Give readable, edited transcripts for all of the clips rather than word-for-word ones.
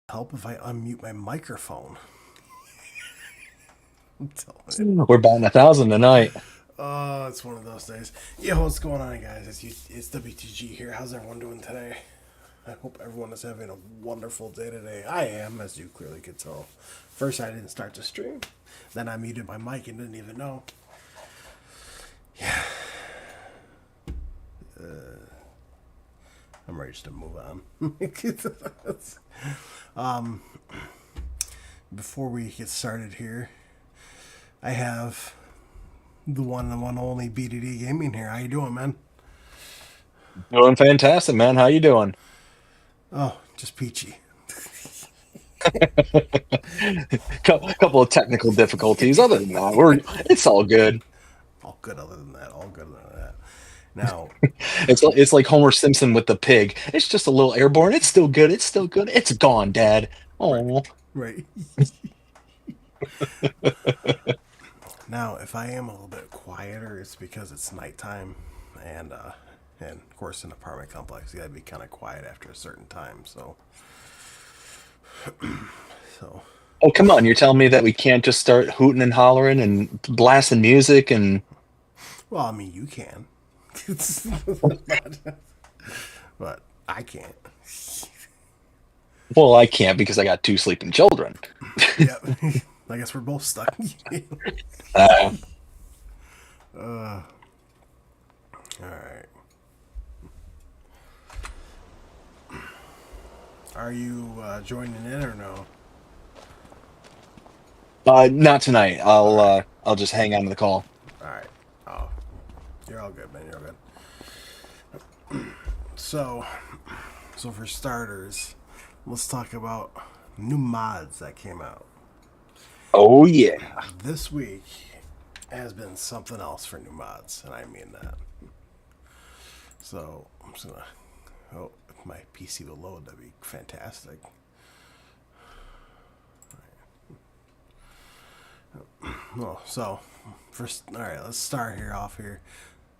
Help if I unmute my microphone. I'm telling you. We're batting 1,000 tonight. Oh, it's one of those days. Yo, what's going on, guys? It's WTG here. How's everyone doing today? I hope everyone is having a wonderful day today. I am, as you clearly could tell. First, I didn't start the stream. Then I muted my mic and didn't even know. I'm ready to move on. Before we get started here, I have the one and one only BDD Gaming here. How you doing, man? Doing fantastic, man. How you doing? Oh, just peachy. Couple of technical difficulties. Other than that, it's all good. All good other than that. All good other than that. Now, It's like Homer Simpson with the pig. It's just a little airborne. It's still good. It's still good. It's gone, Dad. right, Oh, right. Now, if I am a little bit quieter, it's because it's nighttime, and of course, in an apartment complex, you gotta be kind of quiet after a certain time. So oh, come on! You're telling me that we can't just start hooting and hollering and blasting music and well, I mean, you can, but I can't. well, I can't because I got two sleeping children. Yep. I guess we're both stuck. Uh, All right. Are you joining in or no? not tonight. All right. I'll just hang on to the call. All right. Oh, you're all good, man. You're all good. So, so for starters, let's talk about new mods that came out Oh yeah. this week. Has been something else for new mods, and I mean that. So I'm just gonna. Oh, if my PC will load, that'd be fantastic. Oh, so first, all right, let's start here off here.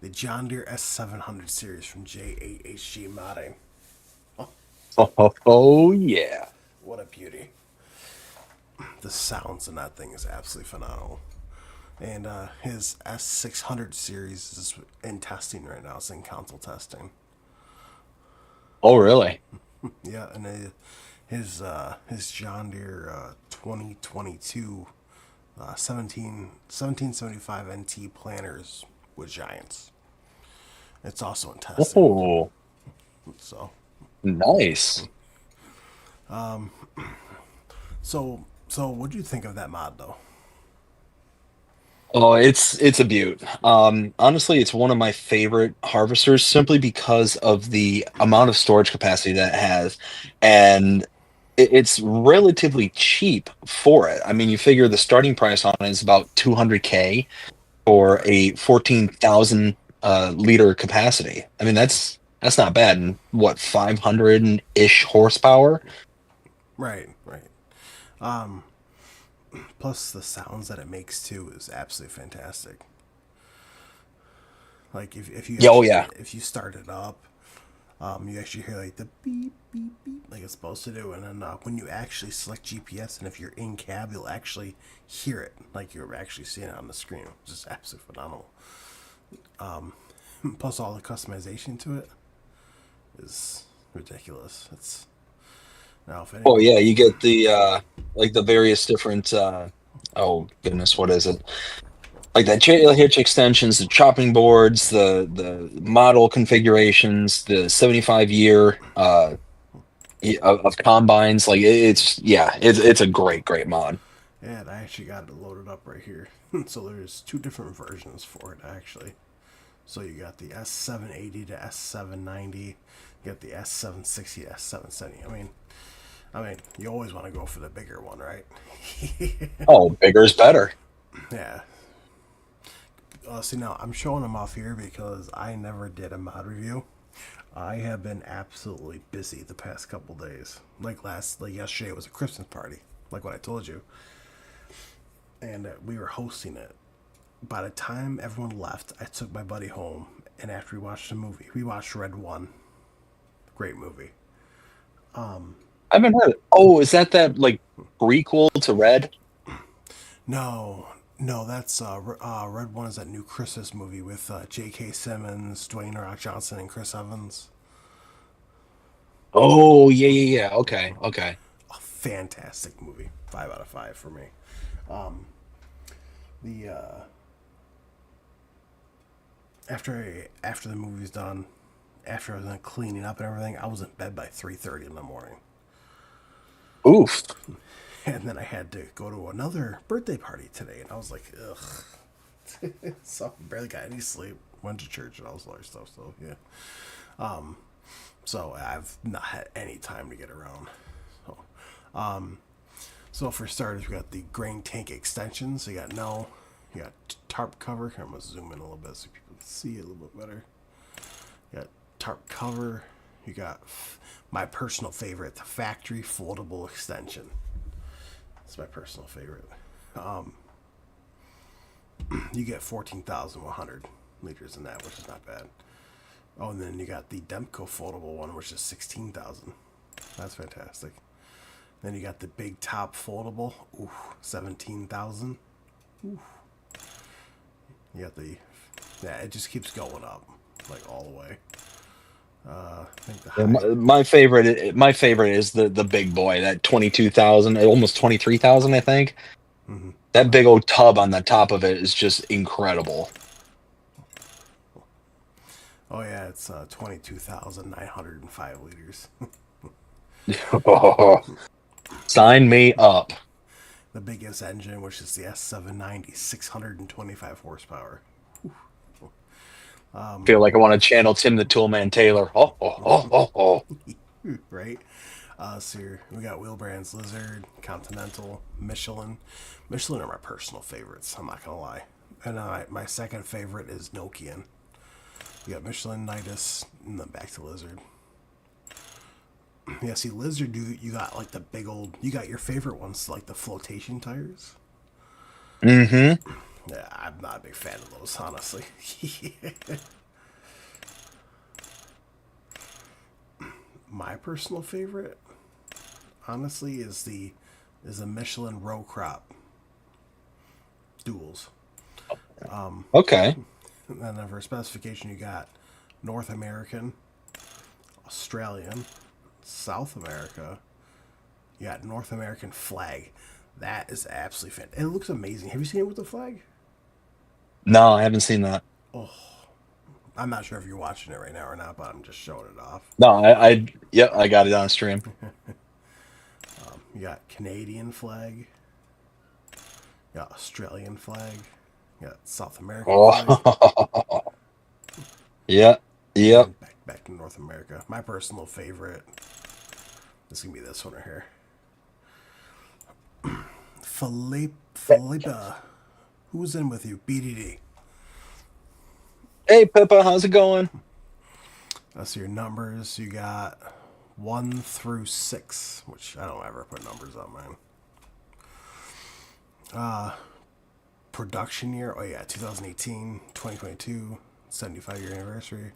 The John Deere S700 series from J8HG Modding. Oh, Oh yeah. what a beauty! The sounds in that thing is absolutely phenomenal. And his S600 series is in testing right now. It's in console testing. Oh really? Yeah, and his John Deere 2022 1775 NT planters with Giants. It's also in testing. Oh, So nice. so what do you think of that mod though? Oh, it's a beaut. Honestly, it's one of my favorite harvesters simply because of the amount of storage capacity that it has, and it's relatively cheap for it. I mean, you figure the starting price on it is about 200K for Right, a 14,000 liter capacity. I mean, that's not bad. And what, 500 ish horsepower? right, right. Plus the sounds that it makes too is absolutely fantastic. Like if you Yeah, oh actually yeah. if you start it up, you actually hear like the beep beep beep like it's supposed to do, and then when you actually select GPS and if you're in cab, you'll actually hear it like you're actually seeing it on the screen, which is absolutely phenomenal. Plus all the customization to it is ridiculous. It's now if Oh anyone, yeah, you get the like the various different oh goodness, what is it? Like that hitch extensions, the chopping boards, the model configurations, the 75 year of combines. Like it's yeah, it's a great mod. and I actually got it loaded up right here. So there's two different versions for it actually. So you got the S780 to S790, you got the S760 to S770. I mean, you always want to go for the bigger one, right? Oh, bigger is better. Yeah. See, now I'm showing them off here because I never did a mod review. I have been absolutely busy the past couple days. Like yesterday was a Christmas party, like what I told you, and we were hosting it. By the time everyone left, I took my buddy home, and after we watched the movie, we watched Red One. Great movie. I haven't heard it. Oh, is that like prequel to Red? No, no, that's Red One is that new Christmas movie with J.K. Simmons, Dwayne The Rock Johnson, and Chris Evans. Oh, yeah, yeah, yeah. Okay, okay. A fantastic movie. 5 out of 5 for me. Um, the after the movie's done, after I was done cleaning up and everything, I was in bed by 3:30 in the morning, Oof. and then I had to go to another birthday party today, and I was like, ugh. So barely got any sleep. Went to church and all this other stuff. So yeah. So I've not had any time to get around. So, so for starters, we got the grain tank extensions. You got tarp cover. I'm gonna zoom in a little bit so people can see it a little bit better. You got tarp cover. You got my personal favorite, the factory foldable extension. It's my personal favorite. You get 14,100 liters in that, which is not bad. Oh, and then you got the Demco foldable one, which is 16,000. That's fantastic. Then you got the big top foldable, ooh, 17,000. You got the, yeah, it just keeps going up, like all the way. I think the Yeah, high, my favorite is the big boy, that 22,000, almost 23,000, I think. mm-hmm. That big old tub on the top of it is just incredible. Oh yeah, it's 22,905 liters. Sign me up. The biggest engine, which is the S790, 625 horsepower. Feel like I want to channel Tim the Toolman Taylor. Oh, oh, oh, oh, oh. Right? So we got wheel brands Lizard, Continental, Michelin. Michelin are my personal favorites. I'm not gonna lie. And my second favorite is Nokian. You got Michelin, Nidus, and then back to Lizard. Yeah, see, Lizard, you got like the big old. You got your favorite ones, like the flotation tires. Mm-hmm. Yeah, I'm not a big fan of those, honestly. My personal favorite, honestly, is the Michelin row crop duals. Okay. And then for specification, you got North American, Australian, South America. You got North American flag. That is absolutely fantastic. It looks amazing. Have you seen it with the flag? No, I haven't seen that. I'm not sure if you're watching it right now or not, but I'm just showing it off. No, yeah, I got it on stream. You got Canadian flag. You got Australian flag. You got South American flag. Oh, yeah, And yep. then back to North America. My personal favorite is gonna be this one right here. Philippa. Who's in with you? BDD. Hey, Pippa, how's it going? That's your numbers. You got 1 through 6, which I don't ever put numbers on mine. Production year. Oh yeah, 2018, 2022, 75-year anniversary.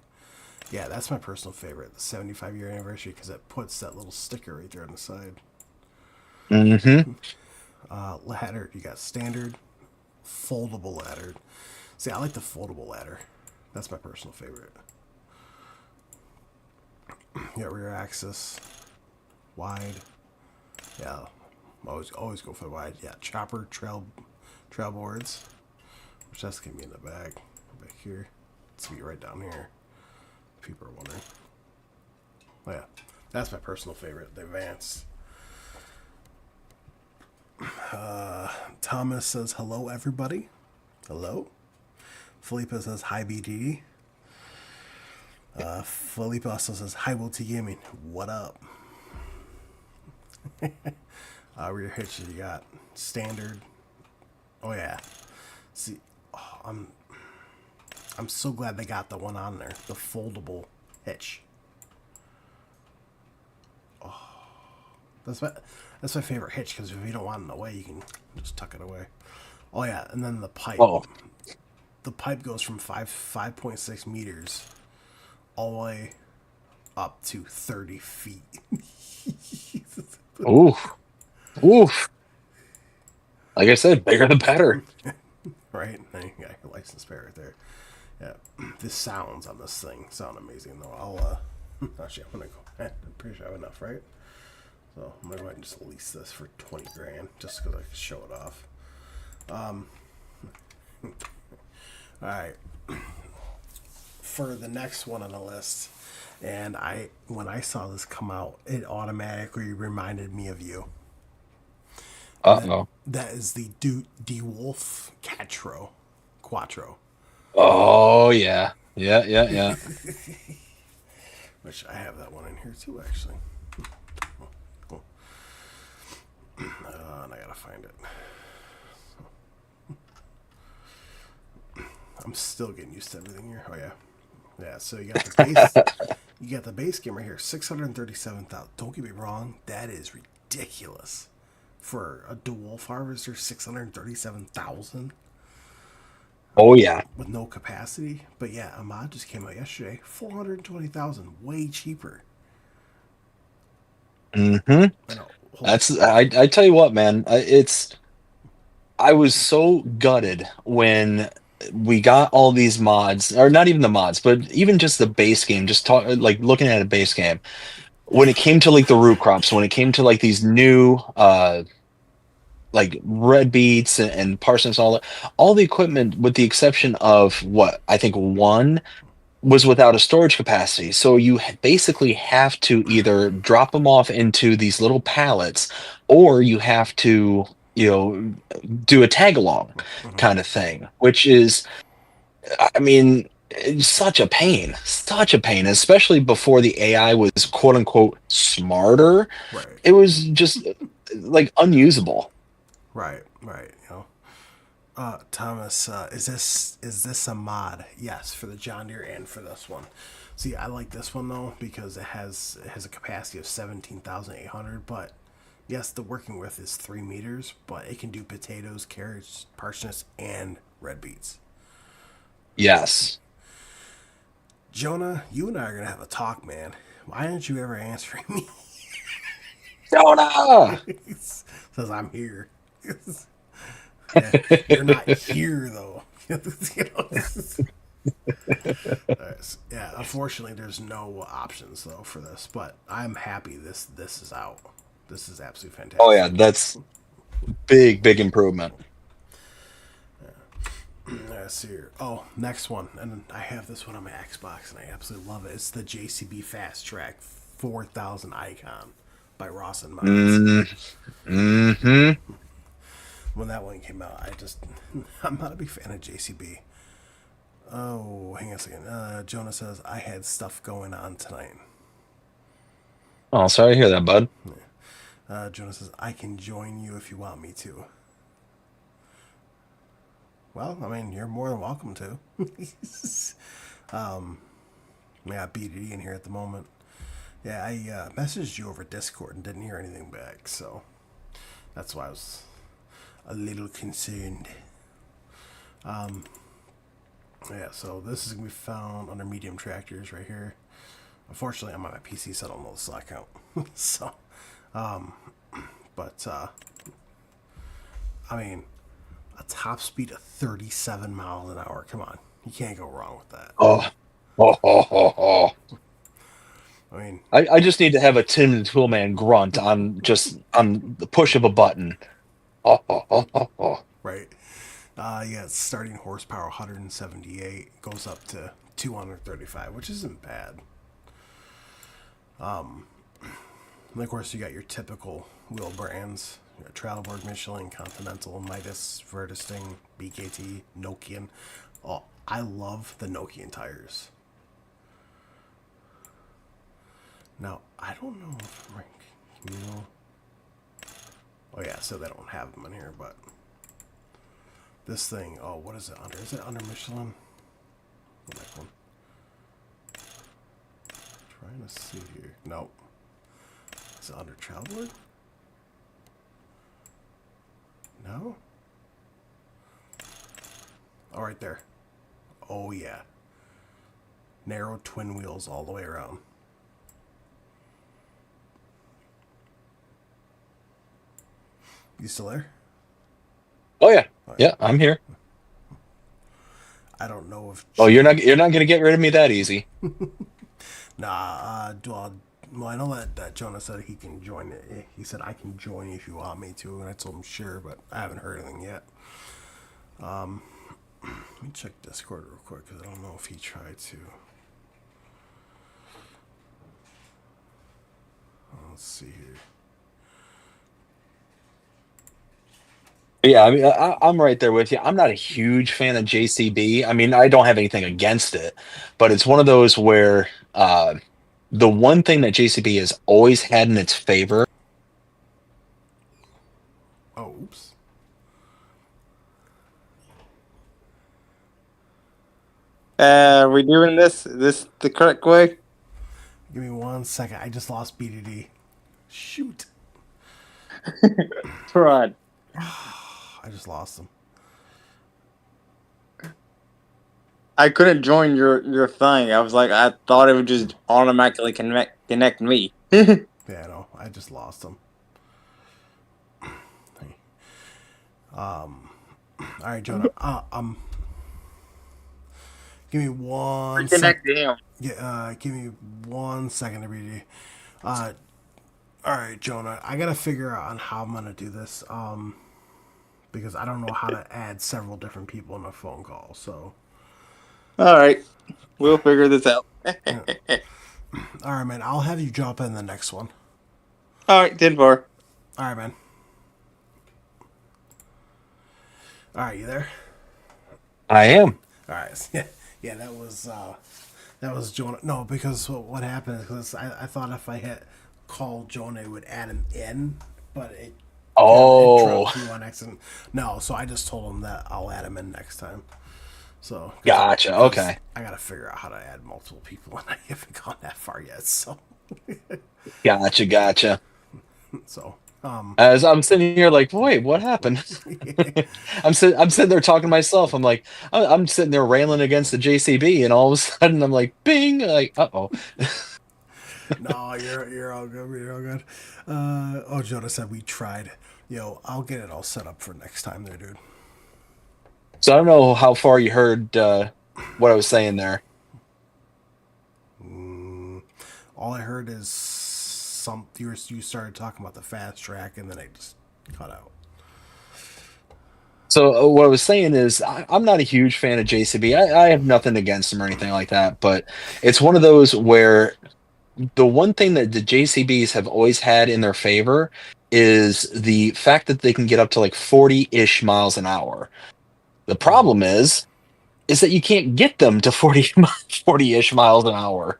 Yeah, that's my personal favorite, the 75-year anniversary, because it puts that little sticker right there on the side. Mm-hmm. Ladder, you got standard, foldable ladder. See, I like the foldable ladder. That's my personal favorite. You got rear axis, wide. Yeah, always go for the wide. Yeah, chopper, trail boards, which that's gonna be in the back here. It's gonna be right down here. People are wondering. Oh yeah, that's my personal favorite, the Advanced. Thomas says hello, everybody. Hello. Felipe says hi, BDD. Felipe also says hi, Will T Gaming. What up? Rear hitch, you got standard. Oh yeah. See, oh, I'm so glad they got the one on there, the foldable hitch. That's my favorite hitch, because if you don't want it away, you can just tuck it away. Oh yeah, and then the pipe. Oh, The pipe goes from 5.6 meters all the way up to 30 feet. Oof. Oof. Like I said, bigger the better. Right? Now you got your license plate right there. Yeah, the sounds on this thing sound amazing though. Actually, I'm gonna go. I'm pretty sure I have enough, right? So I'm gonna go ahead and just lease this for 20 grand, just because I can show it off. All right, for the next one on the list, and when I saw this come out, it automatically reminded me of you. And Uh that oh. that is the DeWolf Quattro, Oh yeah. Yeah, yeah, yeah. which I have that one in here too, actually. Cool. And I gotta find it. I'm still getting used to everything here. Oh yeah, yeah. So you got the base. You got the base game right here, 637,000. Don't get me wrong, that is ridiculous for a DeWolf Harvester. 637,000 Oh yeah. with no capacity. But yeah, a mod just came out yesterday, 420,000, way cheaper. Mm-hmm. I know. Hold That's I tell you what, man. I was so gutted when we got all these mods, or not even the mods, but even just the base game, just talk like looking at a base game. When it came to like the root crops, when it came to like these new like red beets and parsnips, all the equipment, with the exception of what I think one was without a storage capacity. So you basically have to either drop them off into these little pallets, or you have to, do a tag along on. kind of thing, which is, I mean, it's such a pain, especially before the AI was quote unquote smarter. Right, It was just like unusable. right. Thomas, is this a mod? Yes, for the John Deere and for this one. See, I like this one though because it has a capacity of 17,800. But yes, the working width is 3 meters, but it can do potatoes, carrots, parsnips, and red beets. Yes. Jonah, you and I are gonna have a talk, man. Why aren't you ever answering me? Jonah! Says I'm here. Yeah, you're not here though. You know? Yeah, unfortunately, there's no options though for this, but I'm happy this is out. This is absolutely Oh yeah, fantastic. that's big improvement. Let's see here. Oh, next one, and I have this one on my Xbox, and I absolutely love it. It's the JCB Fast Track 4000 Icon by Ross and Mods. Mm, hmm. When that one came out, I'm not a big fan of JCB. Oh, hang on a second. Jonah says I had stuff going on tonight. Oh, sorry to hear that, bud. Jonah says I can join you if you want me to. Well, I mean, you're more than welcome to. I got BDD in here at the moment. Yeah, I messaged you over Discord and didn't hear anything back, so that's why I was a little concerned. Yeah, so this is gonna be found under medium tractors right here. Unfortunately, I'm on my PC, so I don't know the slot count. So, but I mean, a top speed of 37 miles an hour. Come on, you can't go wrong with that. Oh, oh. I mean, I just need to have a Tim the Toolman grunt on the push of a button. Oh. right? Yeah, starting horsepower 178 goes up to 235, which isn't bad. And of course, you got your typical wheel brands: you got Travelborg, Michelin, Continental, Midas, Vertisting, BKT, Nokian. Oh, I love the Nokian tires. Now, I don't know if oh yeah, so they don't have them in here, but this thing. Oh, what is it under? Is it under Michelin? Go back one. Trying to see here. Nope. Is it under Travelborg? No. Oh, right there. Oh yeah. Narrow twin wheels all the way around. You still there? Oh yeah, All right. yeah, I'm here. I don't know if Oh, you're not gonna get rid of me that easy. well, I know that Jonah said he can join it. He said I can join if you want me to, and I told him sure, but I haven't heard anything yet. Let me check Discord real quick because I don't know if he tried to. Let's see here. Yeah, I mean, I'm right there with you. I'm not a huge fan of JCB. I mean, I don't have anything against it, but it's one of those where the one thing that JCB has always had in its favor. Oh, oops. We doing this the correct way? Give me 1 second. I just lost BDD. Shoot. Right. I just lost him. I couldn't join your thing. I was like, I thought it would just automatically connect me. Yeah, no, I just lost him. All right, Jonah. Give me one sec. Reconnect to him. Yeah, give me 1 second to BDD. Uh, all right, Jonah. I gotta figure out on how I'm gonna do this. Because I don't know how to add several different people in a phone call. So, All right, we'll figure this out. all right, man. I'll have you jump in the next one. All right, 10-4. All right, man. All right, you there? I am. All right. Yeah, yeah. That was Jonah. No, because what happened is 'cause I thought if I hit call Jonah, it would add him in, but it Oh, dropped you on accident. No, so I just told him that I'll add him in next time. So gotcha. 'cause Okay, I gotta figure out how to add multiple people, and I haven't gone that far yet. So gotcha. so As I'm sitting here, like, wait, what happened? I'm sitting there talking to myself. I'm sitting there railing against the JCB, and all of a sudden, I'm like, bing, like, uh-oh. no, you're all good. You're all good. Oh, Jonah said we tried. Yo, I'll get it all set up for next time, there, dude. So I don't know how far you heard what I was saying there. All I heard is you started talking about the fast track, and then I just cut out. So what I was saying is, I'm not a huge fan of JCB. I have nothing against him or anything like that, but it's one of those where the one thing that the JCBs have always had in their favor is the fact that they can get up to like 40-ish miles an hour. The problem is that you can't get them to 40-ish miles an hour.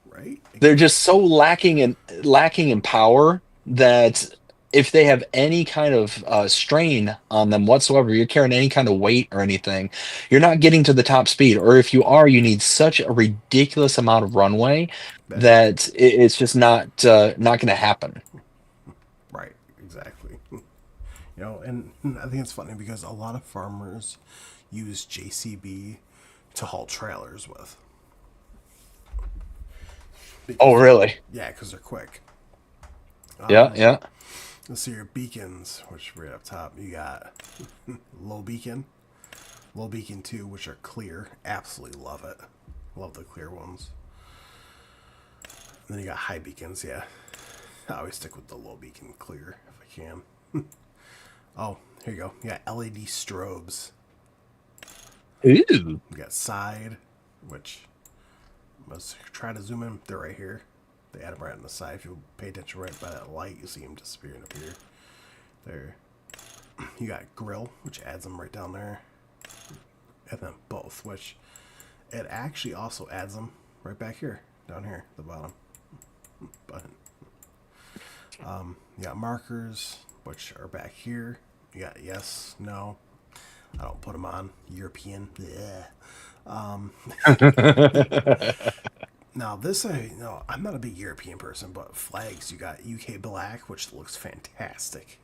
Right? They're just so lacking in power that if they have any kind of strain on them whatsoever, you're carrying any kind of weight or anything, you're not getting to the top speed. Or if you are, you need such a ridiculous amount of runway That that it's just not going to happen. right, exactly. And I think it's funny because a lot of farmers use JCB to haul trailers with. Oh, Because really? yeah, because they're quick. Yeah, yeah. Let's see your beacons, which right up top you got low beacon, low beacon 2, which are clear. Absolutely love it. Love the clear ones. And then you got high beacons. Yeah, I always stick with the low beacon clear if I can. Oh, here you go. You got LED strobes. Ooh. You got side, which let's try to zoom in. They're right here. They add them right on the side. If you pay attention right by that light, you see them disappearing up here. There. You got grill, which adds them right down there. And then both, which it actually also adds them right back here, down here, the bottom button. You got markers, which are back here. You got yes, no. I don't put them on. European. Bleh. Now this, I'm not a big European person, but flags. You got UK black, which looks fantastic.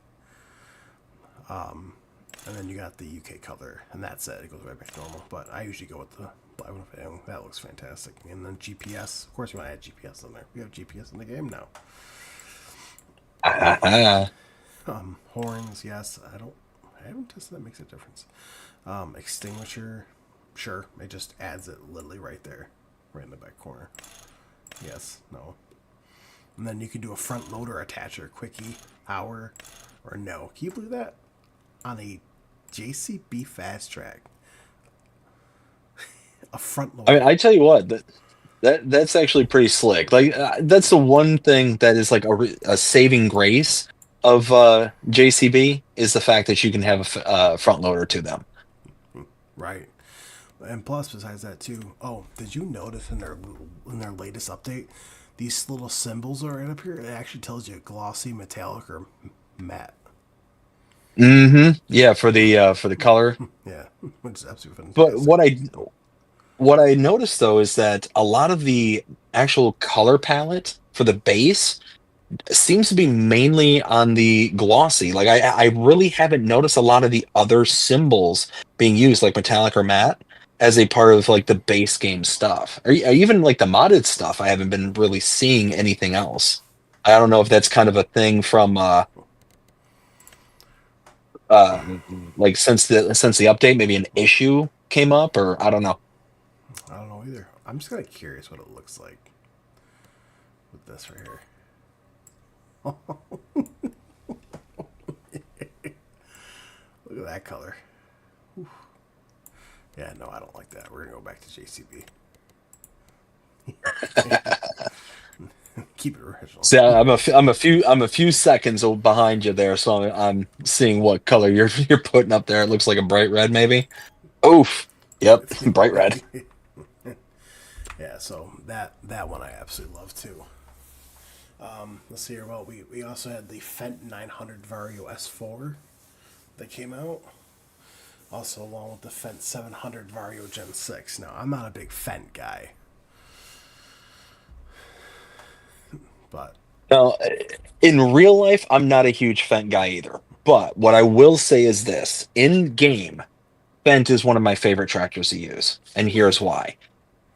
And then you got the UK color, and that's it. It goes right back to normal. But I usually go with the black one. That looks fantastic. And then GPS. Of course, you want to add GPS in there. We have GPS in the game now. Ah, Horns, yes. I haven't tested that makes a difference. Extinguisher, sure. It just adds it literally right there, right in the back corner. Yes, no. And then you can do a front loader attacher, quickie, power, or no. Can you believe that? On a JCB fast track, a front loader. I mean, I tell you what, that's actually pretty slick. Like that's the one thing that is like a saving grace of JCB is the fact that you can have a front loader to them. Right. And plus, besides that too. Oh, did you notice in their latest update, these little symbols are right up here? It actually tells you glossy, metallic, or matte. Mm-hmm. Yeah, for the color. Yeah, which is absolutely But fantastic. what I noticed though is that a lot of the actual color palette for the base seems to be mainly on the glossy. Like I really haven't noticed a lot of the other symbols being used, like metallic or matte, as a part of like the base game stuff. Or even like the modded stuff, I haven't been really seeing anything else. I don't know if that's kind of a thing from uh like since the update, maybe an issue came up, or I don't know. I don't know either. I'm just kind of curious what it looks like with this right here. Look at that color. Whew. Yeah, no, I don't like that. We're gonna go back to JCB. Keep it original. See, I'm a few seconds behind you there, so I'm seeing what color you're putting up there. It looks like a bright red, maybe. Oof. Yep, bright red. Yeah, so that one I absolutely love too. Let's see here. Well, we also had the Fendt 900 Vario S4 that came out. Also, along with the Fendt 700 Vario Gen 6. Now, I'm not a big Fendt guy, but Now, in real life, I'm not a huge Fendt guy either. But what I will say is this: in game, Fendt is one of my favorite tractors to use, and here's why.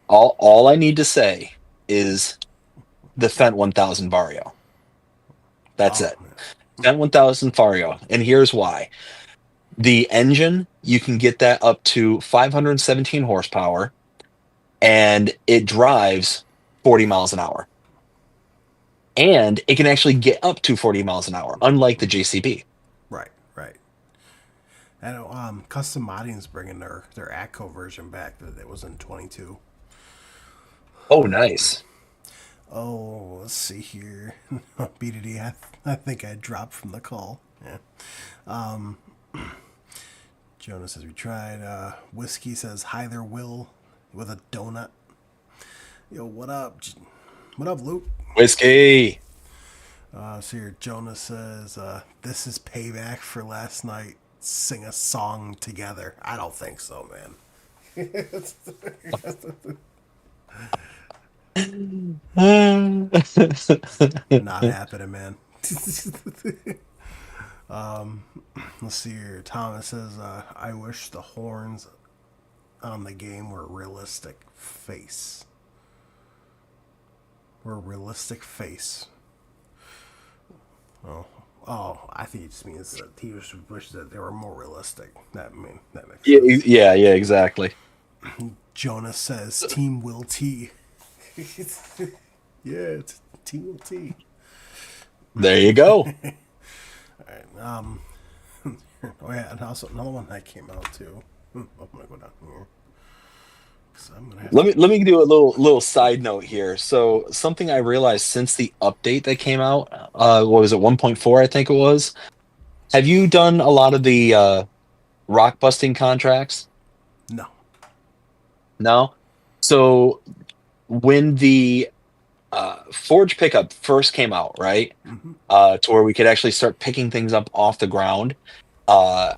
All I need to say is the Fendt 1000 Vario. That's oh, it. Fendt 1000 Vario, and here's why. The engine, you can get that up to 517 horsepower, and it drives 40 miles an hour. And it can actually get up to 40 miles an hour, unlike the JCB. right, right. I know. Custom Modding's bringing their Atco version back. That was in 22. Oh, nice. Oh, let's see here. BDD, I think I dropped from the call. Yeah. Jonah says we tried. Whiskey says hi there, Will, with a donut. Yo, what up? What up, Luke? Whiskey. So here, Jonah says this is payback for last night. Sing a song together. I don't think so, man. Not happening, man. Let's see here. Thomas says, I wish the horns on the game were realistic face. Were realistic face. Oh, I think he just means that he just wishes that they were more realistic. That makes Yeah, sense. yeah, exactly. Jonas says, Team Will T. Yeah, it's Team Will T. There you go. Oh yeah, and also another one that came out too. I'm gonna go down here. 'Cause I'm gonna have Let me do a little side note here. So something I realized since the update that came out, what was it, 1.4, I think it was. Have you done a lot of the rock busting contracts? no. No. So when the Forge pickup first came out, right, to where we could actually start picking things up off the ground, uh,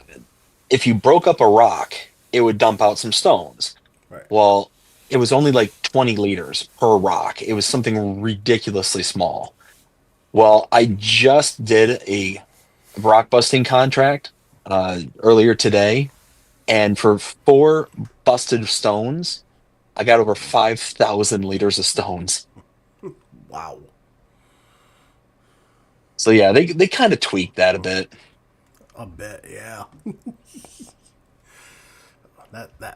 if you broke up a rock, it would dump out some stones. Right. Well, it was only like 20 liters per rock. It was something ridiculously small. Well, I just did a rock busting contract earlier today, and for 4 busted stones, I got over 5,000 liters of stones. Wow. So yeah, they kind of tweaked that a bit. A bit, yeah.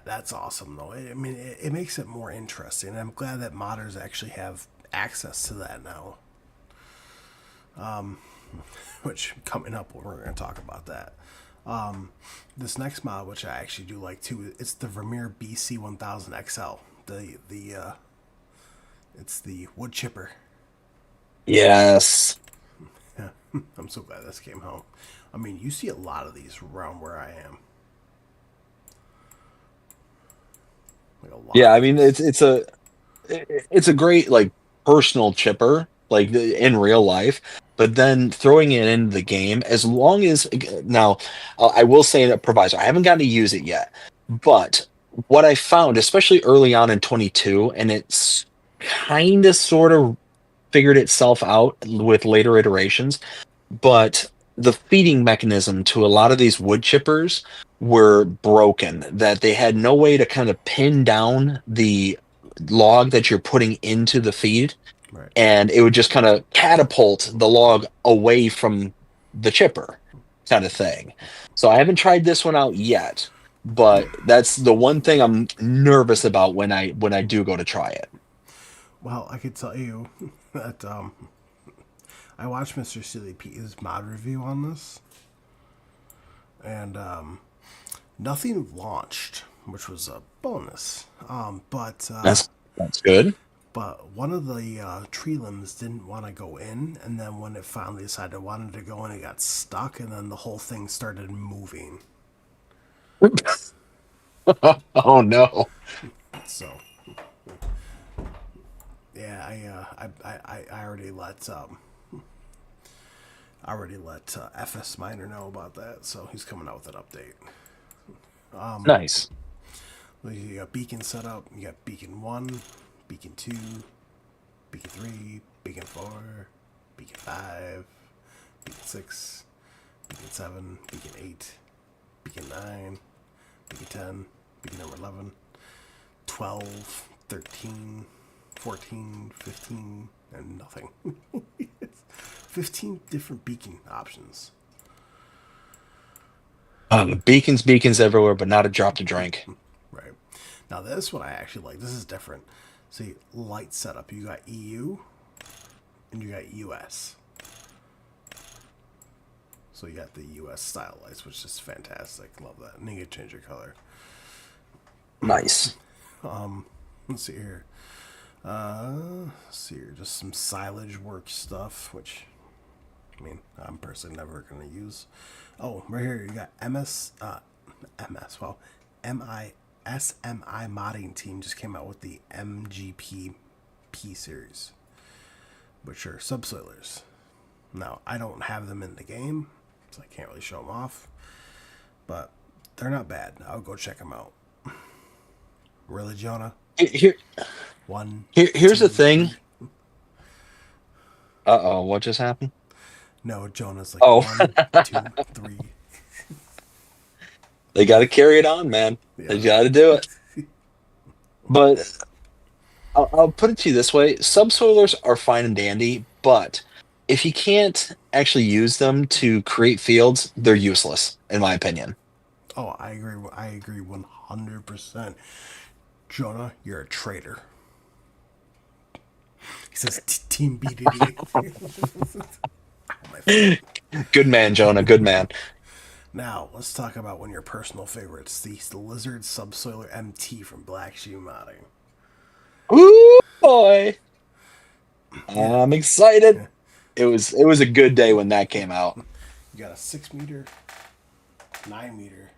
That's awesome though. I mean, it makes it more interesting. I'm glad that modders actually have access to that now. Which coming up, we're going to talk about that. This next mod, which I actually do like too, it's the Vermeer BC1000 XL. It's the wood chipper. Yes. Yeah, I'm so glad this came home. I mean, you see a lot of these around where I am. Like a lot. Yeah, I of mean these. it's a great like personal chipper like in real life, but then throwing it into the game as long as now I will say in a proviso, I haven't gotten to use it yet, but what I found, especially early on in 22, and it's kind of sort of figured itself out with later iterations, but the feeding mechanism to a lot of these wood chippers were broken, that they had no way to kind of pin down the log that you're putting into the feed, Right. and it would just kind of catapult the log away from the chipper kind of thing. So I haven't tried this one out yet, but that's the one thing I'm nervous about when I do go to try it. Well, I could tell you that I watched Mr. Silly Pete's mod review on this, and nothing launched, which was a bonus. That's good. But one of the tree limbs didn't want to go in, and then when it finally decided it wanted to go in, it got stuck, and then the whole thing started moving. Oh no. So, yeah, I already let FS Miner know about that, so he's coming out with an update. Nice. You got beacon set up. You got beacon 1, beacon 2, beacon 3, beacon 4, beacon 5, beacon 6, beacon 7, beacon 8, beacon 9, beacon 10, beacon number 11, 12, 13, 14, 15, and nothing. 15 different beacon options. Beacons everywhere, but not a drop to drink. Right. Now, this one I actually like. This is different. See, light setup. You got EU and you got US. So you got the US style lights, which is fantastic. Love that. And you can change your color. Nice. Let's see here. Let's see here. Just some silage work stuff, which, I mean, I'm personally never going to use. Oh, right here you got well, SMI modding team just came out with the MGP P series, which are subsoilers. Now, I don't have them in the game, so I can't really show them off, but they're not bad. I'll go check them out. Really, Jonah? Here, One. here's two, the thing. three. Uh-oh, what just happened? No, Jonah's like Oh, 1, 2, 3. they got to carry it on, man. They Yeah. got to do it. But I'll put it to you this way: subsoilers are fine and dandy, but if you can't actually use them to create fields, they're useless, in my opinion. Oh, I agree. I agree 100%. Jonah, you're a traitor. He says Team BDD. Good man, Jonah. Good man. Now, let's talk about one of your personal favorites, the Lizard Subsoiler MT from Black Sheep Modding. Ooh, boy. Yeah. I'm excited. It was a good day when that came out. You got a 6 meter, 9 meter,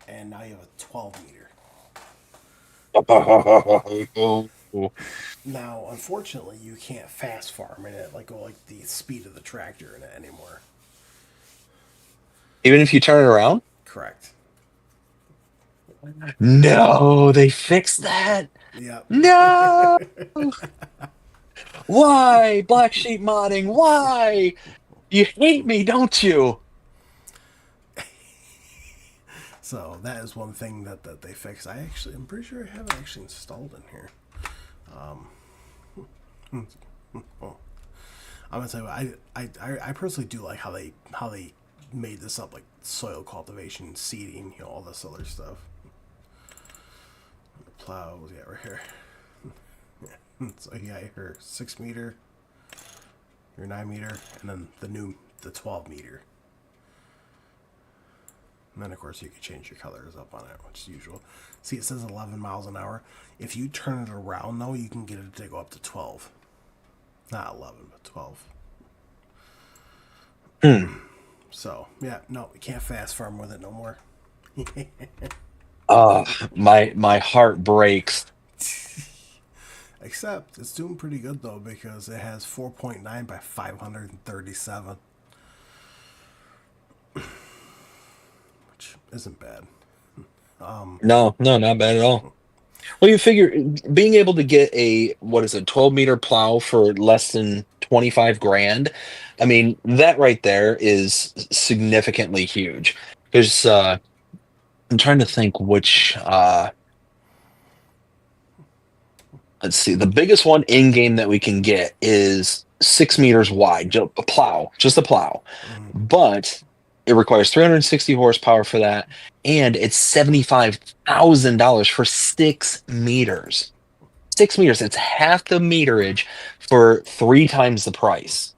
and now you have a 12 meter. Now, unfortunately, you can't fast farm in it, like the speed of the tractor in it anymore. Even if you turn it around? Correct. No, they fixed that. Yep. No. Why? Black Sheep modding. Why? You hate me, don't you? So that is one thing that they fixed. I'm pretty sure I have it actually installed in here. Oh. I'm gonna tell you what, I personally do like how they made this up, like soil cultivation, seeding, all this other stuff. The plows, yeah, right here. So yeah, your 6 meter, your 9 meter, and then the 12 meter. And then of course you can change your colors up on it, which is usual. See, it says 11 miles an hour. If you turn it around though, you can get it to go up to 12. Not 11, but 12. So yeah, no, you can't fast farm with it no more. My heart breaks. Except it's doing pretty good though because it has 4.9 by 537, which isn't bad. No, not bad at all. Well, you figure being able to get a 12-meter plow for less than 25 grand. I mean, that right there is significantly huge. There's I'm trying to think which let's see. The biggest one in game that we can get is 6 meters wide, just a plow. But it requires 360 horsepower for that, and it's $75,000 for 6 meters. 6 meters. It's half the meterage for 3 times the price.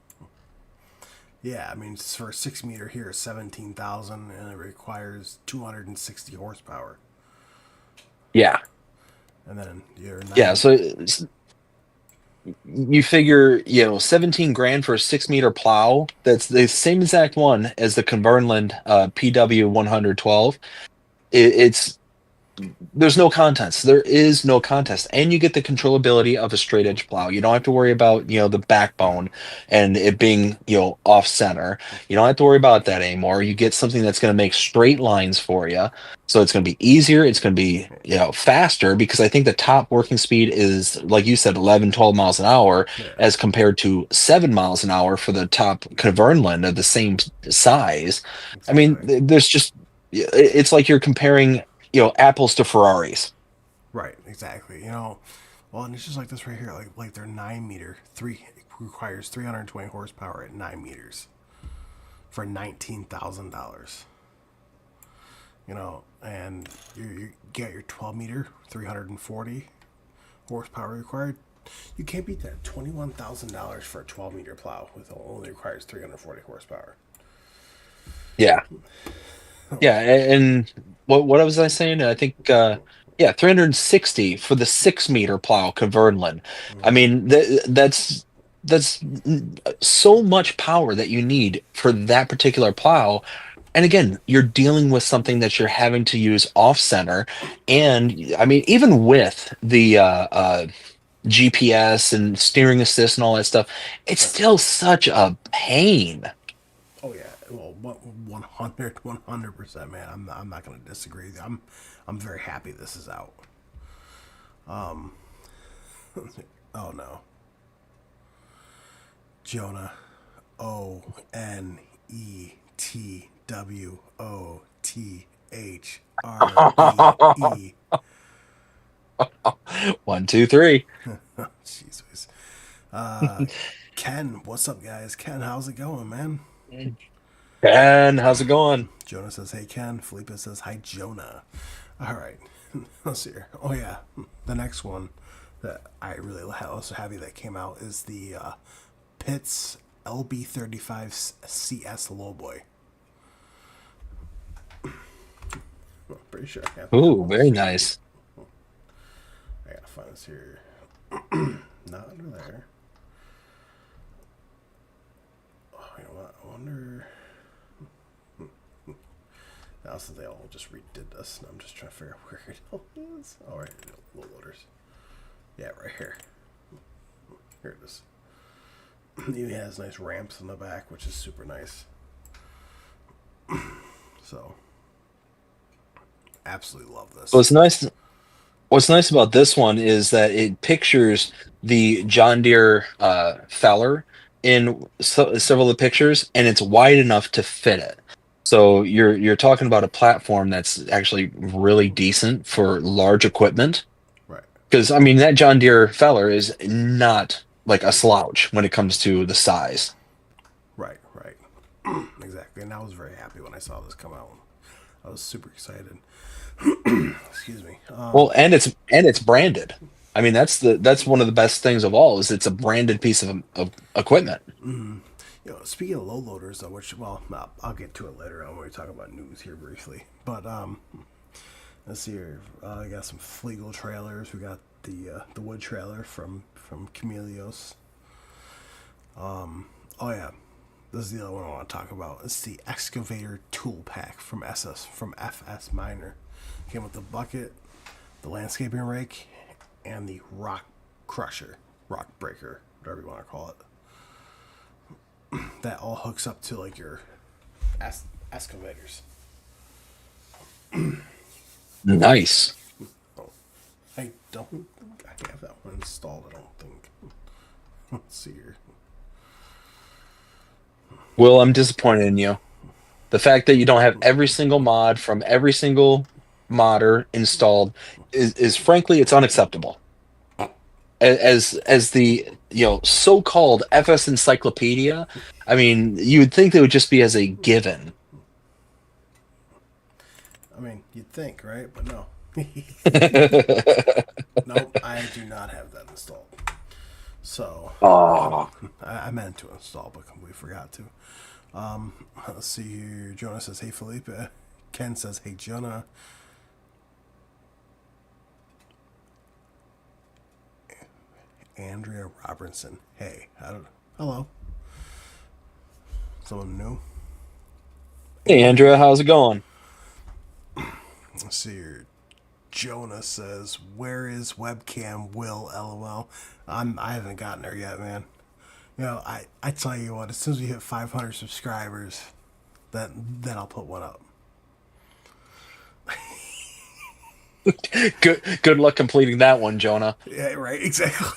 Yeah, I mean for a 6 meter here, 17,000, and it requires 260 horsepower. Yeah, And then your yeah. So you figure, 17 grand for a 6 meter plow. That's the same exact one as the Convernland PW 112. It's there's no contest. There is no contest, and you get the controllability of a straight edge plow. You don't have to worry about the backbone and it being off center. You don't have to worry about that anymore. You get something that's going to make straight lines for you, so it's going to be easier. It's going to be faster, because I think the top working speed is, like you said, 11, 12 miles an hour, as compared to 7 miles an hour for the top Convernland of the same size. I mean, there's just it's like you're comparing apples to Ferraris. Right, exactly. Well, and it's just like this right here. Like their 9 meter, requires 320 horsepower at 9 meters for $19,000. And you get your 12 meter, 340 horsepower required. You can't beat that. $21,000 for a 12 meter plow with only requires 340 horsepower. Yeah. Yeah, and what was I saying? I think 360 for the 6 meter plow Convernland. I mean, that's so much power that you need for that particular plow. And again, you're dealing with something that you're having to use off center, and I mean, even with the GPS and steering assist and all that stuff, it's still such a pain. Oh yeah, well, 100%, man. I'm not going to disagree. I'm very happy this is out. Oh no, Jonah, ONETWOTHREE. 1, 2, 3. Jesus. Ken, what's up, guys? Ken, how's it going, man? And how's it going? Jonah says, "Hey, Ken." Felipe says, "Hi, Jonah." All right. Let's see here. Oh yeah, the next one that I really also happy that came out is the Pitts LB35 CS Lowboy. I'm pretty sure I have. Ooh, very nice. I gotta find this here. Not under there. Oh, you know what? I wonder. Now, since they all just redid this, and I'm just trying to figure out where it all is. All right, low loaders. Yeah, right here. Here it is. It has nice ramps in the back, which is super nice. So, absolutely love this. What's nice about this one is that it pictures the John Deere Feller in several of the pictures, and it's wide enough to fit it. So you're talking about a platform that's actually really decent for large equipment. Right. Because I mean, that John Deere Feller is not like a slouch when it comes to the size. Right, right. Exactly. And I was very happy when I saw this come out. I was super excited. Excuse me. Well, and it's branded. I mean, that's one of the best things of all is it's a branded piece of equipment. Speaking of low loaders, though, which well, I'll get to it later on when we talk about news here briefly. But let's see here. I got some Flegel trailers. We got the wood trailer from Camelios. Oh yeah, this is the other one I want to talk about. It's the excavator tool pack from FS Miner. Came with the bucket, the landscaping rake, and the rock crusher, rock breaker, whatever you want to call it. That all hooks up to like your excavators. Nice. Oh, I don't think I have that one installed. I don't think. Let's see here. Will, I'm disappointed in you. The fact that you don't have every single mod from every single modder installed is frankly it's unacceptable. As the so-called FS encyclopedia, I mean, you would think they would just be as a given. I mean, you'd think, right? But no. Nope, I do not have that installed. So Oh, I meant to install, but we forgot to. Let's see here. Jonah says, "Hey Felipe." Ken says, "Hey Jonah." Andrea Robertson. Hey, hello. Someone new. hey Andrea, how's it going? Let's see here. Jonah says, "Where is webcam? Will LOL." I haven't gotten there yet, man. I tell you what. As soon as we hit 500 subscribers, then I'll put one up. Good luck completing that one, Jonah. Yeah, right. Exactly.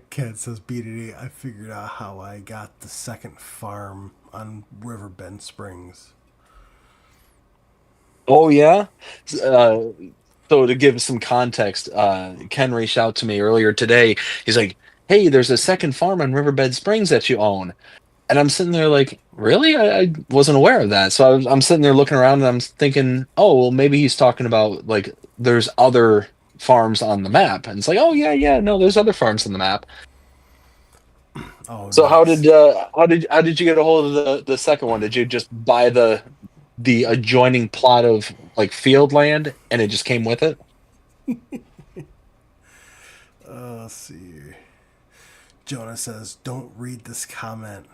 Ken says, "BDD. I figured out how I got the second farm on Riverbend Springs." Oh yeah. Uh, so to give some context, Ken reached out to me earlier today. He's like, "Hey, there's a second farm on Riverbed Springs that you own." And I'm sitting there like, really? I wasn't aware of that. So I'm sitting there looking around and I'm thinking, oh, well, maybe he's talking about like there's other farms on the map. And it's like, oh yeah, yeah, no, there's other farms on the map. Oh, So nice. how did you get a hold of the second one? Did you just buy the adjoining plot of like field land and it just came with it? Let's see. Jonah says, "Don't read this comment."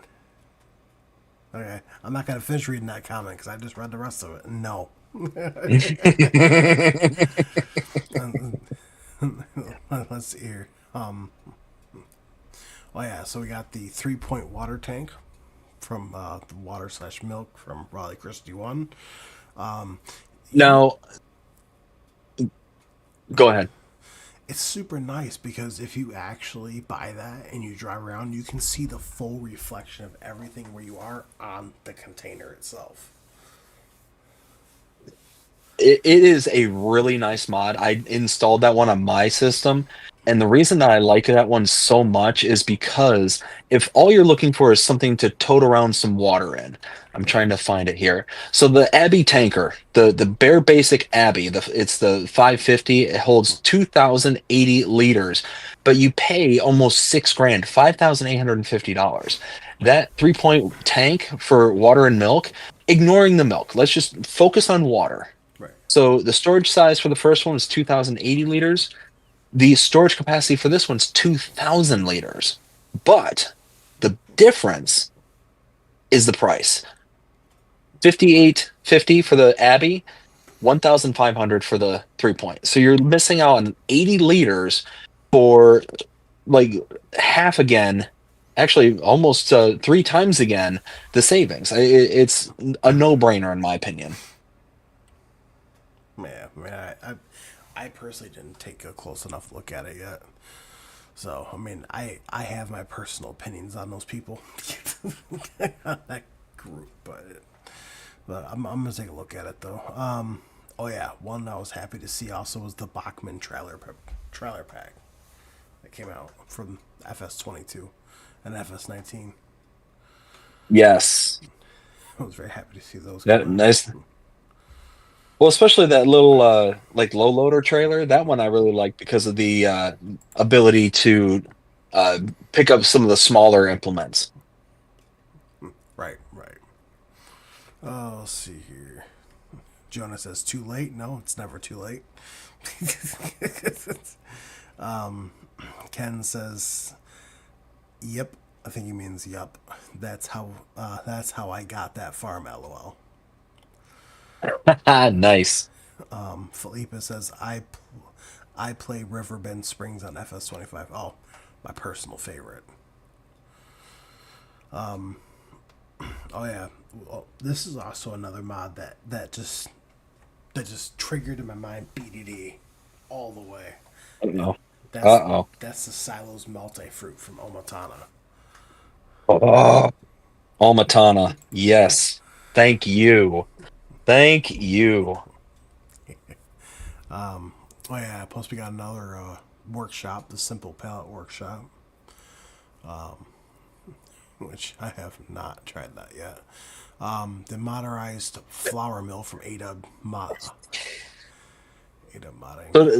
Okay, I'm not gonna finish reading that comment because I just read the rest of it. No. Let's see here. Oh yeah, so we got the 3-point water tank from the water slash milk from Raleigh Christie One. Now, go ahead. It's super nice because if you actually buy that and you drive around, you can see the full reflection of everything where you are on the container itself. It is a really nice mod. I installed that one on my system, and the reason that I like that one so much is because if all you're looking for is something to tote around some water in, I'm trying to find it here. So the Abbey tanker, the bare basic Abbey, it's the 550. It holds 2,080 liters, but you pay almost 6 grand, $5,850. That 3-point tank for water and milk, ignoring the milk, let's just focus on water. Right. So the storage size for the first one is 2,080 liters. The storage capacity for this one's 2,000 liters. But the difference is the price. 58.50 for the Abbey, 1,500 for the 3-point. So you're missing out on 80 liters for like half again, actually almost 3 times again the savings. It's a no-brainer in my opinion. Yeah, I mean, I personally didn't take a close enough look at it yet. So, I mean, I have my personal opinions on those people, on that group, but I'm gonna take a look at it though. Oh yeah, one I was happy to see also was the Bachman trailer pack. that came out from FS22 and FS19. Yes. I was very happy to see those That come out. nice. Well, especially that little like low loader trailer. That one I really like because of the ability to uh, pick up some of the smaller implements. Right, right. Let's see here. Jonah says, too late? No, it's never too late. Ken says, yep. I think he means yup. That's how I got that farm, lol. Nice. Felipe says, I play Riverbend Springs on FS25. Oh, my personal favorite. Oh yeah. Well, this is also another mod that just triggered in my mind BDD all the way. Uh-oh. That's Uh-oh. that's the Silos Multi-Fruit from Omatana. Oh, Almatana. Yes. Thank you. Thank you. Oh yeah. Plus we got another workshop, the Simple Palette Workshop, which I have not tried that yet. The modernized flour mill from ADub modding.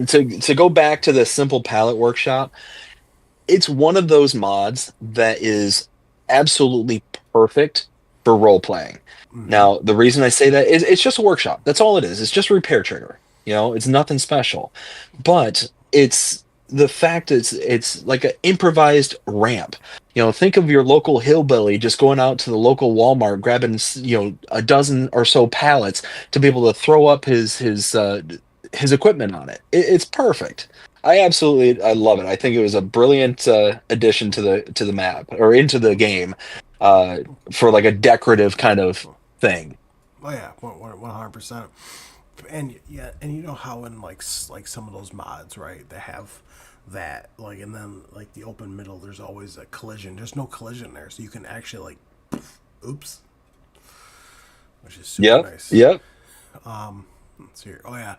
So to go back to the simple palette workshop, it's one of those mods that is absolutely perfect for role playing. Now, the reason I say that is it's just a workshop. That's all it is. It's just a repair trigger. It's nothing special. But it's the fact it's like an improvised ramp. Think of your local hillbilly just going out to the local Walmart, grabbing a dozen or so pallets to be able to throw up his equipment on it. It's perfect. I love it. I think it was a brilliant addition to the map or into the game uh, for like a decorative kind of thing. Oh yeah, 100%. And yeah, and you know how in like some of those mods, right? They have that like, and then like the open middle, there's always a collision. There's no collision there, so you can actually like, oops, which is super Yep, nice. yep. Let's see here. Oh yeah.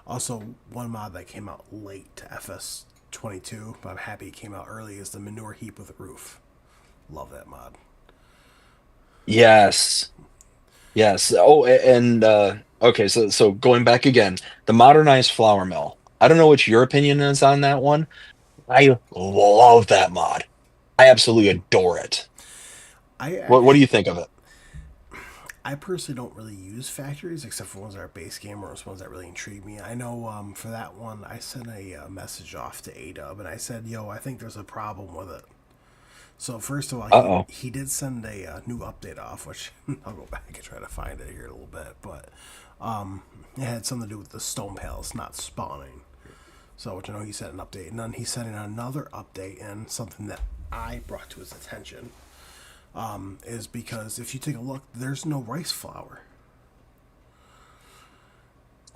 Also, one mod that came out late to FS22, but I'm happy it came out early, is the manure heap with a roof. Love that mod. Yes, yes. Oh, and okay, so going back again, the modernized flour mill. I don't know what your opinion is on that one. I love that mod. I absolutely adore it. What do I you think of it? I personally don't really use factories except for ones that are base game or ones that really intrigue me. I know for that one, I sent a message off to ADub and I said, "Yo, I think there's a problem with it." So first of all, Uh-oh. he did send a new update off, which I'll go back and try to find it here in a little bit, but it had something to do with the stone palace not spawning. So, which I know he sent an update, and then he sent in another update, and something that I brought to his attention is because if you take a look, there's no rice flour.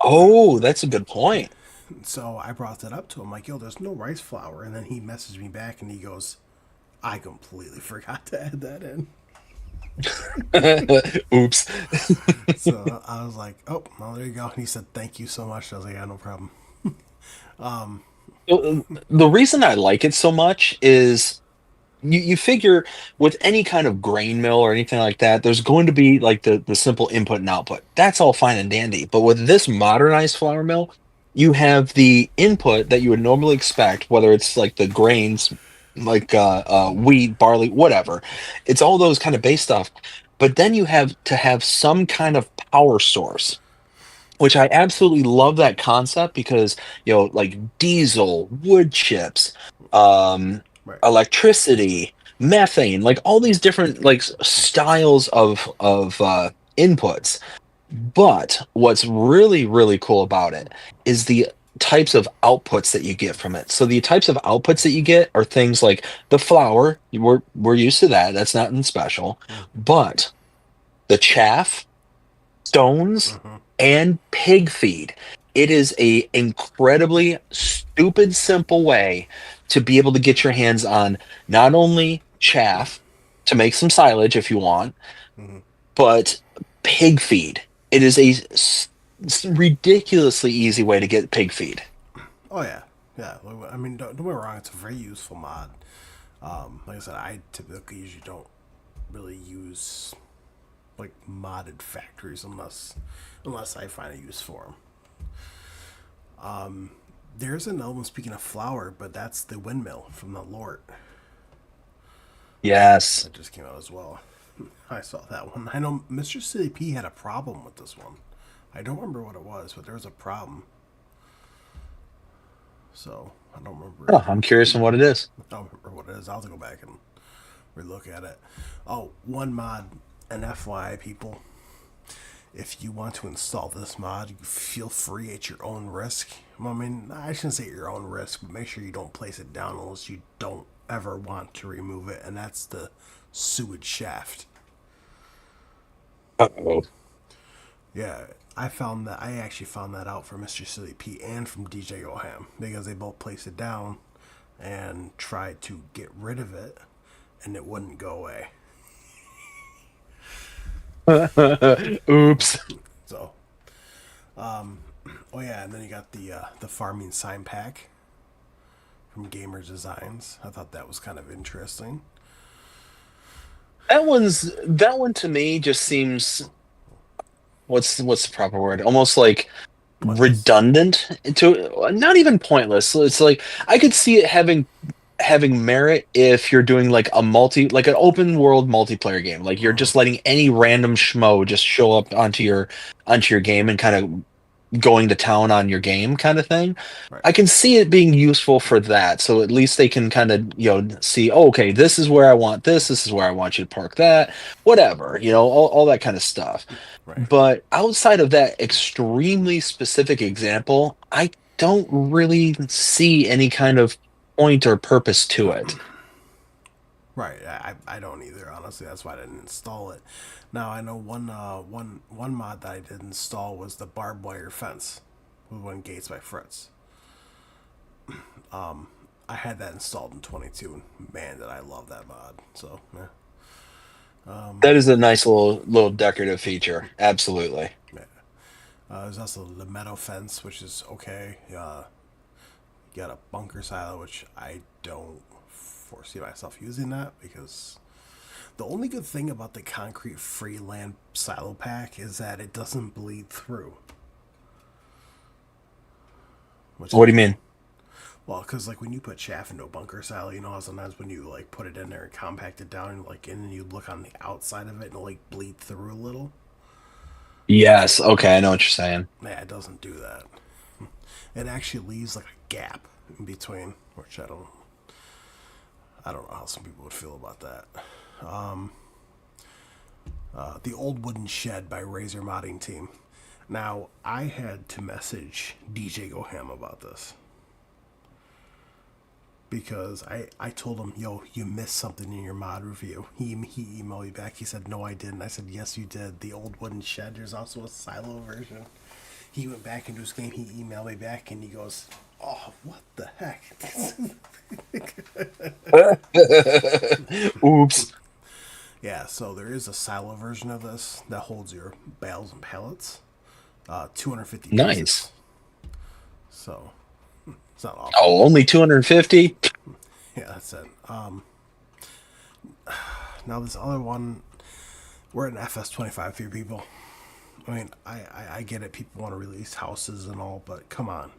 Oh, that's a good point. So I brought that up to him, like, yo, there's no rice flour. And then he messaged me back and he goes, I completely forgot to add that in. Oops. So I was like, oh, well, there you go. And he said, thank you so much. I was like, yeah, no problem. The reason I like it so much is you figure with any kind of grain mill or anything like that, there's going to be like the simple input and output. That's all fine and dandy. But with this modernized flour mill, you have the input that you would normally expect, whether it's like the grains, like wheat, barley, whatever. It's all those kind of base stuff. But then you have to have some kind of power source, which I absolutely love that concept because like diesel, wood chips, Right. electricity, methane, like all these different like styles of inputs. But what's really really cool about it is the types of outputs that you get from it. So the types of outputs that you get are things like the flour. We're used to that. That's nothing special. But the chaff, stones, and pig feed. It is a incredibly stupid simple way to be able to get your hands on not only chaff to make some silage if you want, but pig feed. It is a ridiculously easy way to get pig feed. Oh, yeah. Yeah, I mean, don't get me wrong, it's a very useful mod. Like I said, I typically usually don't really use like modded factories unless I find a use for them. There's another one, speaking of flour, but that's the windmill from the Lort Yes. that just came out as well. I saw that one. I know Mr. City P had a problem with this one. I don't remember what it was, but there was a problem. So I don't remember. Oh, I'm curious on what it is. I don't remember what it is. I'll have to go back and relook at it. Oh, one mod, an FYI, people. If you want to install this mod, feel free at your own risk. I mean, I shouldn't say at your own risk, but make sure you don't place it down unless you don't ever want to remove it, and that's the sewage shaft. Uh-oh. Yeah, I actually found that out from Mr. Silly P and from DJ Oham because they both placed it down and tried to get rid of it, and it wouldn't go away. Oops. So, oh yeah, and then you got the farming sign pack from Gamers Designs. I thought that was kind of interesting. That one to me just seems, what's the proper word? Almost like Pointless. redundant, to not even pointless. So it's like I could see it having merit if you're doing like like an open world multiplayer game. Like you're Mhm. just letting any random schmo just show up onto your game and kind of going to town on your game kind of thing. Right. I can see it being useful for that. So at least they can kind of, see, oh, okay, this is where I want this is where I want you to park that, whatever, all that kind of stuff. Right. But outside of that extremely specific example, I don't really see any kind of point or purpose to it. Right. I don't either. Honestly, that's why I didn't install it. Now I know one mod that I did install was the barbed wire fence with one gates by Fritz. I had that installed in 22. Man, did I love that mod. So yeah. That is a nice little decorative feature. Absolutely. Yeah. There's also the meadow fence, which is okay. You got a bunker silo, which I don't foresee myself using that because the only good thing about the concrete free land silo pack is that it doesn't bleed through. Which What do is you mean? well, because like when you put chaff into a bunker silo, you know how sometimes when you like put it in there and compact it down, and then you look on the outside of it and it'll like bleed through a little. Yes. Okay, I know what you're saying. Yeah, it doesn't do that. It actually leaves like a gap in between, which I don't know how some people would feel about that. The Old Wooden Shed by Razor Modding Team. Now, I had to message DJ Goham about this because I told him, yo, you missed something in your mod review. He emailed me back. He said, no, I didn't. I said, yes, you did. The Old Wooden Shed, there's also a silo version. He went back into his game. He emailed me back and he goes, oh, what the heck? Oops. Yeah, so there is a silo version of this that holds your bales and pallets. 250 Nice. pieces. So it's not awful. Oh, only 250? Yeah, that's it. Now this other one, we're in FS25 for you people. I mean, I get it. People want to release houses and all, but come on,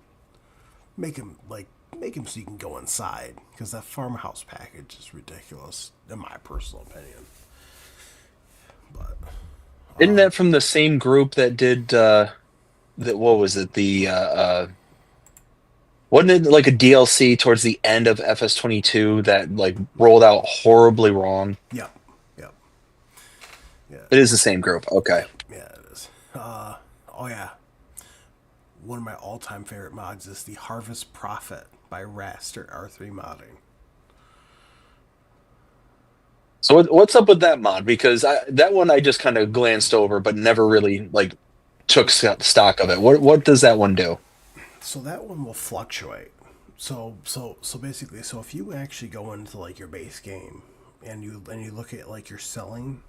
make them so you can go inside because that farmhouse package is ridiculous in my personal opinion. But Isn't that from the same group that did what was it? Wasn't it like a DLC towards the end of FS22 that like rolled out horribly wrong? yep, yep, yeah, It is the same group. Okay. yeah, it is. Oh yeah, one of my all-time favorite mods is the Harvest Prophet by Raster R3 Modding. So what's up with that mod? Because that one I just kind of glanced over, but never really like took stock of it. What does that one do? So that one will fluctuate. So basically, so if you actually go into like your base game and you look at like your selling,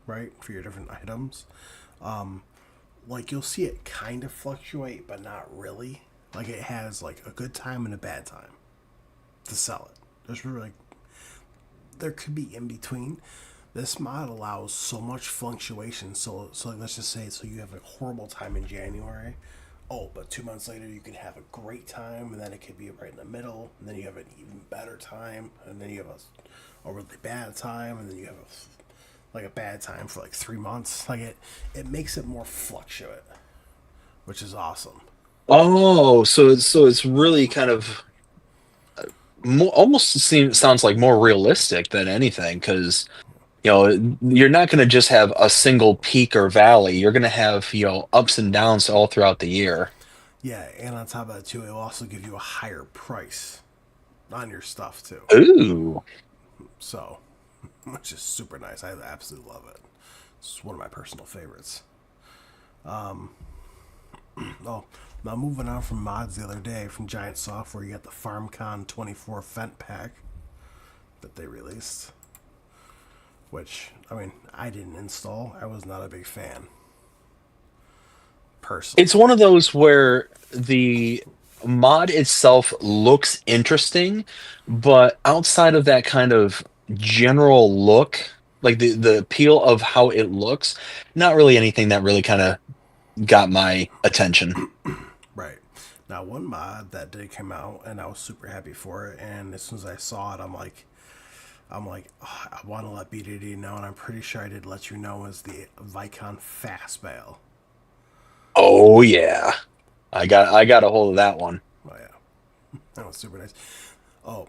right, for your different items, like you'll see it kind of fluctuate, but not really. Like it has like a good time and a bad time to sell it. There's really like there could be in between. This mod allows so much fluctuation. So like, let's just say so you have a horrible time in January. Oh, but 2 months later you can have a great time, and then it could be right in the middle, and then you have an even better time, and then you have a really bad time, and then you have a bad time for like 3 months. Like it makes it more fluctuate, which is awesome. Oh, so it's really kind of almost sounds like more realistic than anything because you're not going to just have a single peak or valley. You're going to have ups and downs all throughout the year. Yeah, and on top of that too, it will also give you a higher price on your stuff too. Ooh. So, which is super nice. I absolutely love it. It's one of my personal favorites. Oh, now moving on from mods the other day from Giant Software, you got the FarmCon 24 Fent pack that they released. Which, I mean, I didn't install. I was not a big fan. Personally. It's one of those where the mod itself looks interesting, but outside of that kind of general look, like the appeal of how it looks, not really anything that really kind of got my attention. Right. Now, one mod that did come out, and I was super happy for it. And as soon as I saw it, oh, I want to let BDD know, and I'm pretty sure I did let you know, is the Vicon Fast Bail. Oh yeah. I got a hold of that one. Oh yeah, that was super nice. Oh,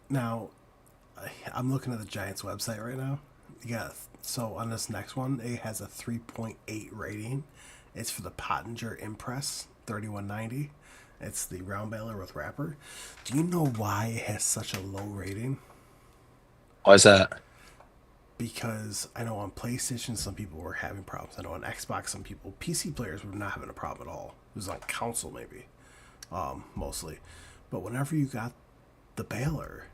now I'm looking at the Giants website right now. Yeah, so on this next one, it has a 3.8 rating. It's for the Pottinger Impress 3190. It's the round baler with wrapper. Do you know why it has such a low rating? Why is that? Because I know on PlayStation some people were having problems. I know on Xbox some people, PC players were not having a problem at all. It was on console maybe, mostly. But whenever you got the baler,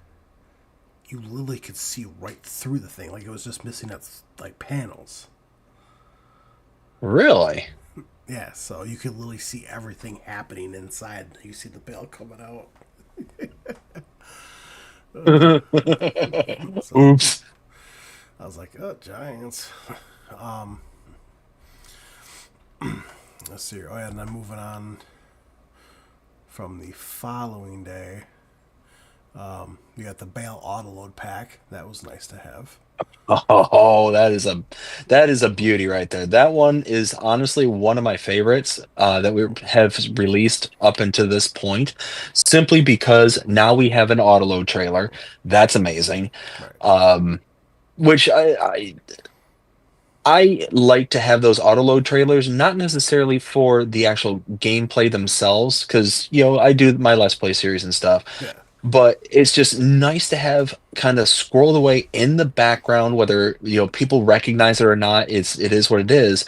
you literally could see right through the thing. Like it was just missing that like panels. Really? Yeah, so you could literally see everything happening inside. You see the bale coming out. So Oops. I was like, oh, Giants. Um, let's see. Oh, yeah, and then moving on from the following day, you got the Bale Autoload pack. That was nice to have. Oh, that is a beauty right there. That one is honestly one of my favorites that we have released up until this point, simply because now we have an autoload trailer. That's amazing. Right. Which I like to have those autoload trailers, not necessarily for the actual gameplay themselves, because I do my Let's Play series and stuff, Yeah. but it's just nice to have kind of squirreled away in the background, whether people recognize it or not. It is what it is,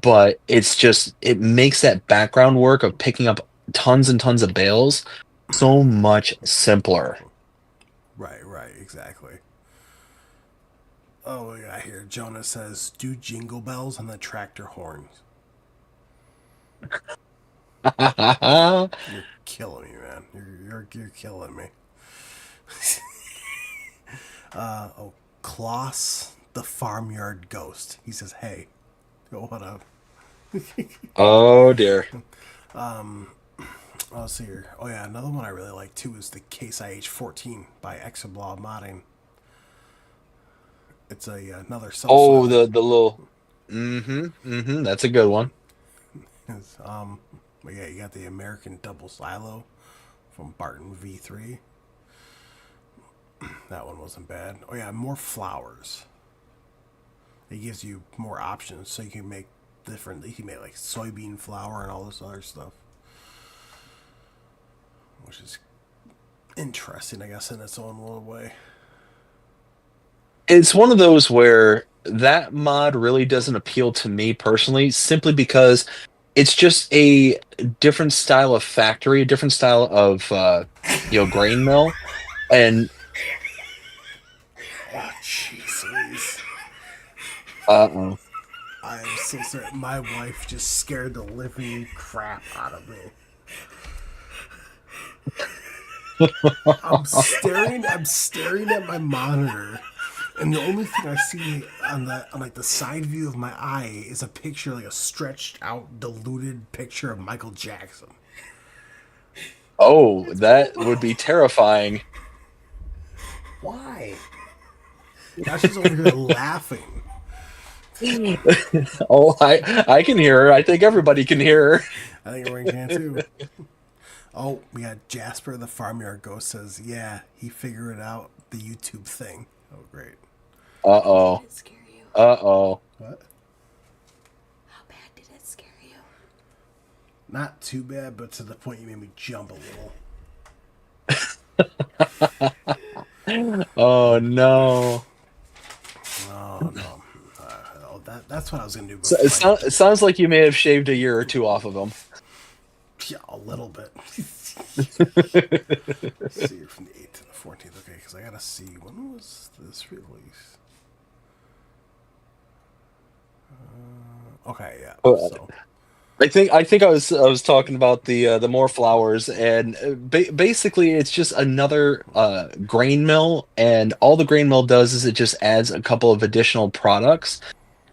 but it makes that background work of picking up tons and tons of bales so much simpler. Right, exactly. Oh, we got here. Jonah says, do jingle bells on the tractor horns. You're killing me, man. You're killing me. Oh, Kloss, the farmyard ghost. He says, hey. Oh, what up? Oh dear. Let's see here. Oh, yeah, another one I really like, too, is the Case IH 14 by Exablaw Modding. It's another self. Oh, the little. That's a good one. But yeah, you got the American Double Silo from Barton V3. That one wasn't bad. Oh yeah, more flowers. It gives you more options, so you can make different. You can make like soybean flour and all this other stuff, which is interesting, I guess, in its own little way. It's one of those where that mod really doesn't appeal to me personally, simply because it's just a different style of factory, a different style of grain mill, and Oh, jeez. uh-oh. I am so sorry. My wife just scared the living crap out of me. I'm staring at my monitor, and the only thing I see on like the side view of my eye is a picture, like a stretched out, diluted picture of Michael Jackson. Oh, that would be terrifying. Why? Now she's over here laughing. Oh, I can hear her. I think everybody can hear her. I think everyone can too. Oh, we got Jasper the Farmyard Ghost says, yeah, he figured out the YouTube thing. Oh, great. Uh oh. Did it scare you? Uh oh. What? How bad did it scare you? Not too bad, but to the point you made me jump a little. Oh no. Oh, no. That's what I was going to do So before. it sounds like you may have shaved a year or two off of them. Yeah, a little bit. See, you're from the 8th to the 14th. Okay, because I got to see. When was this released? Okay, yeah. Oh, So, I think I was talking about the more flowers, and basically it's just another grain mill, and all the grain mill does is it just adds a couple of additional products.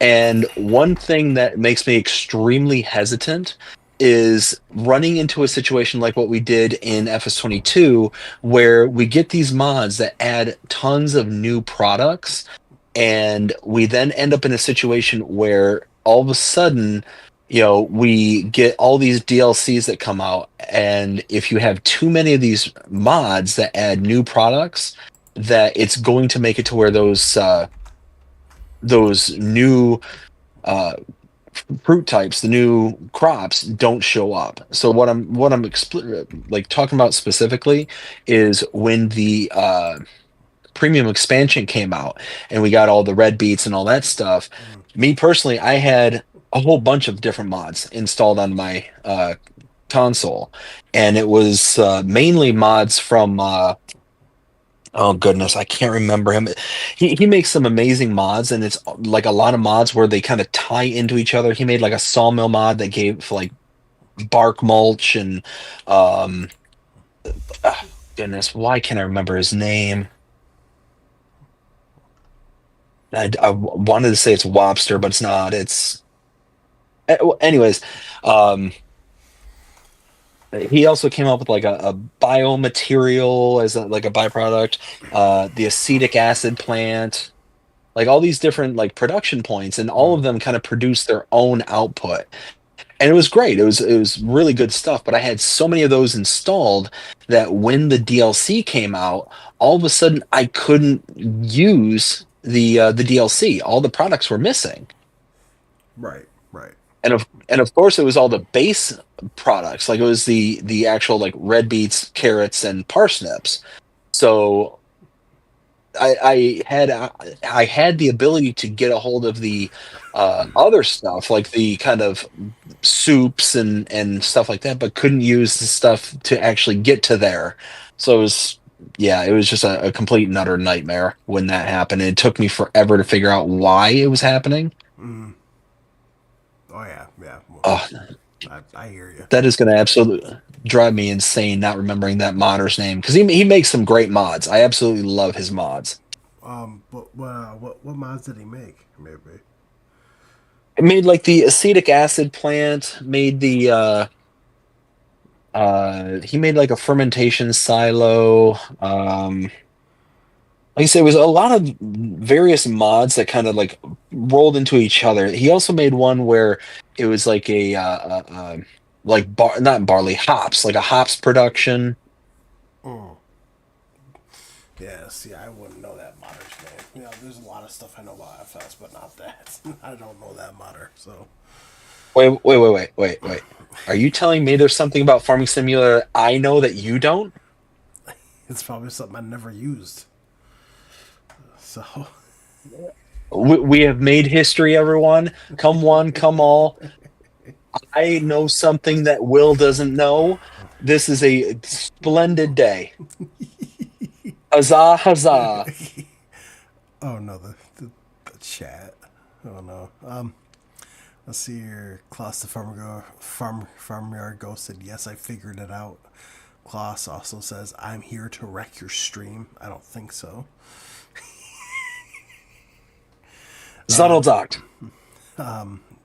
And one thing that makes me extremely hesitant is running into a situation like what we did in FS22, where we get these mods that add tons of new products, and we then end up in a situation where all of a sudden, we get all these DLCs that come out, and if you have too many of these mods that add new products, that it's going to make it to where those new uh, fruit types, the new crops, don't show up. So like talking about specifically is when the premium expansion came out and we got all the red beets and all that stuff. Me personally, I had a whole bunch of different mods installed on my console, and it was mainly mods from oh goodness, I can't remember him. He makes some amazing mods, and it's like a lot of mods where they kind of tie into each other. He made like a sawmill mod that gave like bark mulch and um goodness, why can't I remember his name? I wanted to say it's Wobster, but it's not. It's anyways. Um, he also came up with like a biomaterial as like a byproduct. The acetic acid plant, like all these different like production points, and all of them kind of produce their own output. And it was great. It was really good stuff. But I had so many of those installed that when the DLC came out, all of a sudden I couldn't use the DLC. All the products were missing, right, right. and of course it was all the base products. Like it was the actual like red beets, carrots, and parsnips. So I had the ability to get a hold of the other stuff, like the kind of soups and stuff like that, but couldn't use the stuff to actually get to there. So it was just a complete and utter nightmare when that happened. It took me forever to figure out why it was happening. Oh, yeah, yeah. Well, Oh, I hear you. that is going to absolutely drive me insane not remembering that modder's name, because he makes some great mods. I absolutely love his mods. What mods did he make? Maybe. It made like the acetic acid plant, made the he made like a fermentation silo. Like I said, it was a lot of various mods that kind of like rolled into each other. He also made one where it was like like not barley, hops, like a hops production. Mm. Yeah, see, I wouldn't know that modder's name. You know, there's a lot of stuff I know about FS, but not that. I don't know that modder, so. Wait. Are you telling me there's something about Farming Simulator that I know that you don't? It's probably something I never used. So. We have made history, everyone. Come one, come all. I know something that Will doesn't know. This is a splendid day. Huzzah, huzzah. Oh, no, the chat. Oh, no. Let's see here. Klaus the Farmyard Ghost said, yes, I figured it out. Klaus also says, I'm here to wreck your stream. I don't think so. Zuddledocked.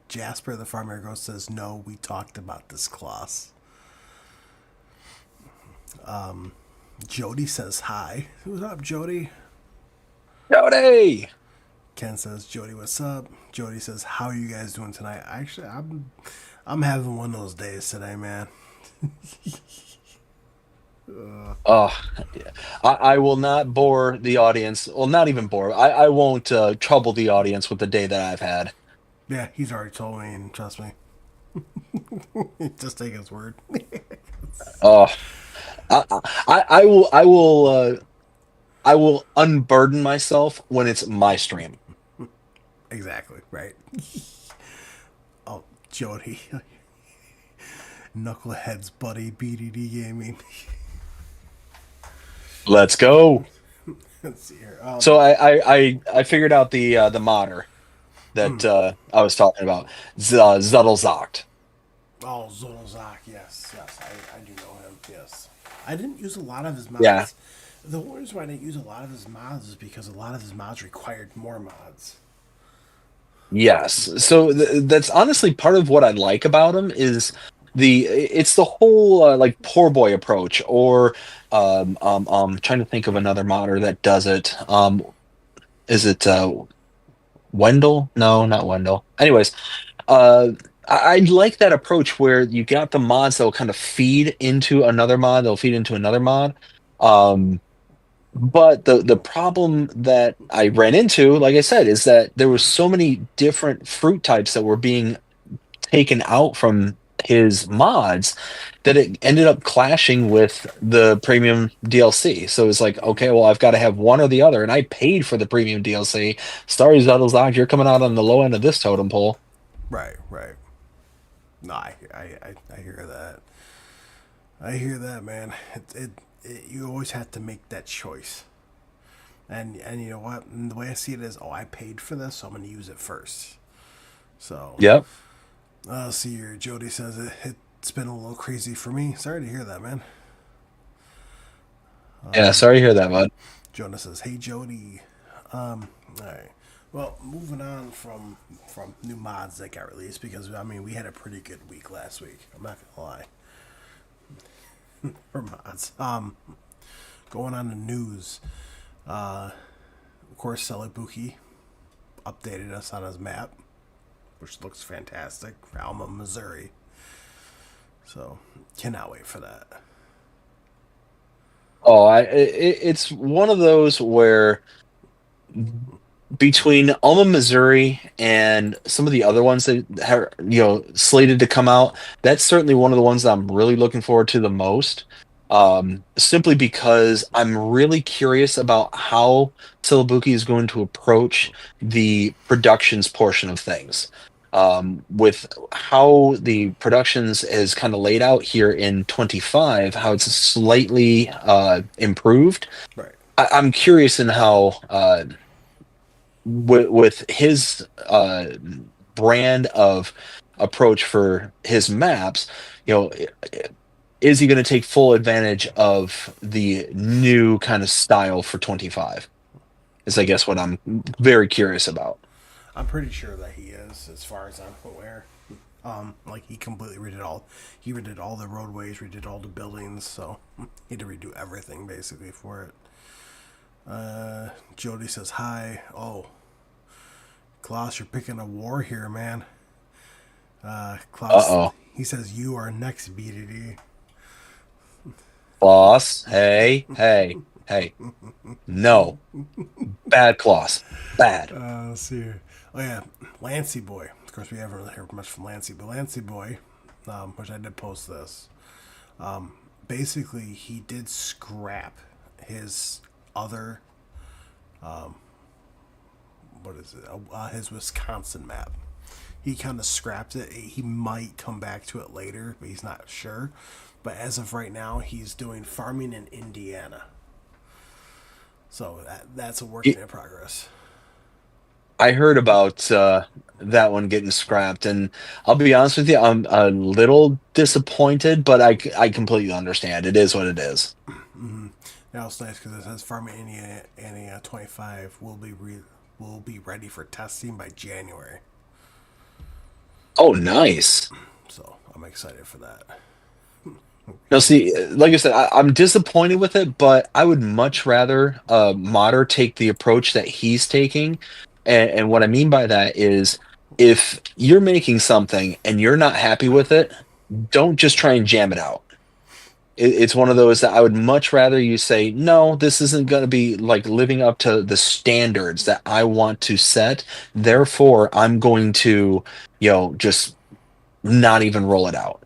Jasper the Farmer Ghost says, no, we talked about this, Klaus. Jody says hi. What's up, Jody? Jody! Ken says, Jody, what's up? Jody says, how are you guys doing tonight? Actually, I'm having one of those days today, man. Oh, I will not bore the audience. Well, not even bore. I won't trouble the audience with the day that I've had. Yeah, he's already told me, and trust me. Just take his word. Oh, I will unburden myself when it's my stream. Exactly, right. Oh, Jody. Knuckleheads buddy, BDD Gaming. Let's go. Let's see here. So I figured out the modder that I was talking about. Zuddlezocked. Oh, Zolzak, yes, I do know him, yes. I didn't use a lot of his mods. Yeah. The only reason why I didn't use a lot of his mods is because a lot of his mods required more mods. Yes. So that's honestly part of what I like about him is it's the whole like poor boy approach, or trying to think of another modder that does it. Is it Wendell? No, not Wendell. Anyways, I like that approach where you got the mods that will kind of feed into another mod. They'll feed into another mod. But the problem that I ran into, like I said, is that there were so many different fruit types that were being taken out from his mods that it ended up clashing with the premium DLC. So it's like, okay, well, I've got to have one or the other, and I paid for the premium DLC. Sorry, Zuddlezocked, you're coming out on the low end of this totem pole. Right. No, I hear that. I hear that, man. You always have to make that choice. And you know what? And the way I see it is, I paid for this, so I'm going to use it first. So, Yep. see here. Jody says it's been a little crazy for me. Sorry to hear that, man. Yeah, sorry to hear that, bud. Jonah says, "Hey Jody." All right. Well, moving on from new mods that got released, because I mean we had a pretty good week last week. I'm not gonna lie. For mods. Going on the news. Of course, Celebuki updated us on his map, which looks fantastic for Alma, Missouri. So cannot wait for that. Oh, it's one of those where between Alma, Missouri, and some of the other ones that are, slated to come out, that's certainly one of the ones that I'm really looking forward to the most. Simply because I'm really curious about how Celebuki is going to approach the productions portion of things. With how the productions is kind of laid out here in 25, how it's slightly improved. Right. I'm curious in how with his brand of approach for his maps, is he going to take full advantage of the new kind of style for 25? Is I guess what I'm very curious about. I'm pretty sure that he is, as far as I'm aware. Like he completely redid all. He redid all the roadways, redid all the buildings, so he had to redo everything basically for it. Jody says hi. Oh, Klaus, you're picking a war here, man. Klaus, Uh-oh. he says you are next, BDD. Boss, hey. No. Bad Klaus. Bad. Let's see here. Oh yeah, Lancy Boy. Of course, we haven't really heard much from Lancy, but Lancy Boy, which I did post this. Basically, he did scrap his other, what is it? His Wisconsin map. He kind of scrapped it. He might come back to it later, but he's not sure. But as of right now, he's doing farming in Indiana. So that's a work in progress. I heard about that one getting scrapped. And I'll be honest with you, I'm a little disappointed, but I completely understand. It is what it is. Mm-hmm. Now it's nice because it says Farm Ania 25 will be ready for testing by January. Oh, nice. So I'm excited for that. Now, see, like I said, I'm disappointed with it, but I would much rather Modder take the approach that he's taking. And what I mean by that is if you're making something and you're not happy with it, don't just try and jam it out. It's one of those that I would much rather you say, no, this isn't going to be like living up to the standards that I want to set. Therefore, I'm going to, just not even roll it out.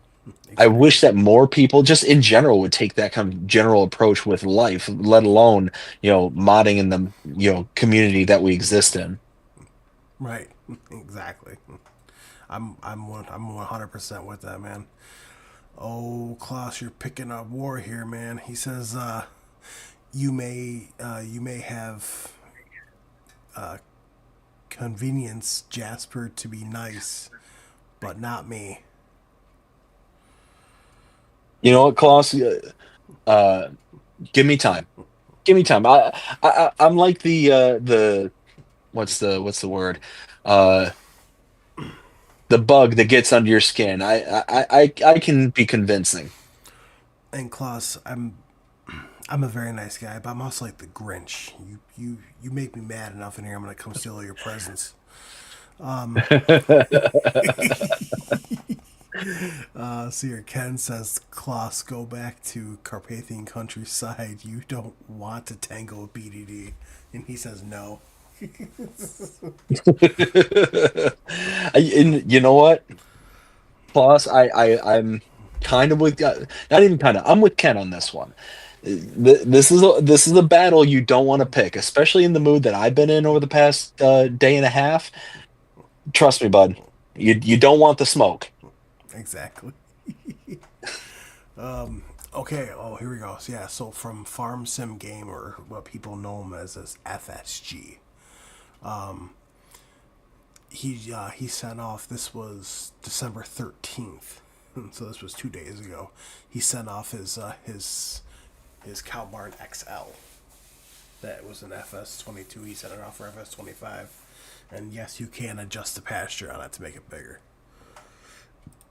I Exactly. wish that more people, just in general, would take that kind of general approach with life, let alone, modding in the, community that we exist in. Right. Exactly. I'm 100% with that, man. Oh, Klaus, you're picking up war here, man. He says you may have convenience Jasper to be nice, but not me. You know what, Klaus? Uh, give me time. Give me time. I'm like the what's the word? Uh, the bug that gets under your skin. I can be convincing. And Klaus, I'm a very nice guy, but I'm also like the Grinch. You make me mad enough in here. I'm gonna come steal all your presents. See here, Ken says, Klaus, go back to Carpathian countryside. You don't want to tangle with BDD. And he says no. And you know what? Plus, I'm kind of with not even kind of. I'm with Ken on this one. This is a battle you don't want to pick, especially in the mood that I've been in over the past day and a half. Trust me, bud. You don't want the smoke. Exactly. Okay, oh, here we go. So, yeah, so from Farm Sim Gamer, what people know him as FSG. He sent off, this was December 13th. So this was 2 days ago. He sent off his Cow Barn XL. That was an FS22. He sent it off for FS25. And yes, you can adjust the pasture on it to make it bigger.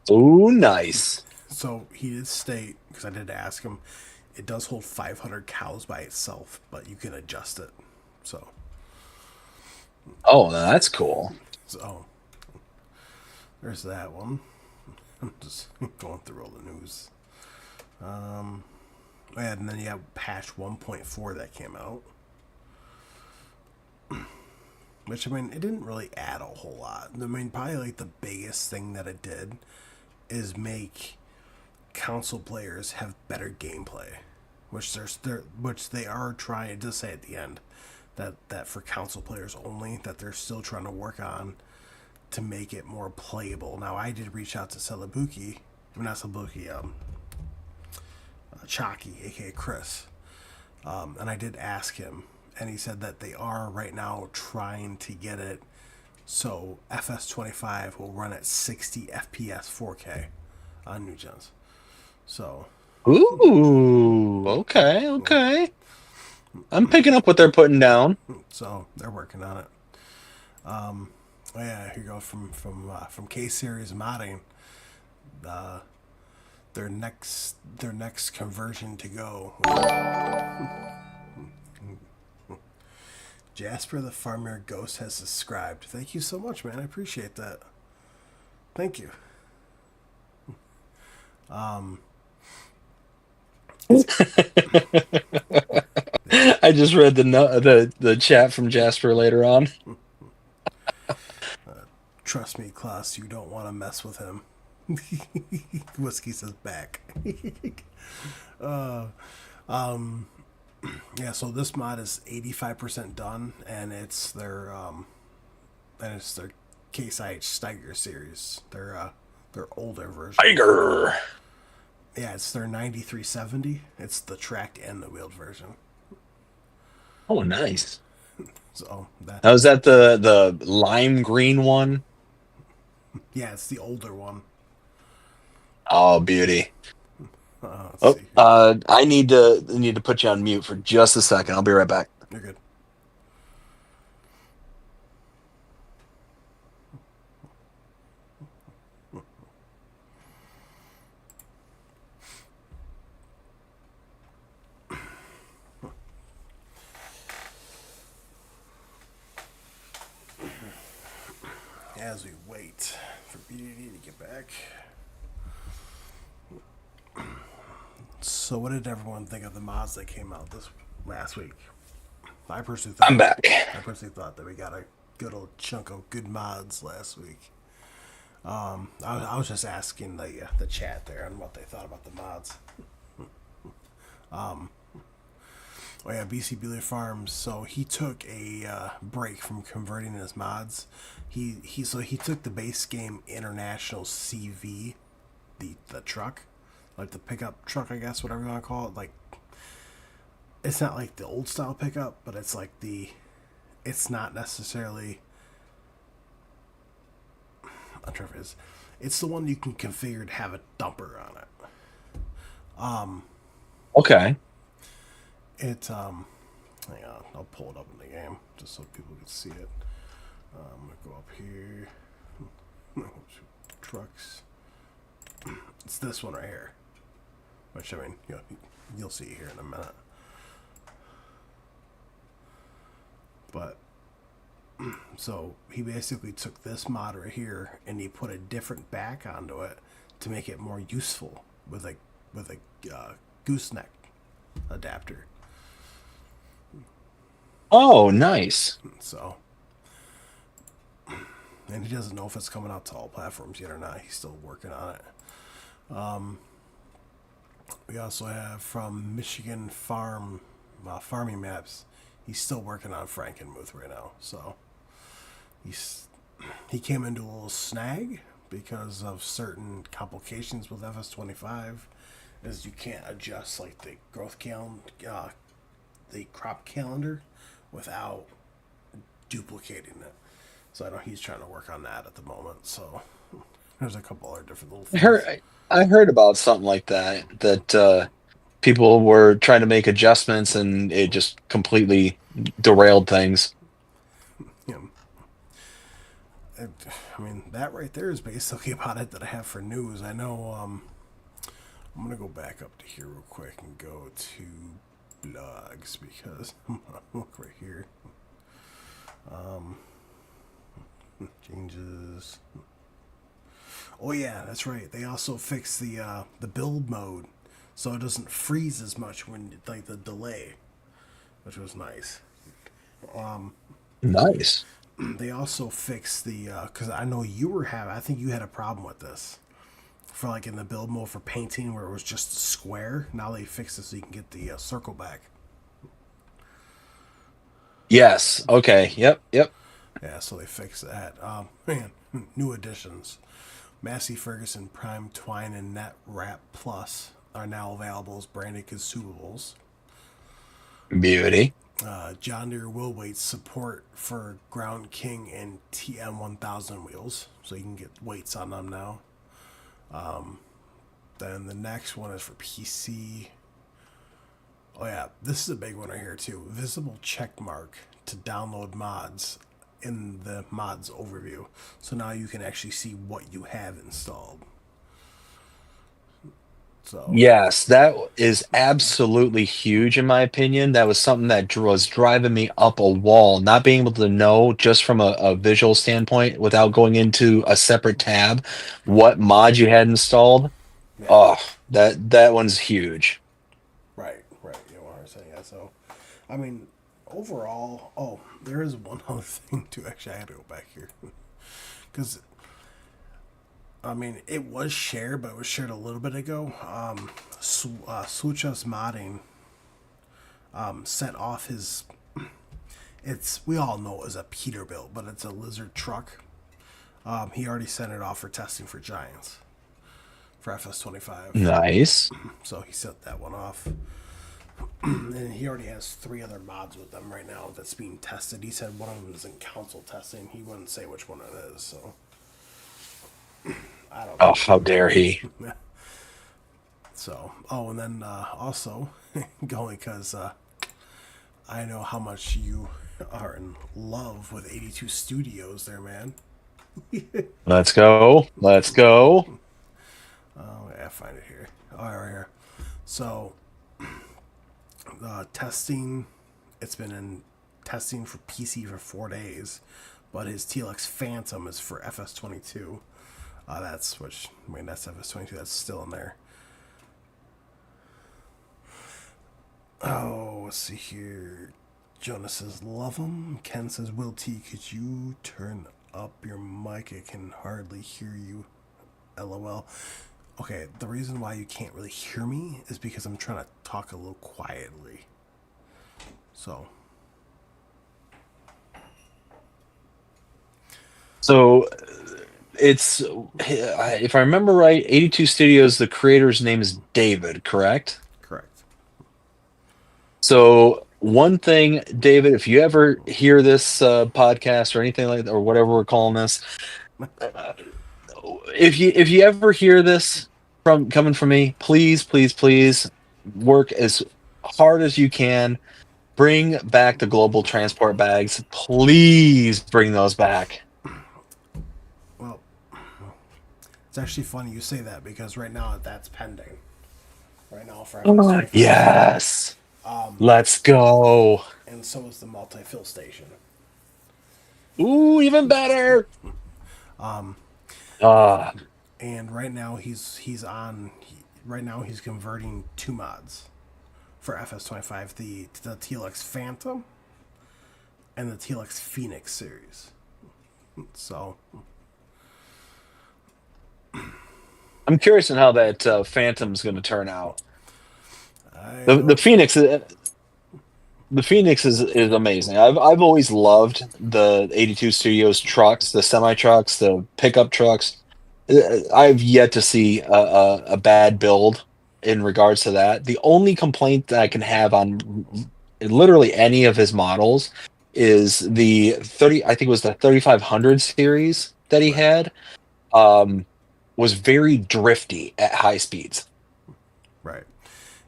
Oh, nice. So he did state, because I did ask him, it does hold 500 cows by itself, but you can adjust it. So, Oh, that's cool. so there's that one. I'm just going through all the news. And then you have patch 1.4 that came out. Which, I mean, it didn't really add a whole lot. I mean, probably like the biggest thing that it did is make console players have better gameplay, which they are trying to say at the end that for console players only, that they're still trying to work on to make it more playable. Now, I did reach out to Celebuki, not Celebuki, Chalky, aka Chris, and I did ask him, and he said that they are right now trying to get it so FS25 will run at 60 FPS 4K on new gens. So, Ooh, okay, okay. I'm picking up what they're putting down. so they're working on it. Oh yeah, here you go from K Series modding. Uh, their next conversion to go. Jasper the Farmer Ghost has subscribed. Thank you so much, man. I appreciate that. Thank you. I just read the chat from Jasper later on. Trust me, Klaus, you don't want to mess with him. Whiskey says back. Yeah, so this mod is 85% done, and it's their Case IH Steiger series. Their older version. Tiger. Yeah, it's their 9370. It's the tracked and the wheeled version. Oh, nice. So that Now is that the lime green one? Yeah, it's the older one. Oh, beauty. Let's Oh, see here. I need to put you on mute for just a second. I'll be right back. You're good. As we wait for BDD to get back. So, what did everyone think of the mods that came out this last week? I personally I'm thought back. that we got a good old chunk of good mods last week. I was just asking the chat there on what they thought about the mods. Oh yeah, BC Bueller Farms. So he took a break from converting his mods. He took the base game International CV, the truck, like the pickup truck, I guess, whatever you want to call it. Like, it's not like the old style pickup, but it's like it's not necessarily. I'm sure if it is. It's the one you can configure to have a dumper on it. Okay. Hang on, I'll pull it up in the game just so people can see it. I'm gonna go up here. Trucks. It's this one right here. Which, I mean, you'll see here in a minute. But so he basically took this mod right here and he put a different back onto it to make it more useful with a gooseneck adapter. Oh, nice. So, and he doesn't know if it's coming out to all platforms yet or not. He's still working on it. We also have from Michigan Farming Maps. He's still working on Frankenmuth right now. So he came into a little snag because of certain complications with FS25, is you can't adjust like the growth the crop calendar without duplicating it. So I know he's trying to work on that at the moment. So there's a couple other different little things. I heard about something like that people were trying to make adjustments and it just completely derailed things. You know, I mean, that right there is basically about it that I have for news. I know. I'm gonna go back up to here real quick and go to blogs because I'm gonna look right here. Changes. Oh yeah, that's right. They also fixed the build mode, so it doesn't freeze as much when like the delay, which was nice. Nice. They also fixed the because I know you were having. I think you had a problem with this for like in the build mode for painting where it was just a square. Now they fixed it so you can get the circle back. Yes. Okay. Yep. Yep. Yeah, so they fixed that. Man, new additions. Massey Ferguson Prime Twine and Net Wrap Plus are now available as branded consumables. Beauty. John Deere Will Weights support for Ground King and TM1000 wheels, so you can get weights on them now. Then the next one is for PC. Oh yeah, this is a big one right here too. Visible check mark to download mods in the mods overview. So now you can actually see what you have installed. So Yes, that is absolutely huge in my opinion. That was something that was driving me up a wall, not being able to know just from a visual standpoint without going into a separate tab what mod you had installed. yeah, Oh, that one's huge. right. You know what I'm saying? Yeah. So, I mean, overall, oh, there is one other thing too. Actually, I had to go back here because I mean, it was shared, but it was shared a little bit ago. Switchus Modding sent off his. We all know it was a Peterbilt, but it's a Lizard truck. He already sent it off for testing for Giants for FS25. Nice. So he sent that one off. And he already has 3 other mods with them right now that's being tested. He said one of them is in council testing. He wouldn't say which one it is, so. I don't Oh, know. how dare he? So, and then also going because I know how much you are in love with 82 Studios there, man. Let's go. Let's go. Oh, yeah, I find it here. Oh, right here. So, testing, it's been in testing for PC for 4 days, but his TLX Phantom is for FS22. That's which, I mean, that's FS22, that's still in there. Oh, let's see here. Jonas says, love him. Ken says, Will T, could you turn up your mic? I can hardly hear you. LOL. Okay, the reason why you can't really hear me is because I'm trying to talk a little quietly. So. So it's, if I remember right, 82 Studios, the creator's name is David, correct? Correct. So one thing, David, if you ever hear this podcast or anything like that, or whatever we're calling this, if you ever hear this from coming from me, please, please, please work as hard as you can. Bring back the global transport bags. Please bring those back. Well, it's actually funny you say that because right now that's pending. Right now for FS25. Yes. Let's go. And so is the multi-fill station. Ooh, even better. And right now right now he's converting two mods for FS25, the TLX Phantom and the TLX Phoenix series. So I'm curious on how that Phantom's going to turn out. I The don't- Phoenix, the Phoenix is amazing. I've always loved the 82 Studios trucks, the semi trucks, the pickup trucks. I've yet to see a bad build in regards to that. The only complaint that I can have on literally any of his models is the 30. I think it was the 3500 series that he had. Was very drifty at high speeds. Right.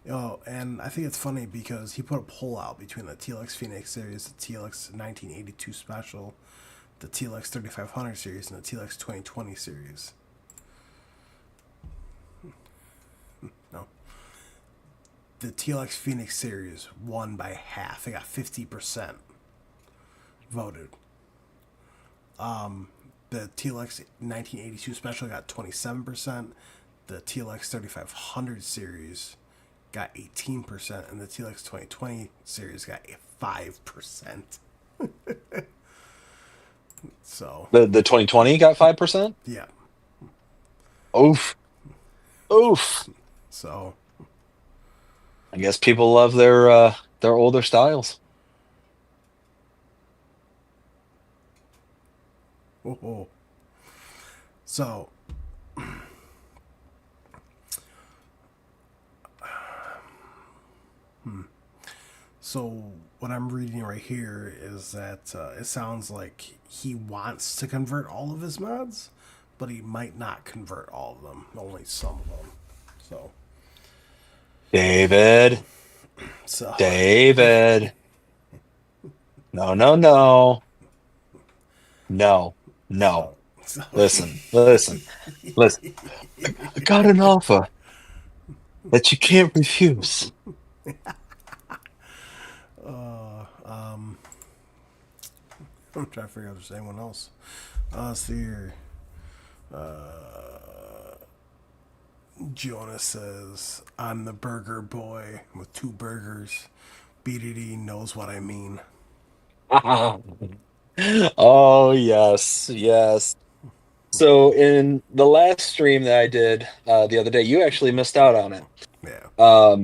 And I think it's funny because he put a poll out between the TLX Phoenix series, the TLX 1982 Special, the TLX 3500 series, and the TLX 2020 series. No. The TLX Phoenix series won by half. They got 50% voted. The TLX 1982 Special got 27%. The TLX 3500 series got 18%, and the TLX 2020 series got 5%. So, The 2020 got 5%. yeah. Oof, oof. So, I guess people love their older styles. oh. So, So what I'm reading right here is that it sounds like he wants to convert all of his mods, but he might not convert all of them, only some of them. David, So David. No, no, no. No, no. so Listen. I got an offer that you can't refuse. I'm trying to figure out if there's anyone else. Let's see here. Jonas says, I'm the burger boy with two burgers. BDD knows what I mean. Oh, yes, yes. So in the last stream that I did the other day, you actually missed out on it. Yeah.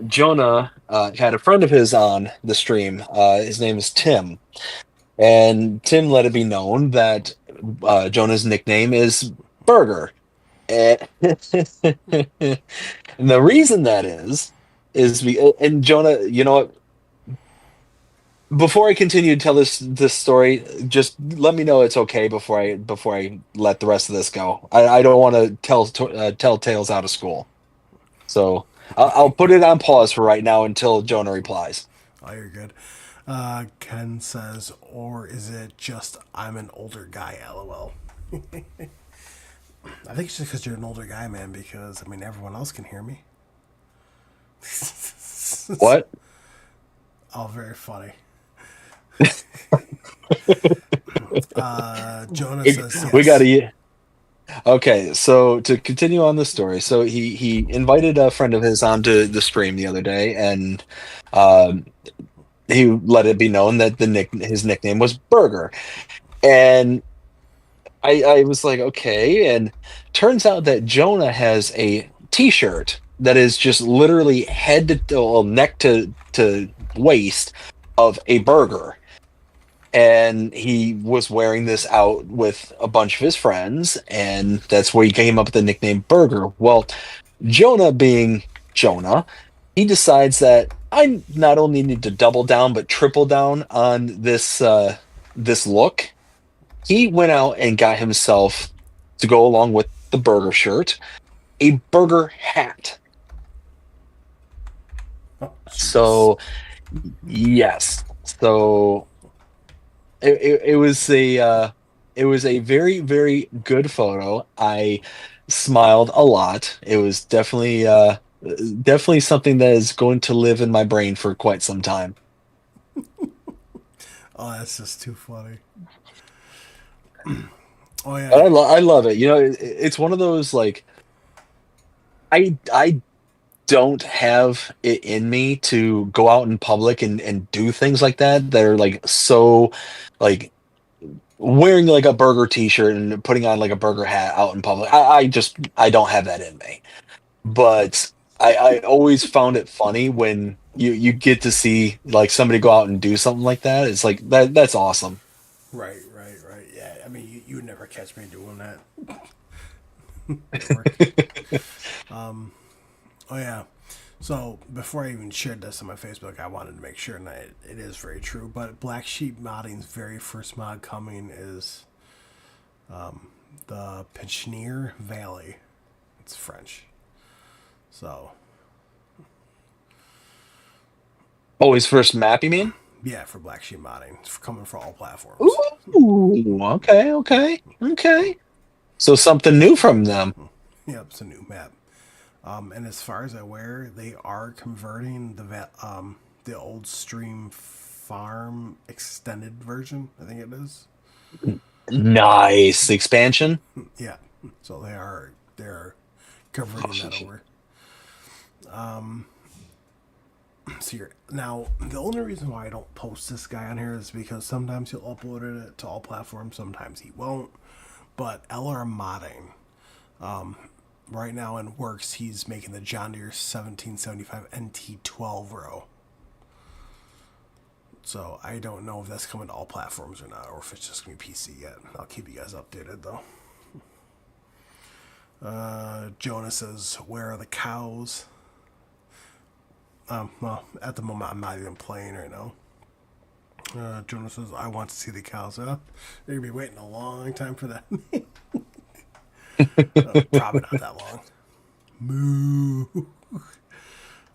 Jonah had a friend of his on the stream. His name is Tim. And Tim let it be known that Jonah's nickname is Burger. And, and the reason that and Jonah, you know what? before I continue to tell this story, just let me know it's okay before I let the rest of this go. I don't want to tell tales out of school. So I'll put it on pause for right now until Jonah replies. Oh, you're good. Ken says, or is it just I'm an older guy? LOL. I think it's just because you're an older guy, man. Because I mean, everyone else can hear me. What? Oh, very funny. Jonah says yes. We got to. Okay, so to continue on the story, so he invited a friend of his onto the stream the other day, and um, he let it be known that his nickname was Burger, and I was like, okay, and turns out that Jonah has a T-shirt that is just literally head to well, neck to waist of a burger, and he was wearing this out with a bunch of his friends, and that's where he came up with the nickname Burger. Well, Jonah being Jonah, he decides that I not only need to double down but triple down on this look. He went out and got himself, to go along with the burger shirt, a burger hat. Oh, jeez. So yes, so it was a very very good photo. I smiled a lot. It was definitely something that is going to live in my brain for quite some time. Oh, that's just too funny. Oh And yeah. I love it. You know, it's one of those like I don't have it in me to go out in public and do things like that are like so like wearing like a burger t-shirt and putting on like a burger hat out in public. I don't have that in me. But I always found it funny when you get to see like somebody go out and do something like that. It's like that's awesome. Right, right, right. Yeah, I mean, you would never catch me doing that. Never. Oh yeah. So before I even shared this on my Facebook, I wanted to make sure that it is very true. But Black Sheep Modding's very first mod coming is the Penchenier Valley. It's French. So Oh, his first map, you mean? yeah, for Black Sheep Modding, it's coming for all platforms. Ooh, okay, okay, okay. So something new from them. Yep, it's a new map. And as far as I aware, they are converting the old Stream Farm extended version. I think it is. Nice expansion. Yeah, so they're converting that over. So now the only reason why I don't post this guy on here is because sometimes he'll upload it to all platforms, sometimes he won't. But LR Modding, right now in works, he's making the John Deere 1775 NT12 row. So I don't know if that's coming to all platforms or not, or if it's just gonna be PC yet. I'll keep you guys updated though. Jonah says, "Where are the cows?" Well, at the moment, I'm not even playing right now. Jonah says, "I want to see the cows." They're gonna be waiting a long time for that. Probably not that long. Moo.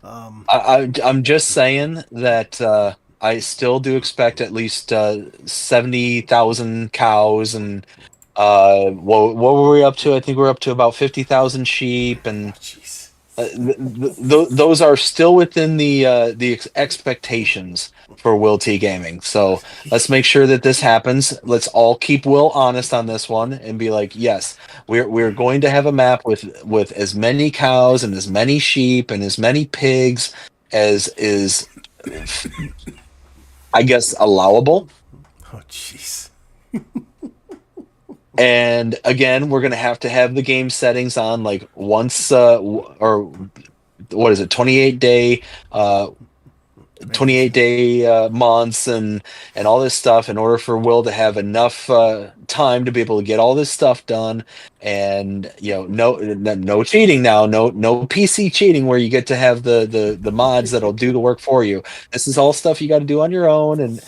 I'm just saying that I still do expect at least 70,000 cows and what were we up to? I think we're up to about 50,000 sheep, and Jeez. those are still within the expectations for Will T Gaming. So let's make sure that this happens. Let's all keep Will honest on this one and be like, yes, we're going to have a map with as many cows and as many sheep and as many pigs as is, I guess, allowable. Oh, jeez. And again, we're gonna have to have the game settings on like once or what is it, 28 day 28-day months and all this stuff in order for Will to have enough time to be able to get all this stuff done. And no cheating now, no PC cheating where you get to have the mods that'll do the work for you. This is all stuff you got to do on your own. And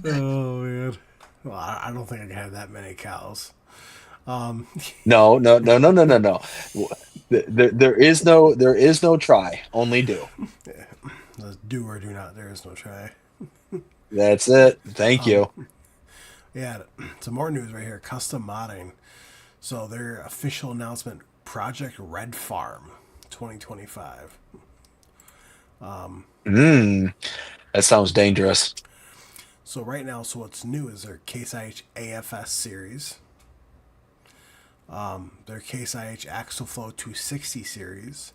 Oh man. Well, I don't think I can have that many cows. no. There is no try, only do. Let's do or do not. There is no try. That's it. Thank you. Yeah, some more news right here. Custom modding. So their official announcement: Project Red Farm, 2025. That sounds dangerous. So right now, so what's new is their Case IH AFS series, their Case IH Axoflow 260 series.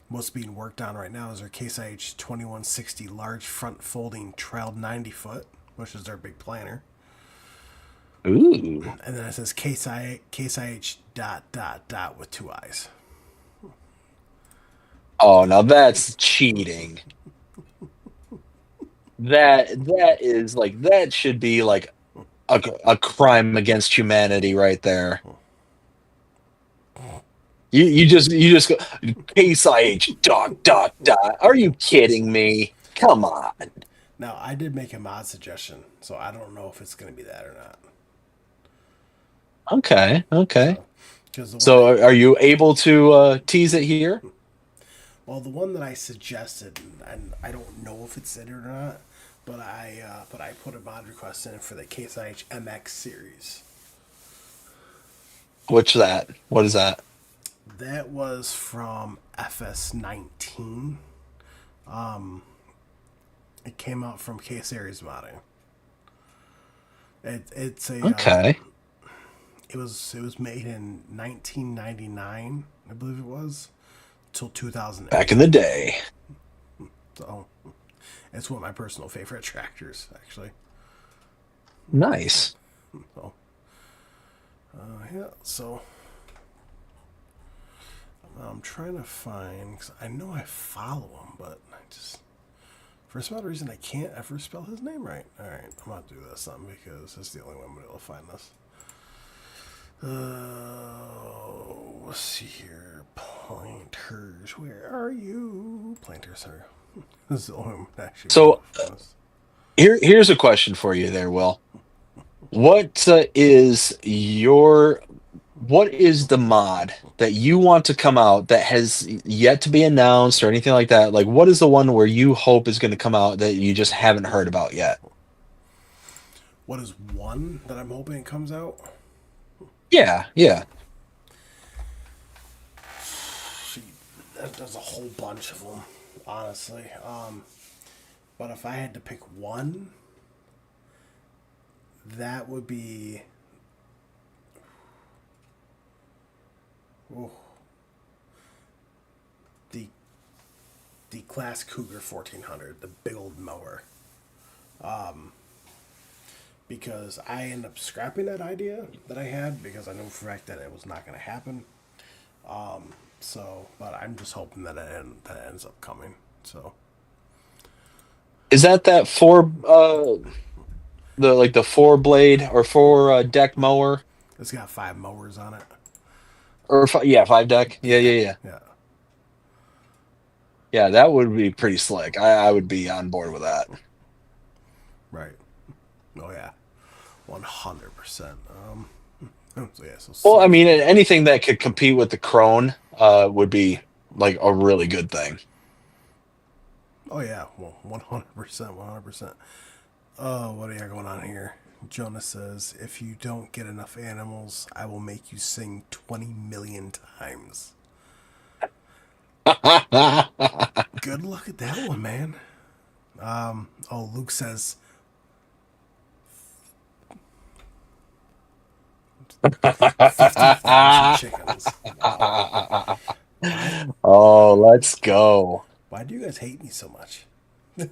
What's being worked on right now is their Case IH 2160 large front folding trailed 90 foot, which is their big planner. Ooh. And then it says Case IH ... with 2 eyes. Oh, now that's cheating. That is like, that should be like a crime against humanity right there. You just go Case IH ... Are you kidding me? Come on. Now I did make a mod suggestion, so I don't know if it's going to be that or not. Okay. Because So are you able to tease it here? well, the one that I suggested, and I don't know if it's it or not, but I put a mod request in for the Case IH MX series. What is that? That was from FS19. It came out from K Series modding. It's a Okay. it was made in 1999, I believe it was, till 2008. Back in the day. So it's one of my personal favorite tractors, actually. Nice. So yeah, so I'm trying to find, because I know I follow him, but I just, for some odd reason, I can't ever spell his name right. All right, I'm gonna do this something because it's the only way I'm gonna be able to find this. Let's see here. Planters, where are you? Planters are. This is the only one I'm actually. So here's a question for you there, Will. What is the mod that you want to come out that has yet to be announced or anything like that? Like, what is the one where you hope is going to come out that you just haven't heard about yet? What is one that I'm hoping it comes out? Yeah. See, there's a whole bunch of them, honestly. But if I had to pick one, that would be. Oh, the Class Cougar 1400, the big old mower. Because I ended up scrapping that idea that I had because I knew for a fact that it was not going to happen. But I'm just hoping that that ends up coming. So, Is that the 4-blade or 4-deck mower? it's got 5 mowers on it. Or 5-deck? Yeah. Yeah. Yeah, that would be pretty slick. I would be on board with that. Right. Oh yeah. 100%. So yeah. Well, I mean, anything that could compete with the Krone would be like a really good thing. Oh yeah. Well, 100%. 100%. Oh, what do you got going on here? Jonah says, if you don't get enough animals, I will make you sing 20 million times. Good luck at that one, man. Luke says 50,000 chickens. Wow. Oh, let's go. Why do you guys hate me so much? No.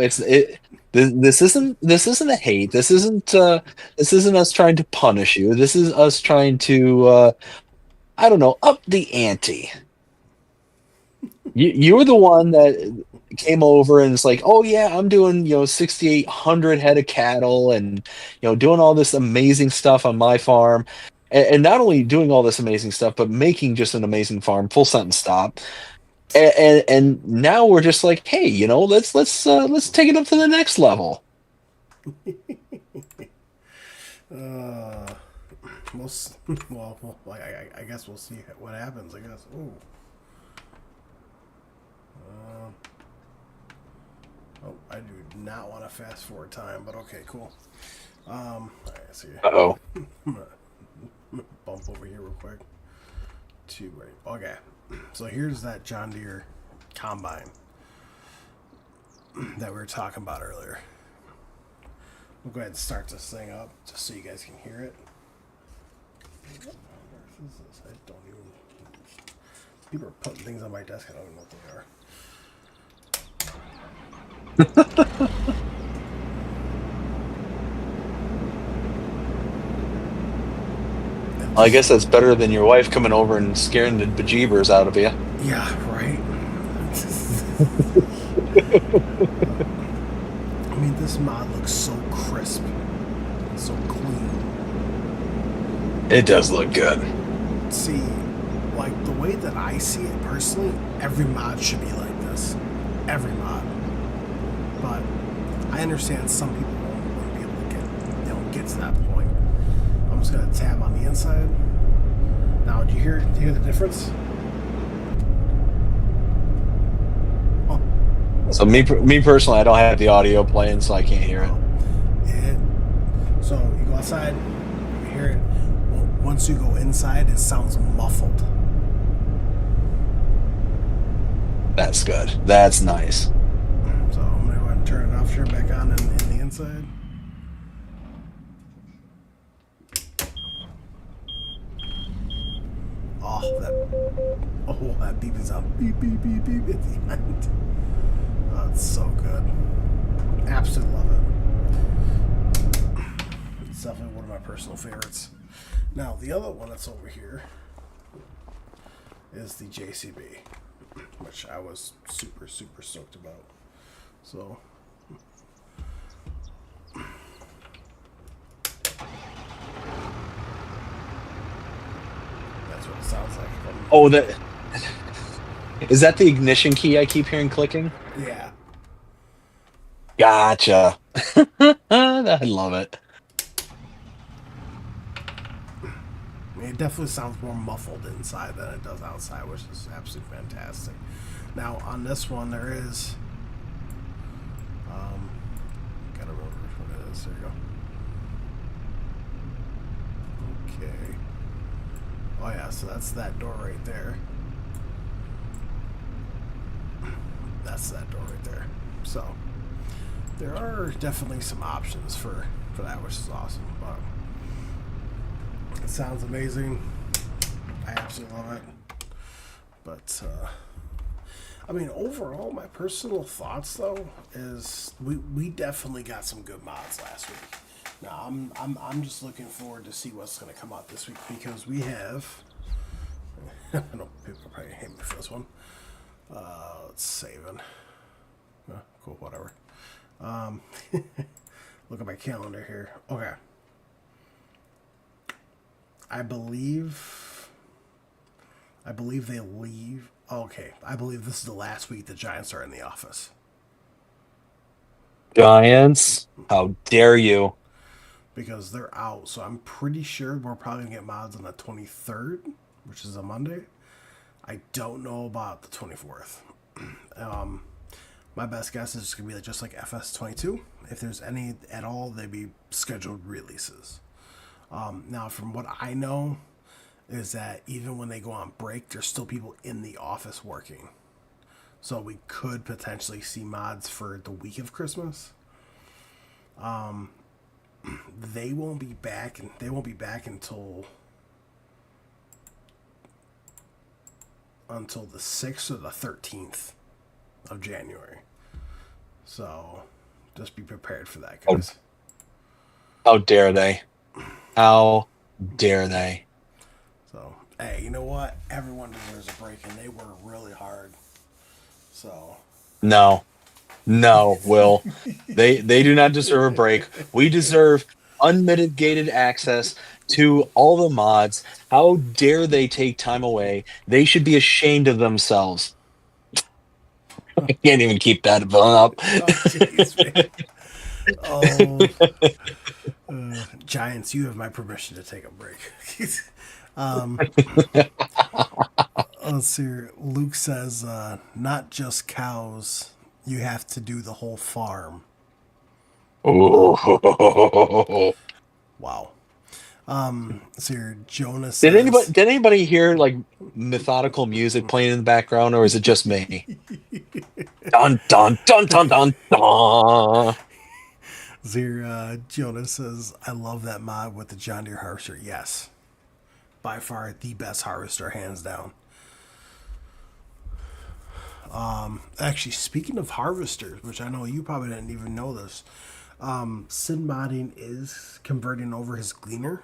This isn't a hate. This isn't us trying to punish you. This is us trying to I don't know, up the ante. You were the one that came over and it's like, oh yeah, I'm doing 6,800 head of cattle and doing all this amazing stuff on my farm, and not only doing all this amazing stuff, but making just an amazing farm. Full sentence, stop. And now we're just like, hey, let's take it up to the next level. We'll, I guess we'll see what happens. I guess. Ooh. Oh, I do not want to fast forward time, but okay, cool. All right, see. Uh-oh. Bump over here real quick. Right. Okay. So here's that John Deere combine that we were talking about earlier. We'll go ahead and start this thing up just so you guys can hear it. What on earth is this? I don't even. People are putting things on my desk. I don't even know what they are. Well, I guess that's better than your wife coming over and scaring the bejeebers out of you. Yeah, right. I mean, this mod looks so crisp, so clean. It does look good. See, like the way that I see it personally, every mod should be like this. Every mod. But I understand some people won't be able to get to that point. I'm just gonna tab on the inside. Now, do you hear the difference? Oh, So me personally, I don't have the audio playing, so I can't hear it. So you go outside, you hear it. Once you go inside, it sounds muffled. That's good. That's nice. So I'm gonna go ahead and turn it off, turn it back on in the inside. That beep is up. Beep, beep, beep, beep at the end. Oh, it's so good. Absolutely love it. It's definitely one of my personal favorites. Now, the other one that's over here is the JCB, which I was super, super stoked about. So, that's what it sounds like. Oh, is that the ignition key I keep hearing clicking? Yeah. Gotcha. I love it. I mean, it definitely sounds more muffled inside than it does outside, which is absolutely fantastic. Now, on this one, there is. Gotta remember which one it is. There you go. Okay. Oh, yeah, so that's that door right there. That's that door right there. So, there are definitely some options for that, which is awesome. But it sounds amazing. I absolutely love it. But I mean, overall, my personal thoughts though is we definitely got some good mods last week. Now I'm just looking forward to see what's going to come out this week because we have. I know people probably hate me for this one. Let's save it. Cool, whatever. Look at my calendar here. Okay. I believe they leave. Okay, I believe this is the last week the Giants are in the office. Giants? How dare you? Because they're out, so I'm pretty sure we're probably gonna get mods on the 23rd, which is a Monday. I don't know about the 24th. My best guess is it's gonna be just like FS22. If there's any at all, they'd be scheduled releases. Now, from what I know, is that even when they go on break, there's still people in the office working. So we could potentially see mods for the week of Christmas. They won't be back, and they won't be back until the 6th or the 13th of January. So just be prepared for that, guys. How dare they? How dare they? So, hey, you know what? Everyone deserves a break, and they work really hard. So No, Will. They do not deserve a break. We deserve unmitigated access to all the mods. How dare they take time away? They should be ashamed of themselves. I can't even keep that villain up. oh jeez, man. Oh, Giants, you have my permission to take a break. Let's see. Luke says, not just cows. You have to do the whole farm. Oh. Wow. So Jonah says, Did anybody hear like methodical music playing in the background, or is it just me? Dun dun dun dun dun dun. Jonah says, I love that mod with the John Deere harvester. Yes. By far the best harvester, hands down. Actually, speaking of harvesters, which I know you probably didn't even know this, Sid Modding is converting over his Gleaner,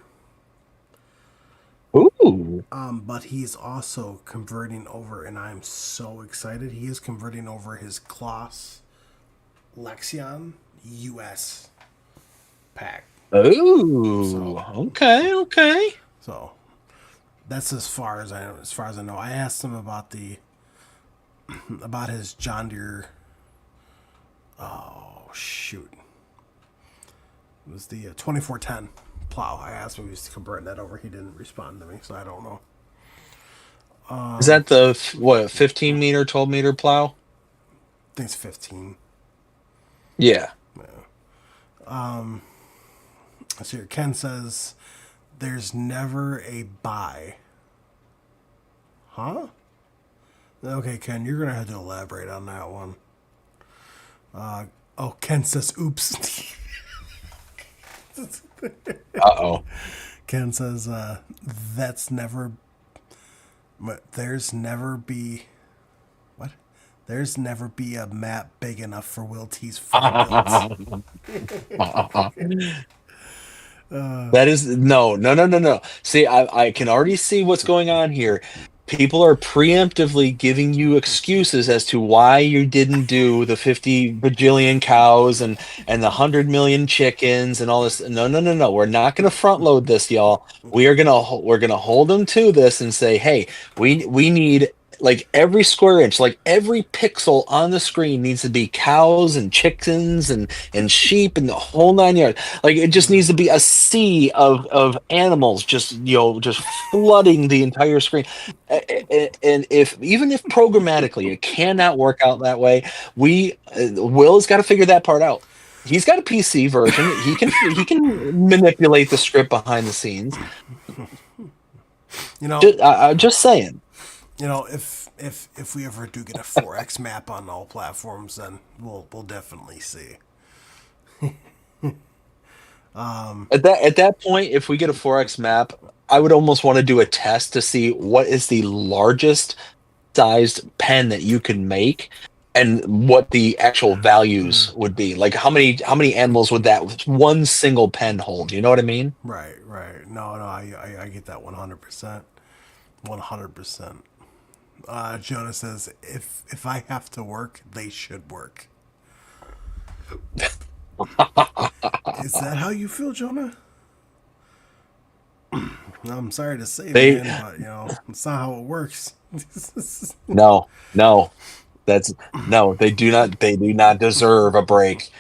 Ooh. but he's also converting over, and I'm so excited, he is converting over his Kloss Lexion US pack. Ooh. Okay. So that's as far as I know. I asked him about his John Deere. Oh shoot! It was the 2410 plow. I asked him if he was converting that over. He didn't respond to me, so I don't know. Is that the 15 meter, 12 meter plow? I think it's 15. Yeah. Let's see here. Ken says, "There's never a buy." Huh? Okay, Ken, you're gonna have to elaborate on that one. Ken says, "Oops." Uh-oh. Ken says, "That's never. But there's never be. What? There's never be a map big enough for Will T's farm builds." That is no. See, I can already see what's going on here. People are preemptively giving you excuses as to why you didn't do the 50 bajillion cows and the 100 million chickens and all this. No. We're not going to front load this, y'all. We're gonna hold them to this and say, hey, we need like every square inch, like every pixel on the screen needs to be cows and chickens and sheep and the whole 9 yards. Like it just needs to be a sea of animals just just flooding the entire screen. And if even if programmatically it cannot work out that way, Will's got to figure that part out. He's got a PC version. He can manipulate the script behind the scenes. Just saying. If we ever do get a 4X map on all platforms, then we'll definitely see. At that point, if we get a 4X map, I would almost want to do a test to see what is the largest sized pen that you can make and what the actual values would be. Like how many animals would that one single pen hold? You know what I mean? Right. No, I get that 100%. 100%. Jonah says, if I have to work, they should work. Is that how you feel, Jonah? I'm sorry to say, man, but it's not how it works. No. They do not deserve a break.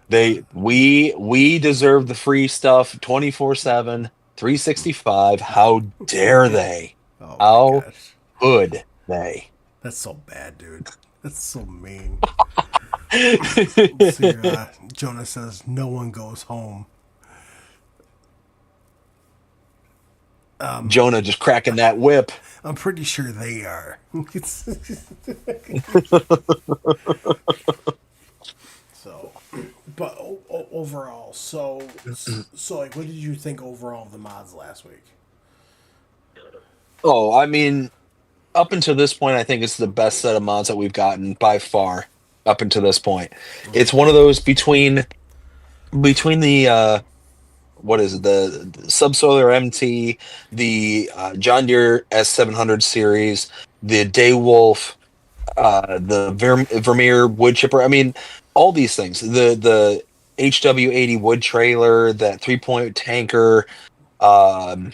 We deserve the free stuff 24/7, 365. How dare they? Oh How gosh. could they? That's so bad, dude. That's so mean. Let's see, Jonah says, no one goes home. Jonah just cracking that whip. I'm pretty sure they are. So, but overall, so like, what did you think overall of the mods last week? Oh, I mean, up until this point, I think it's the best set of mods that we've gotten by far. Up until this point, it's one of those between the what is it, the Subsoiler MT, the John Deere S700 series, the Daywolf, the Vermeer wood chipper. I mean, all these things. The HW80 wood trailer, that 3-point tanker, um,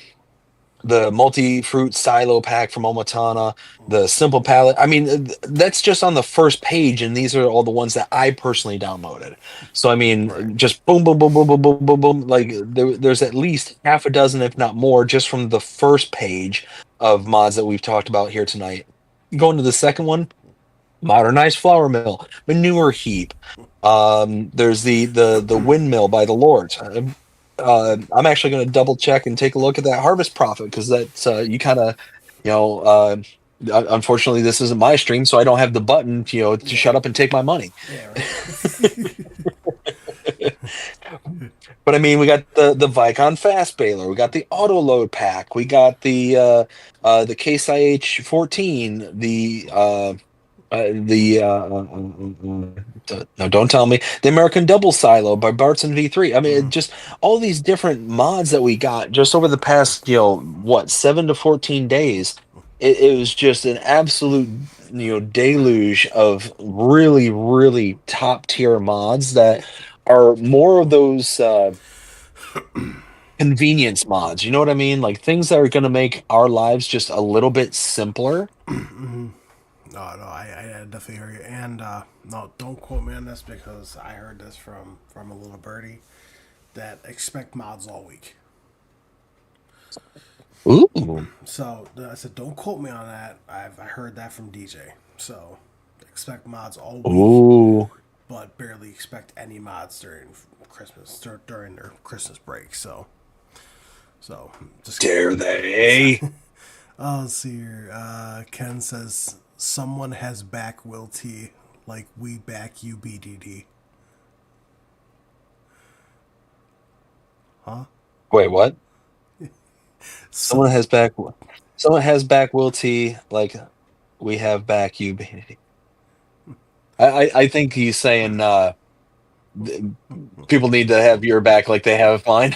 the multi-fruit silo pack from Omatana, the simple palette. I mean, that's just on the first page, and these are all the ones that I personally downloaded. So I mean, Right. just boom, boom, boom, boom, boom, boom, boom, boom. Like there's at least half a dozen, if not more, just from the first page of mods that we've talked about here tonight. Going to the second one, modernized flour mill, manure heap. There's the windmill by the Lords. I'm actually going to double check and take a look at that harvest profit, because that's you kind of, you know, unfortunately this isn't my stream, so I don't have the button, to shut up and take my money. Yeah, right. But I mean, we got the Vicon fast baler, we got the auto load pack, we got the Case IH 14, no, don't tell me, the American Double Silo by Bartson V3. I mean, just all these different mods that we got just over the past, 7 to 14 days. It was just an absolute, deluge of really, really top tier mods that are more of those convenience mods. You know what I mean? Like things that are going to make our lives just a little bit simpler. No, I definitely hear you. And no, don't quote me on this because I heard this from a little birdie that expect mods all week. Ooh. So I said, don't quote me on that. I heard that from DJ. So expect mods all week, Ooh. but barely expect any mods during Christmas during their Christmas break. So just Dare they? let's see here. Ken says someone has back Will T like we back you BDD. Huh? Wait, what? Someone has back Will T like we have back you. I think he's saying people need to have your back like they have mine.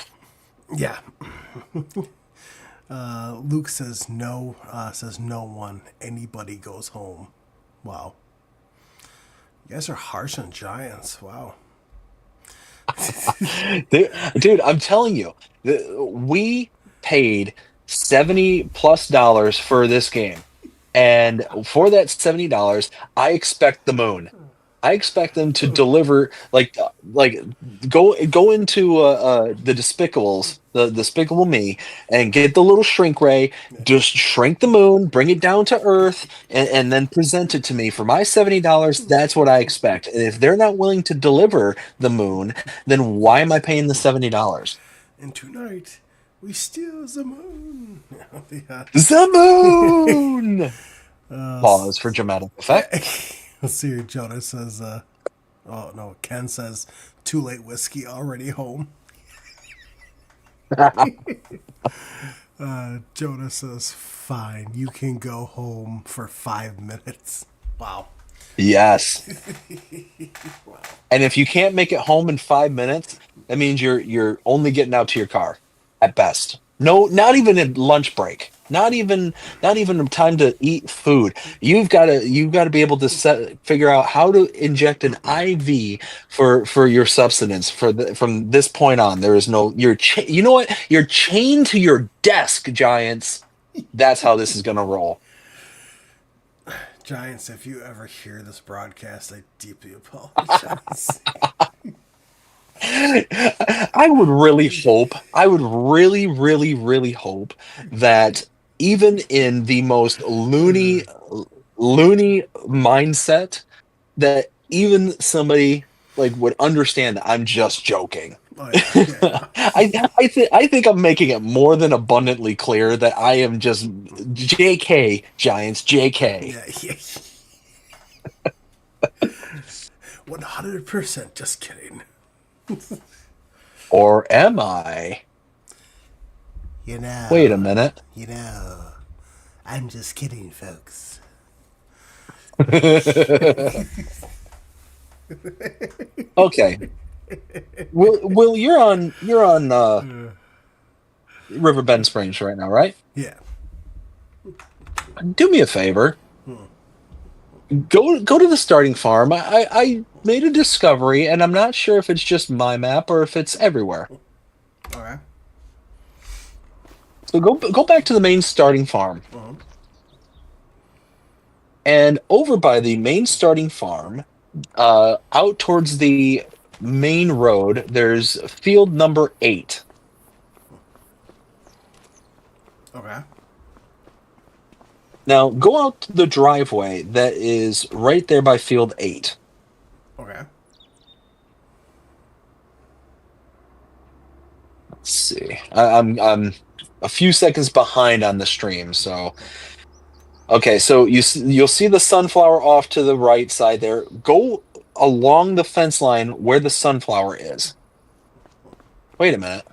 Yeah. Luke says no. Says no one. Anybody goes home. Wow. You guys are harsh on Giants. Wow. Dude, I'm telling you, we paid $70+ for this game, and for that $70, I expect the moon. I expect them to deliver, like go into the Despicables, the Despicable Me, and get the little shrink ray, just shrink the moon, bring it down to Earth, and then present it to me for my $70. That's what I expect. And if they're not willing to deliver the moon, then why am I paying the $70? And tonight we steal the moon. Yeah. The moon. Pause for dramatic effect. Let's see here. Jonah says, oh no, Ken says, too late whiskey, already home. Jonah says, fine, you can go home for 5 minutes. Wow. Yes. And if you can't make it home in 5 minutes, that means you're only getting out to your car at best. No, not even a lunch break. Not even time to eat food. You've got to be able to figure out how to inject an IV for your substance from this point on. There is no you know what? You're chained to your desk, Giants. That's how this is going to roll. Giants, if you ever hear this broadcast, I deeply apologize. I would really hope, really hope that even in the most loony mindset, that even somebody like would understand that I'm just joking. Oh, yeah. I think I'm making it more than abundantly clear that I am just JK, Giants, JK. Yeah. 100% just kidding. Or am I? You know. Wait a minute. You know. I'm just kidding, folks. Okay. Will, you're on Riverbend Springs right now, right? Yeah. Do me a favor. Go to the starting farm. I made a discovery, and I'm not sure if it's just my map or if it's everywhere. Okay. So go back to the main starting farm. Uh-huh. And over by the main starting farm, out towards the main road, there's field number 8. Okay. Now, go out to the driveway that is right there by field 8. Okay. Let's see. I'm a few seconds behind on the stream, so okay. So you'll see the sunflower off to the right side there. Go along the fence line where the sunflower is. Wait a minute.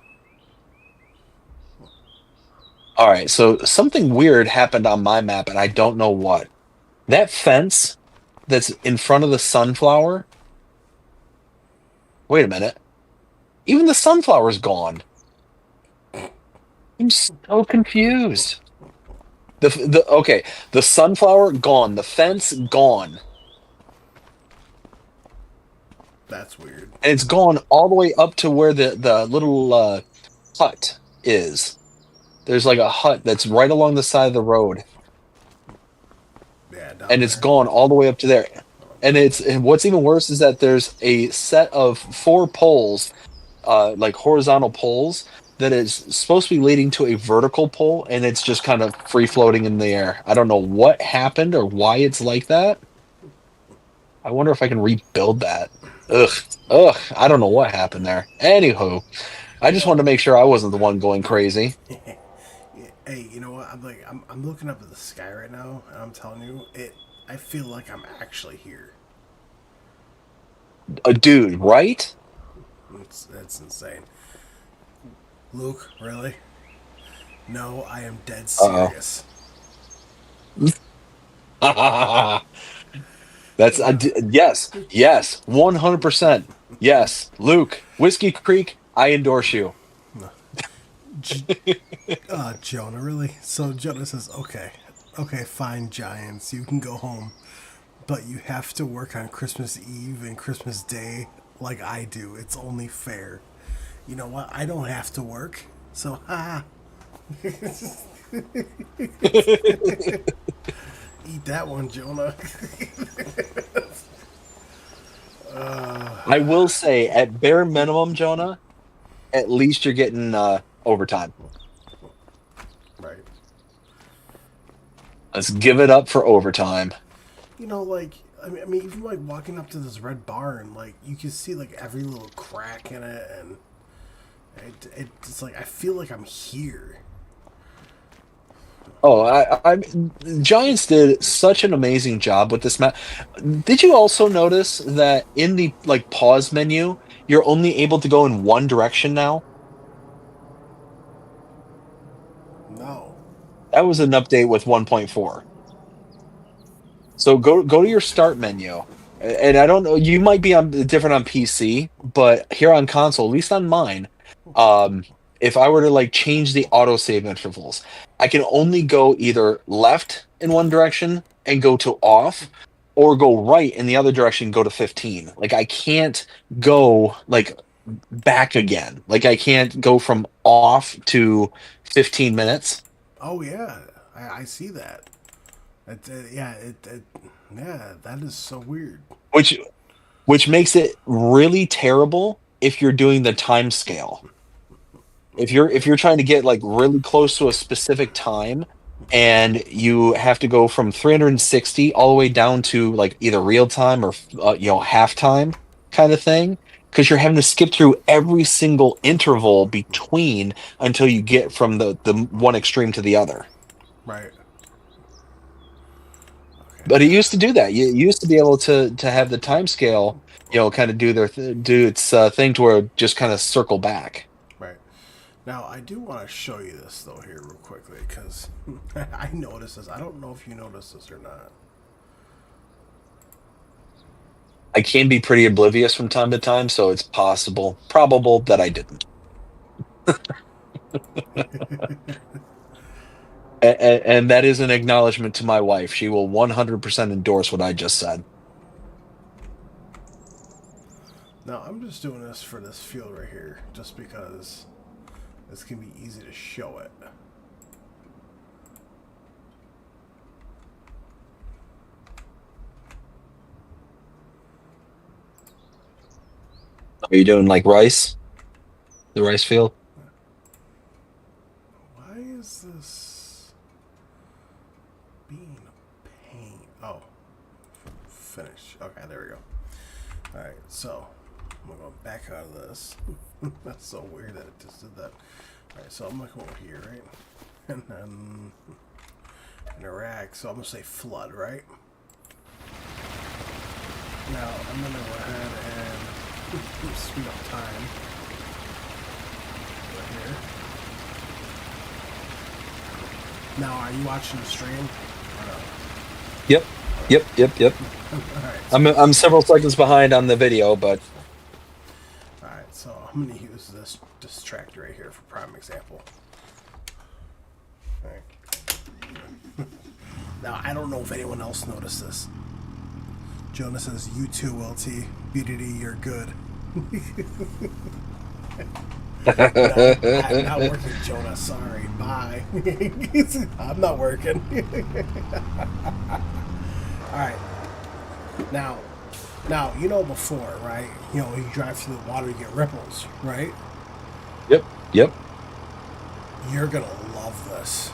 All right, so something weird happened on my map, and I don't know what. That fence that's in front of the sunflower. Wait a minute. Even the sunflower's gone. I'm so confused. The sunflower gone, the fence gone, That's weird. and it's gone all the way up to where the little hut is. There's like a hut that's right along the side of the road, Yeah, down and it's there. gone all the way up to there. And what's even worse is that there's a set of 4 poles, like horizontal poles, that is supposed to be leading to a vertical pole, and it's just kind of free floating in the air. I don't know what happened or why it's like that. I wonder if I can rebuild that. Ugh. I don't know what happened there. Anywho, I just wanted to make sure I wasn't the one going crazy. Hey, you know what? I'm looking up at the sky right now, and I'm telling you, I feel like I'm actually here. Dude, right? That's insane. Luke, really? No, I am dead Uh-oh. serious. That's yes, 100%. Yes, Luke, Whiskey Creek, I endorse you. Jonah, really? So Jonah says, okay, fine, Giants, you can go home, but you have to work on Christmas Eve and Christmas Day like I do. It's only fair. You know what? I don't have to work, so ha. Eat that one, Jonah. I will say, at bare minimum, Jonah, at least you're getting overtime. Right. Let's give it up for overtime. You know, like I mean, even like walking up to this red barn, like you can see like every little crack in it, and it's like I feel like I'm here. Oh, I Giants did such an amazing job with this map. Did you also notice that in the like pause menu, you're only able to go in one direction now? No. That was an update with 1.4. So go to your start menu, and I don't know. You might be on different on PC, but here on console, at least on mine, if I were to like change the autosave intervals, I can only go either left in one direction and go to off, or go right in the other direction and go to 15. Like I can't go like back again. Like I can't go from off to 15 minutes. Oh yeah, I see that. Yeah, that is so weird. Which makes it really terrible if you're doing the time scale. If you're trying to get like really close to a specific time, and you have to go from 360 all the way down to like either real time or half time kind of thing, because you're having to skip through every single interval between until you get from the one extreme to the other. Right. But it used to do that. You used to be able to have the time scale, kind of do its thing to where it just kind of circle back. Right. Now I do want to show you this though here real quickly because I noticed this. I don't know if you noticed this or not. I can be pretty oblivious from time to time, so it's probable that I didn't. And that is an acknowledgement to my wife. She will 100% endorse what I just said. Now, I'm just doing this for this field right here, just because it's going to be easy to show it. Are you doing like rice? The rice field? Why is this being a pain? Oh, finish. Okay, there we go. Alright, so I'm going to go back out of this. That's so weird that it just did that. Alright, so I'm going to go over here, right? And then interact. So I'm going to say flood, right? Now, I'm going to go ahead and speed up time. Right here. Now, are you watching the stream? Or no? Yep. Yep. Alright, I'm several seconds behind on the video, but alright, so I'm going to use this tractor right here for prime example. Alright. Now, I don't know if anyone else noticed this. Jonah says, "You too, LT. BDD, you're good." No, I'm not working, Jonah. Sorry. Bye. I'm not working. Alright. Now, you know before, right? You know, you drive through the water, you get ripples, right? yep. You're gonna love this.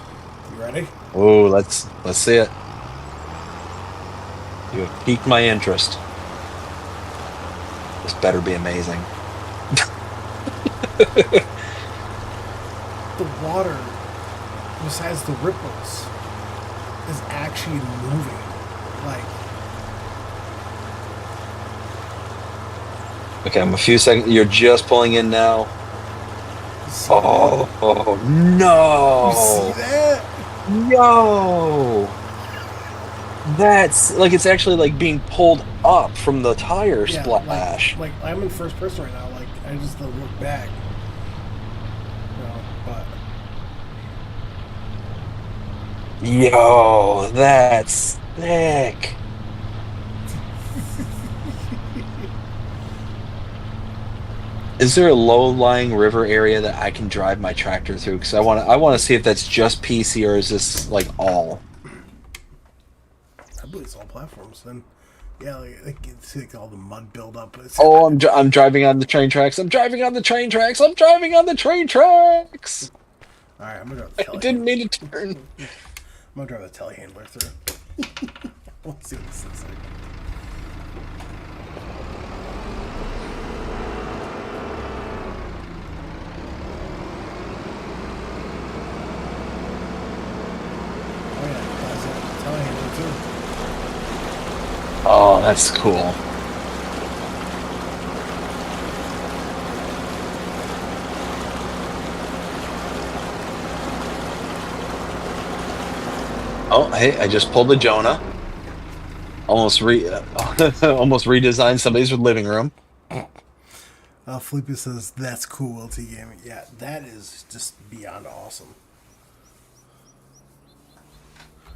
You ready? Oh, let's see it. You have piqued my interest. This better be amazing. The water, besides the ripples, is actually moving. Like, Okay, I'm a few seconds. You're just pulling in now. see Oh that? You no! see that? No! That's like it's actually like being pulled up from the tire Yeah, splash. like I'm in first person right now. Like, I just don't look back. You know, but Yo, that's sick. Is there a low-lying river area that I can drive my tractor through? Because I want to see if that's just PC or is this like all. I believe it's all platforms. Then, yeah, like you see like all the mud build up. It's, Oh, I'm driving on the train tracks. I'm driving on the train tracks. I'm driving on the train tracks. all right. I'm gonna drive the I didn't telehandler. mean to turn. I'm gonna drive the telehandler through. Let's see what this looks like. Oh yeah, that's it. Telehandler too. Oh, that's cool. Oh, hey, I just pulled a Jonah. Almost almost redesigned somebody's living room. Felipe says that's cool. LT Gaming. Yeah, that is just beyond awesome.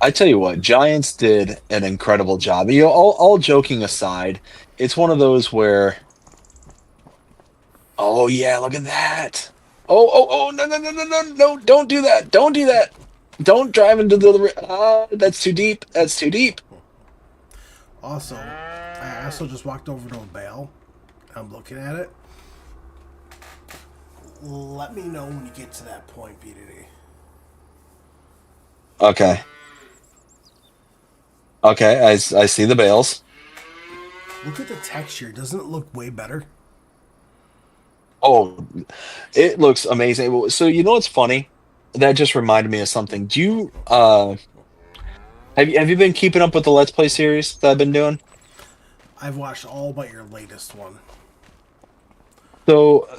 I tell you what, Giants did an incredible job. You know, all joking aside, it's one of those where, oh yeah, look at that. Oh, no, don't do that. Don't do that. Don't drive into the, that's too deep. That's too deep. Also, I also just walked over to a bale. I'm looking at it. Let me know when you get to that point, BDD. Okay. Okay, I see the bales. Look at the texture. Doesn't it look way better? Oh, it looks amazing. So you know what's funny? That just reminded me of something. Do you have you been keeping up with the Let's Play series that I've been doing? I've watched all but your latest one. So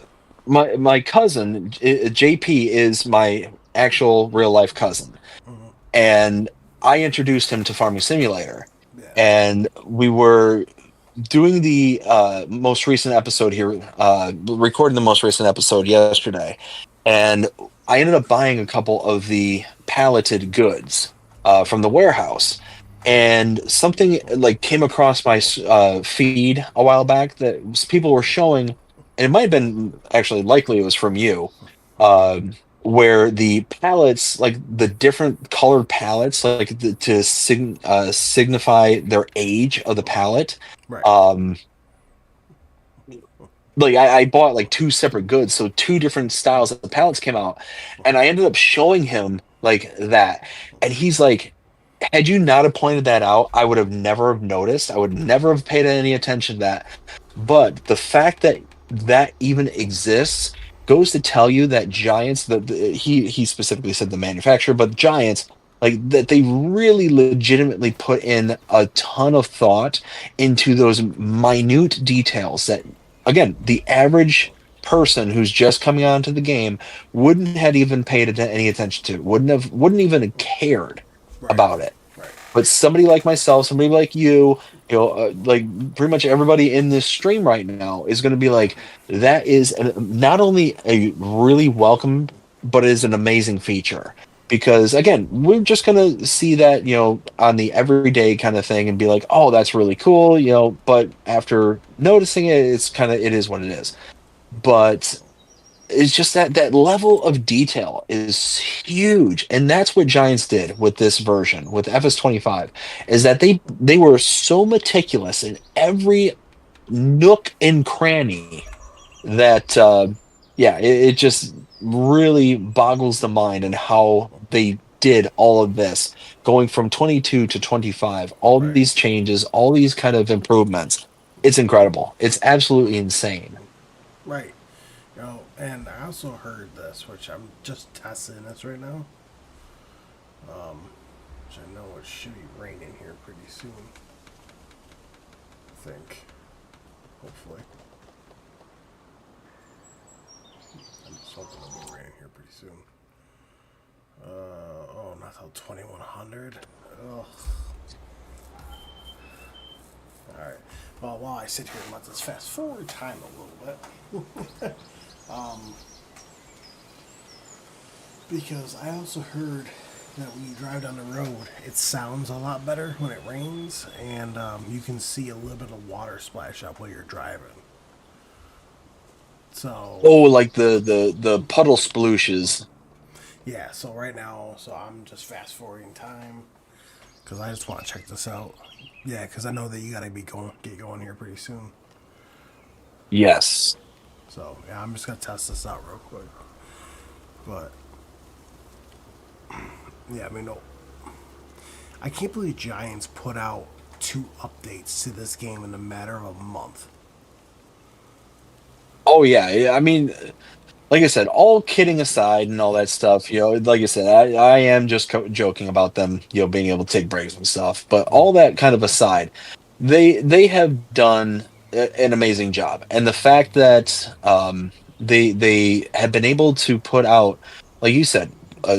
my cousin JP is my actual real life cousin, and I introduced him to Farming Simulator, Yeah. and we were doing the most recent episode here, recording the most recent episode yesterday, and I ended up buying a couple of the palleted goods from the warehouse, and something like came across my feed a while back that people were showing, and it might have been actually likely it was from you, where the palettes, like the different colored palettes, like to signify their age of the palette. Right. Like I bought like two separate goods, so two different styles of the palettes came out, and I ended up showing him like that, and he's like, had you not have pointed that out, I would have never have noticed. I would never have paid any attention to that. But the fact that that even exists goes to tell you that Giants, he specifically said the manufacturer, but Giants, like that they really legitimately put in a ton of thought into those minute details that, again, the average person who's just coming onto the game wouldn't have even paid any attention to, wouldn't even have cared Right. about it. Right. But somebody like myself, somebody like you know, like pretty much everybody in this stream right now is going to be like, that is not only a really welcome, but it is an amazing feature. Because again, we're just going to see that, you know, on the everyday kind of thing and be like, oh, that's really cool, you know, but after noticing it, it is what it is. But it's just that level of detail is huge, and that's what Giants did with this version with FS25, is that they were so meticulous in every nook and cranny that it just really boggles the mind and how they did all of this going from 22 to 25, all Right. these changes, all these kind of improvements. It's incredible. It's absolutely insane. Right. You know, and I also heard this, which I'm just testing this right now. Which I know it should be raining here pretty soon. I think. Hopefully. I'm just hoping it'll be raining here pretty soon. Oh, not till 2100. Ugh. Alright. Well, while I sit here and let this fast forward time a little bit. Because I also heard that when you drive down the road, it sounds a lot better when it rains, and you can see a little bit of water splash up while you're driving. So Oh, like the puddle splooshes. yeah, so right now, I'm just fast forwarding time because I just want to check this out. Yeah, because I know that you gotta get going here pretty soon. Yes. So yeah, I'm just gonna test this out real quick. But yeah, I mean, no, I can't believe Giants put out 2 updates to this game in a matter of a month. Oh yeah. I mean, like I said, all kidding aside and all that stuff, you know, like I said, I am just joking about them, you know, being able to take breaks and stuff. But all that kind of aside, they have done an amazing job, and the fact that they have been able to put out, like you said,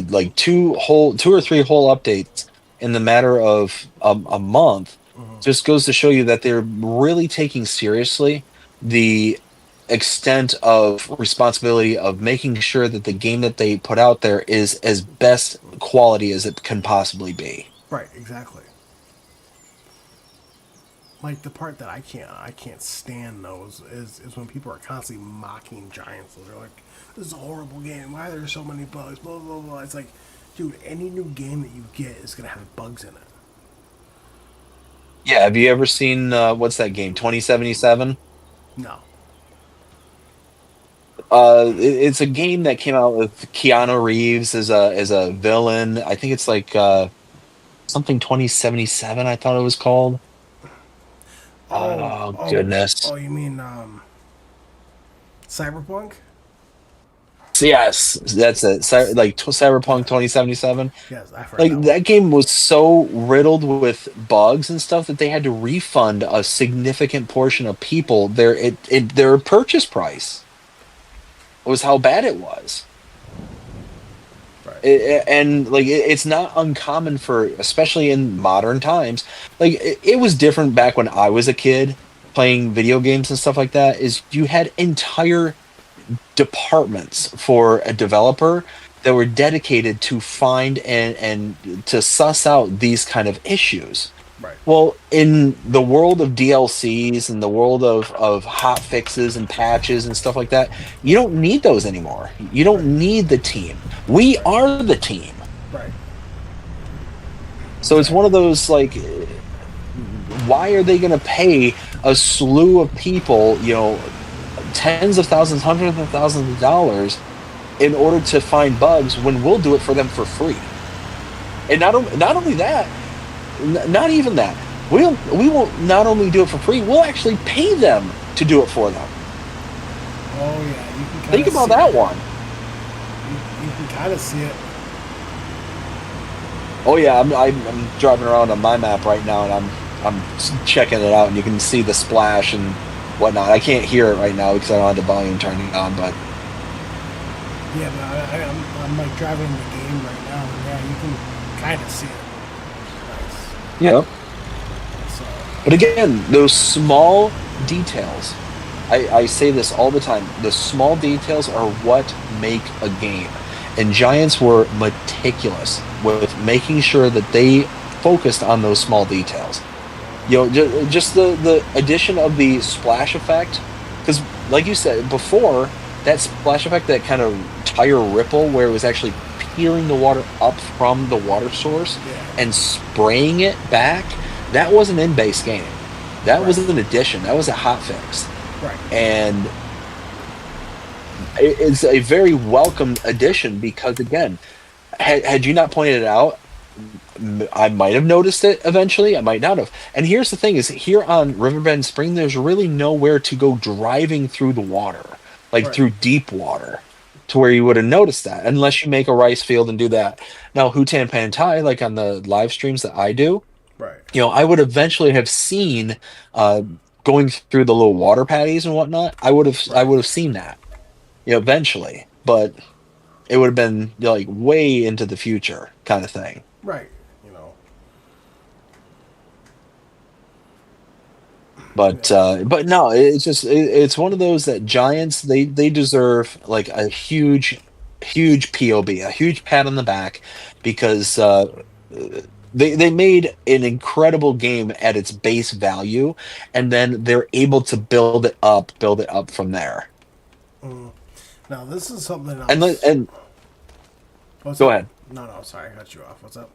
like 2 or 3 whole updates in the matter of a month, just goes to show you that they're really taking seriously the extent of responsibility of making sure that the game that they put out there is as best quality as it can possibly be. Right, exactly. Like the part that I can't stand those is when people are constantly mocking Giants. They're like, "This is a horrible game. Why are there so many bugs?" Blah blah blah. It's like, dude, any new game that you get is gonna have bugs in it. Yeah, have you ever seen what's that game, 2077? No. It's a game that came out with Keanu Reeves as a villain. I think it's like something 2077, I thought it was called. Oh goodness. Oh, you mean Cyberpunk? So yes, that's it. Cyberpunk 2077. Yes, I've heard Like that. that game was so riddled with bugs and stuff that they had to refund a significant portion of people their purchase price. It was how bad it was. Right. It's not uncommon for, especially in modern times, like it was different back when I was a kid playing video games and stuff like that, is you had entire departments for a developer that were dedicated to find and to suss out these kind of issues. Right. Well, in the world of DLCs and the world of hot fixes and patches and stuff like that, you don't need those anymore. You don't need the team. We are the team. Right. So it's one of those, like, why are they going to pay a slew of people, tens of thousands, hundreds of thousands of dollars in order to find bugs when we'll do it for them for free? And not only that, not even that. We won't not only do it for free, we'll actually pay them to do it for them. Oh yeah, you can Think about that one. You can kind of see it. Oh yeah, I'm driving around on my map right now, and I'm checking it out, and you can see the splash and whatnot. I can't hear it right now because I don't have the volume turned on, but Yeah, but I'm like driving the game right now, and yeah, you can kind of see it. Nice. yeah. So But again, those small details, I say this all the time, the small details are what make a game. And Giants were meticulous with making sure that they focused on those small details. Just the addition of the splash effect, because like you said before, that splash effect, that kind of tire ripple where it was actually peeling the water up from the water source yeah, and spraying it back, that wasn't in base game. That was an addition. That was a hot fix. right. And it's a very welcome addition because, again, had you not pointed it out, I might have noticed it eventually. I might not have. And here's the thing: is here on Riverbend Spring, there's really nowhere to go driving through the water, like Right. through deep water, to where you would have noticed that, unless you make a rice field and do that. Now, Hutan Pantai, like on the live streams that I do, Right. I would eventually have seen going through the little water patties and whatnot. I would have seen that, eventually, but it would have been like way into the future kind of thing. Right. You know. But no, it's just it's one of those that Giants, they deserve like a huge POB, a huge pat on the back, because they made an incredible game at its base value, and then they're able to build it up from there. Now this is something else. And What's go up? ahead. No, sorry, I cut you off. What's up?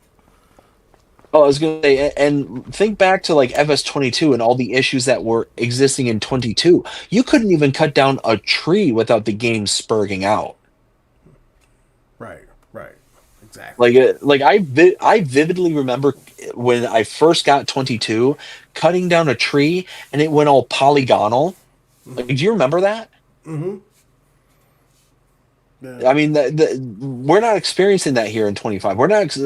Oh, I was going to say, and think back to like FS22 and all the issues that were existing in 22. You couldn't even cut down a tree without the game spurging out. Right. Exactly. Like I vividly remember when I first got 22, cutting down a tree and it went all polygonal. Like, do you remember that? Mm-hmm. Yeah. I mean, we're not experiencing that here in 25. We're not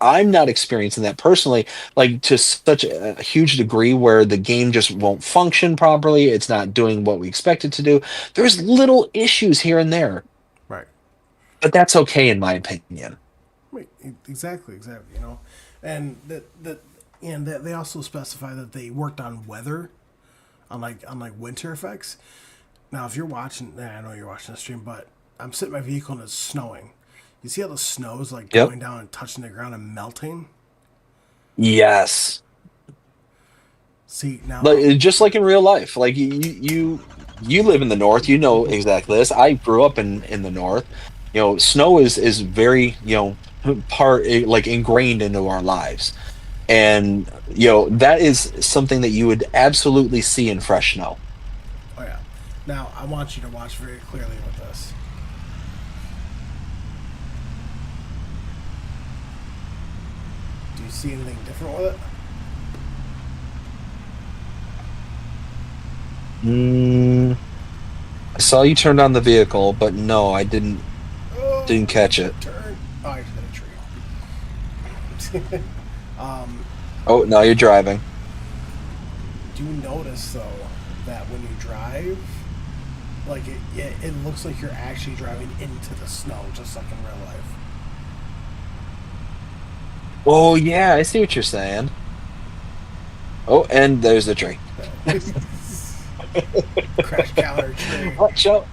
I'm not experiencing that personally, like to such a huge degree where the game just won't function properly. It's not doing what we expect it to do. There's little issues here and there, Right. but that's okay in my opinion. Right. Exactly. You know, and that they also specify that they worked on weather, on like winter effects. Now, if you're watching, I know you're watching the stream, but I'm sitting in my vehicle and it's snowing. You see how the snow is like Yep. going down and touching the ground and melting? Yes. See now, Like, just like in real life, like you live in the north, you know exactly this. I grew up in the north. Snow is very part, like, ingrained into our lives, and that is something that you would absolutely see in fresh snow. oh yeah. Now I want you to watch very clearly with this. Do you see anything different with it? I saw you turned on the vehicle, but no, I didn't Oh, catch it. turn. Oh, I just hit a tree. Oh, now you're driving. Do you notice though that when you drive, like it looks like you're actually driving into the snow, just like in real life. Oh yeah, I see what you're saying. Oh, and there's the tree. Crash counter tree. Watch out!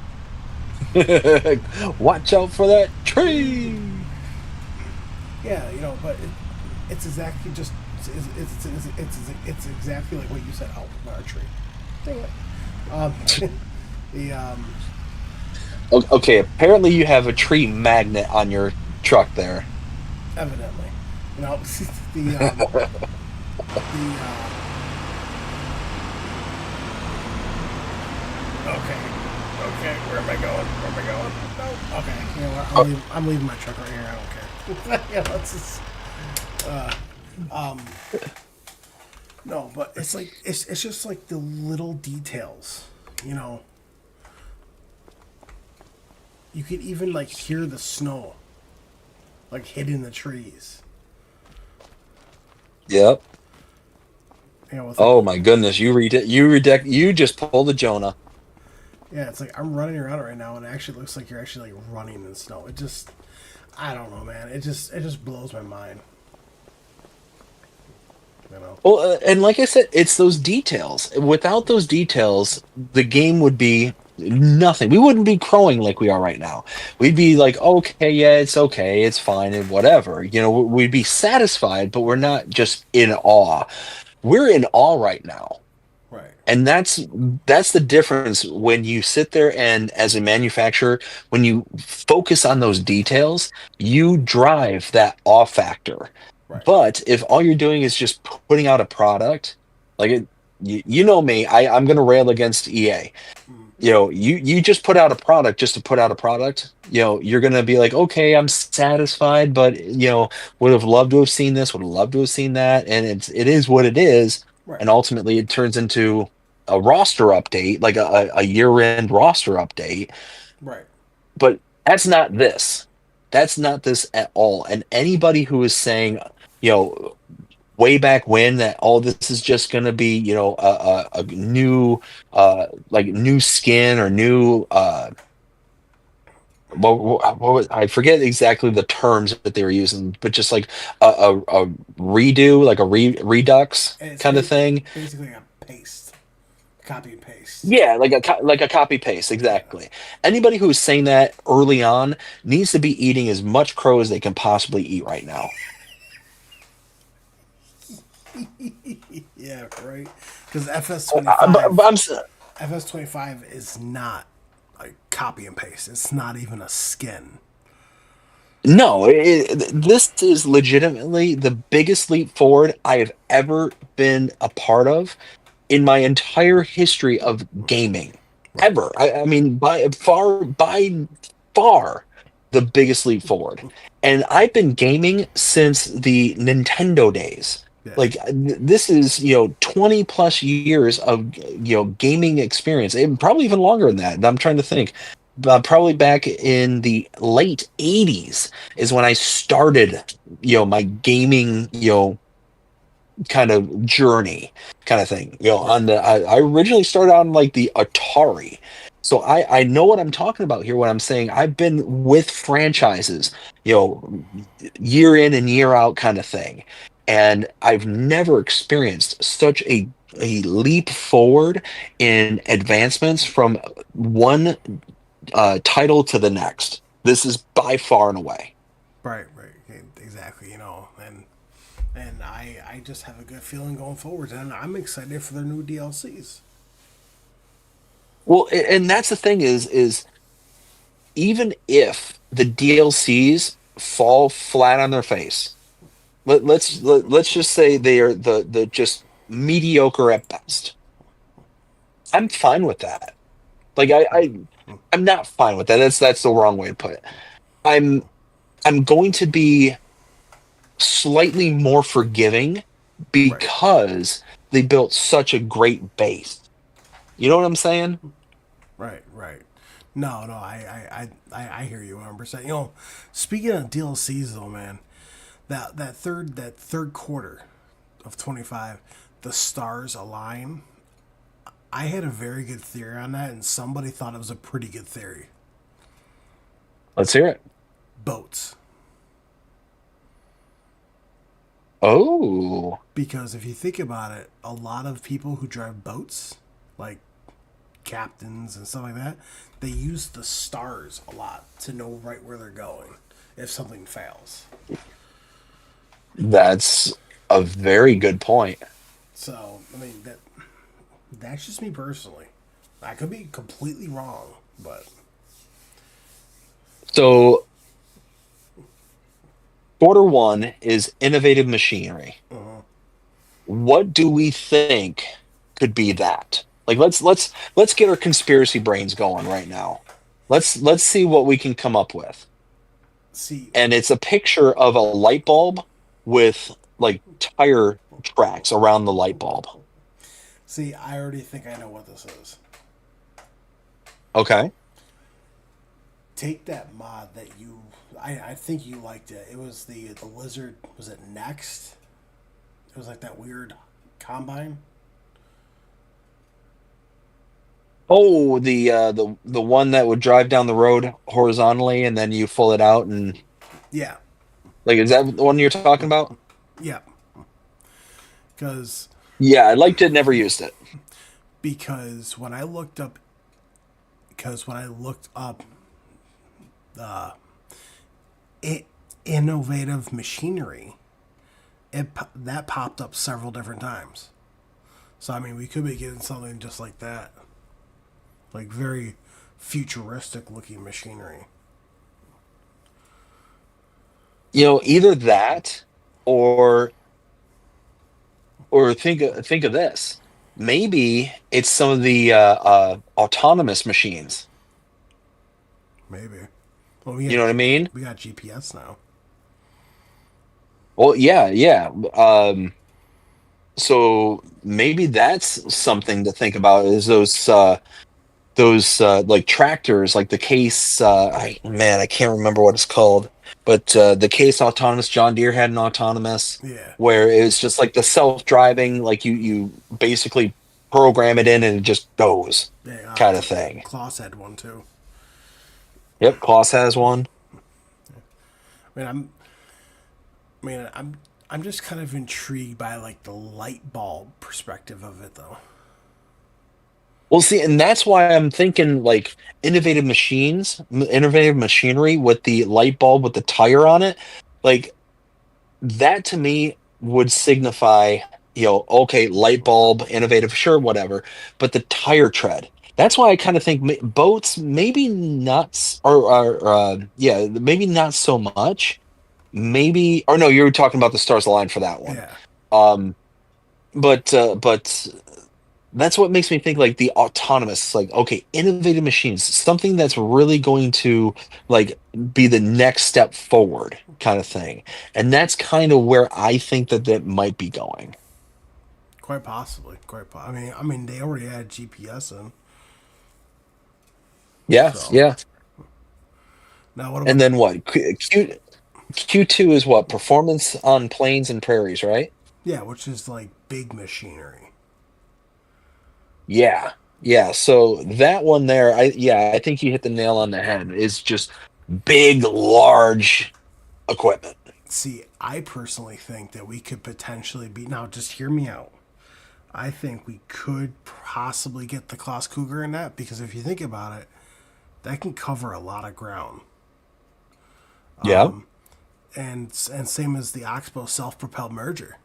Watch out for that tree. Yeah, you know, but it's exactly just it's exactly like what you said. Oh, not a tree. Dang it. Um, the Okay, apparently you have a tree magnet on your truck there. evidently, you know, the okay, okay, where am I going? Where am I going? No, okay, you know what? I'm leaving my truck right here. I don't care. Yeah, let's just um. No, but it's like it's just like the little details, you know. You could even like hear the snow, like hitting the trees. Yep. You know, it's like Oh my goodness, you read it. You just pulled a Jonah. yeah, it's like I'm running around it right now, and it actually looks like you're actually like running in snow. It just, I don't know, man. It just blows my mind. You know. Well, and like I said, it's those details. Without those details, the game would be nothing. We wouldn't be crowing like we are right now. We'd be like, okay, yeah, it's okay, it's fine, and whatever. You know, we'd be satisfied, but we're not just in awe. We're in awe right now. Right. And that's the difference when you sit there and as a manufacturer, when you focus on those details, you drive that awe factor. Right. But if all you're doing is just putting out a product, like you know me, I'm going to rail against EA. Mm. You know, you just put out a product just to put out a product. You know, you're going to be like, okay, I'm satisfied, but you know, would have loved to have seen this, would have loved to have seen that, and it is what it is. Right. And ultimately, it turns into a roster update, like a year-end roster update. Right. But that's not this. That's not this at all. And anybody who is saying, you know, way back when that all this is just going to be, you know, a new, like new skin or new, what was, I forget exactly the terms that they were using, but just like a redo, like a redux And it's kind of thing. basically a paste, copy and paste. Yeah, like like a copy paste, Yeah. exactly. Anybody who's saying that early on needs to be eating as much crow as they can possibly eat right now. Yeah. Right. Because But FS25 is not a copy and paste. It's not even a skin. no, this is legitimately the biggest leap forward I have ever been a part of in my entire history of gaming, Right. ever. I mean, by far, the biggest leap forward. And I've been gaming since the Nintendo days. Yeah. Like this is, you know, 20 plus years of, you know, gaming experience, and probably even longer than that. I'm trying to think. Probably back in the late 80s is when I started, you know, my gaming, you know, kind of journey kind of thing. You know, Right. on I originally started on like the Atari. So I know what I'm talking about here when I'm saying I've been with franchises, you know, year in and year out kind of thing. And I've never experienced such a leap forward in advancements from one title to the next. This is by far and away. Right. Right. Exactly. You know, and I just have a good feeling going forward, and I'm excited for their new DLCs. Well, and that's the thing is even if the DLCs fall flat on their face, let's just say they are the just mediocre at best. I'm fine with that. Like I'm not fine with that. That's the wrong way to put it. I'm I'm going to be slightly more forgiving Right. because they built such a great base. You know what I'm saying? Right. Right. No. No. I hear you 100%. You know, speaking of DLCs though, man, that third quarter of 25, the stars align. I had a very good theory on that, and somebody thought it was a pretty good theory. Let's hear it. Boats. Oh. Because if you think about it, a lot of people who drive boats, like captains and stuff like that, they use the stars a lot to know right where they're going if something fails. That's a very good point. So I mean that's just me personally. I could be completely wrong, but So, quarter one is innovative machinery. What do we think could be that? Like, let's get our conspiracy brains going right now. Let's see what we can come up with. see, And it's a picture of a light bulb with like tire tracks around the light bulb. I already think I know what this is. Okay. Take that mod that I think you liked it. It was the lizard. Was it Next? It was like that weird combine. Oh, the one that would drive down the road horizontally and then you pull it out and Yeah, like, is that the one you're talking about? yeah. Because Yeah, I liked it, never used it. because when I looked up, uh, innovative machinery, that popped up several different times. So I mean, we could be getting something just like that, like very futuristic looking machinery. Either that or think of this. Maybe it's some of the autonomous machines. Maybe. Well, we You know what I mean? We got GPS now. Well, yeah, yeah. So maybe that's something to think about is those like tractors, like the Case. I can't remember what it's called, but the Case autonomous. John Deere had an autonomous Yeah. where it's just like the self-driving, like you basically program it in and it just goes, Yeah. kind of thing. Klaus had one too. Yep, Kloss has one. I mean, I'm just kind of intrigued by like the light bulb perspective of it, though. Well, see, and that's why I'm thinking like innovative machinery with the light bulb with the tire on it. Like that to me would signify, okay, light bulb, innovative, sure, whatever, but the tire tread. That's why I kind of think boats maybe not, yeah, maybe not so much. Maybe, or no, you were talking about the Stars Align for that one. Yeah. But that's what makes me think like the autonomous, like, okay, innovative machines, something that's really going to like be the next step forward kind of thing. And that's kind of where I think that might be going. Quite possibly. I mean, they already had GPS in. Yeah, So yeah. now what about And then what? Q2 is what? Performance on plains and prairies, right? yeah, which is like big machinery. Yeah. Yeah. So that one there, I think you hit the nail on the head. Is just big, large equipment. See, I personally think that we could potentially be now. Just hear me out. I think we could possibly get the Klaus Cougar in that because if you think about it, that can cover a lot of ground. Yeah. And same as the Oxbow self-propelled merger,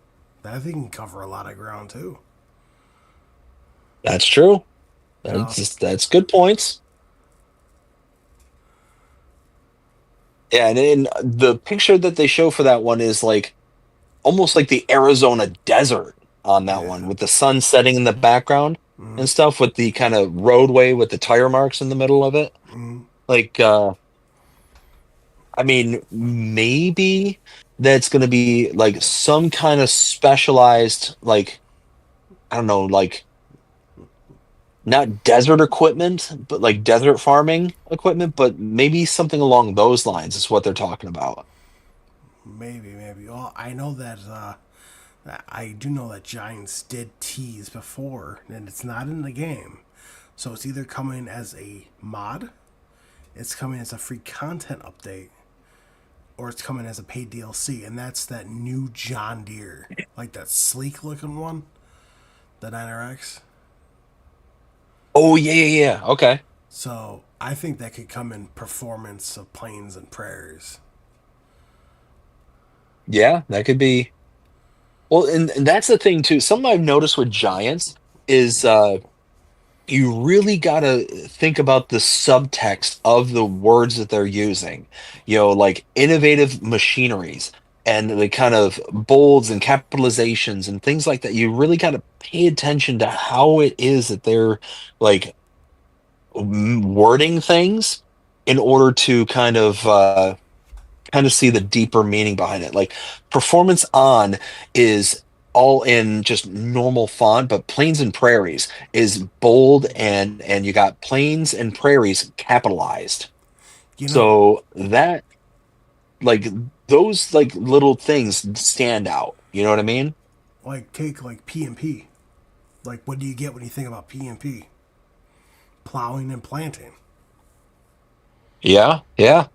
that thing can cover a lot of ground too. That's true. No. That's good points. Yeah, and in the picture that they show for that one is like almost like the Arizona desert on that one, with the sun setting in the background and stuff, with the kind of roadway with the tire marks in the middle of it. Like, I mean, maybe that's going to be like some kind of specialized, like, I don't know, like not desert equipment, but like desert farming equipment, but maybe something along those lines is what they're talking about. Maybe. Well, I know that I do know that Giants did tease before, and it's not in the game. So it's either coming as a mod, it's coming as a free content update, or it's coming as a paid DLC, and that's that new John Deere, like that sleek looking one, the 9RX. Oh yeah. Okay. So I think that could come in performance of plains and prairies. Yeah, that could be. Well, and that's the thing too. Something I've noticed with giants is you really got to think about the subtext of the words that they're using. Like innovative machineries and the kind of bolds and capitalizations and things like that. You really got to pay attention to how it is that they're like wording things in order to kind of see the deeper meaning behind it. Like performance on is all in just normal font, but plains and prairies is bold, and you got plains and prairies capitalized. You know, So that like those like little things stand out. You know what I mean? like take like P and P. Like, what do you get when you think about P and P? Plowing and planting. Yeah, yeah.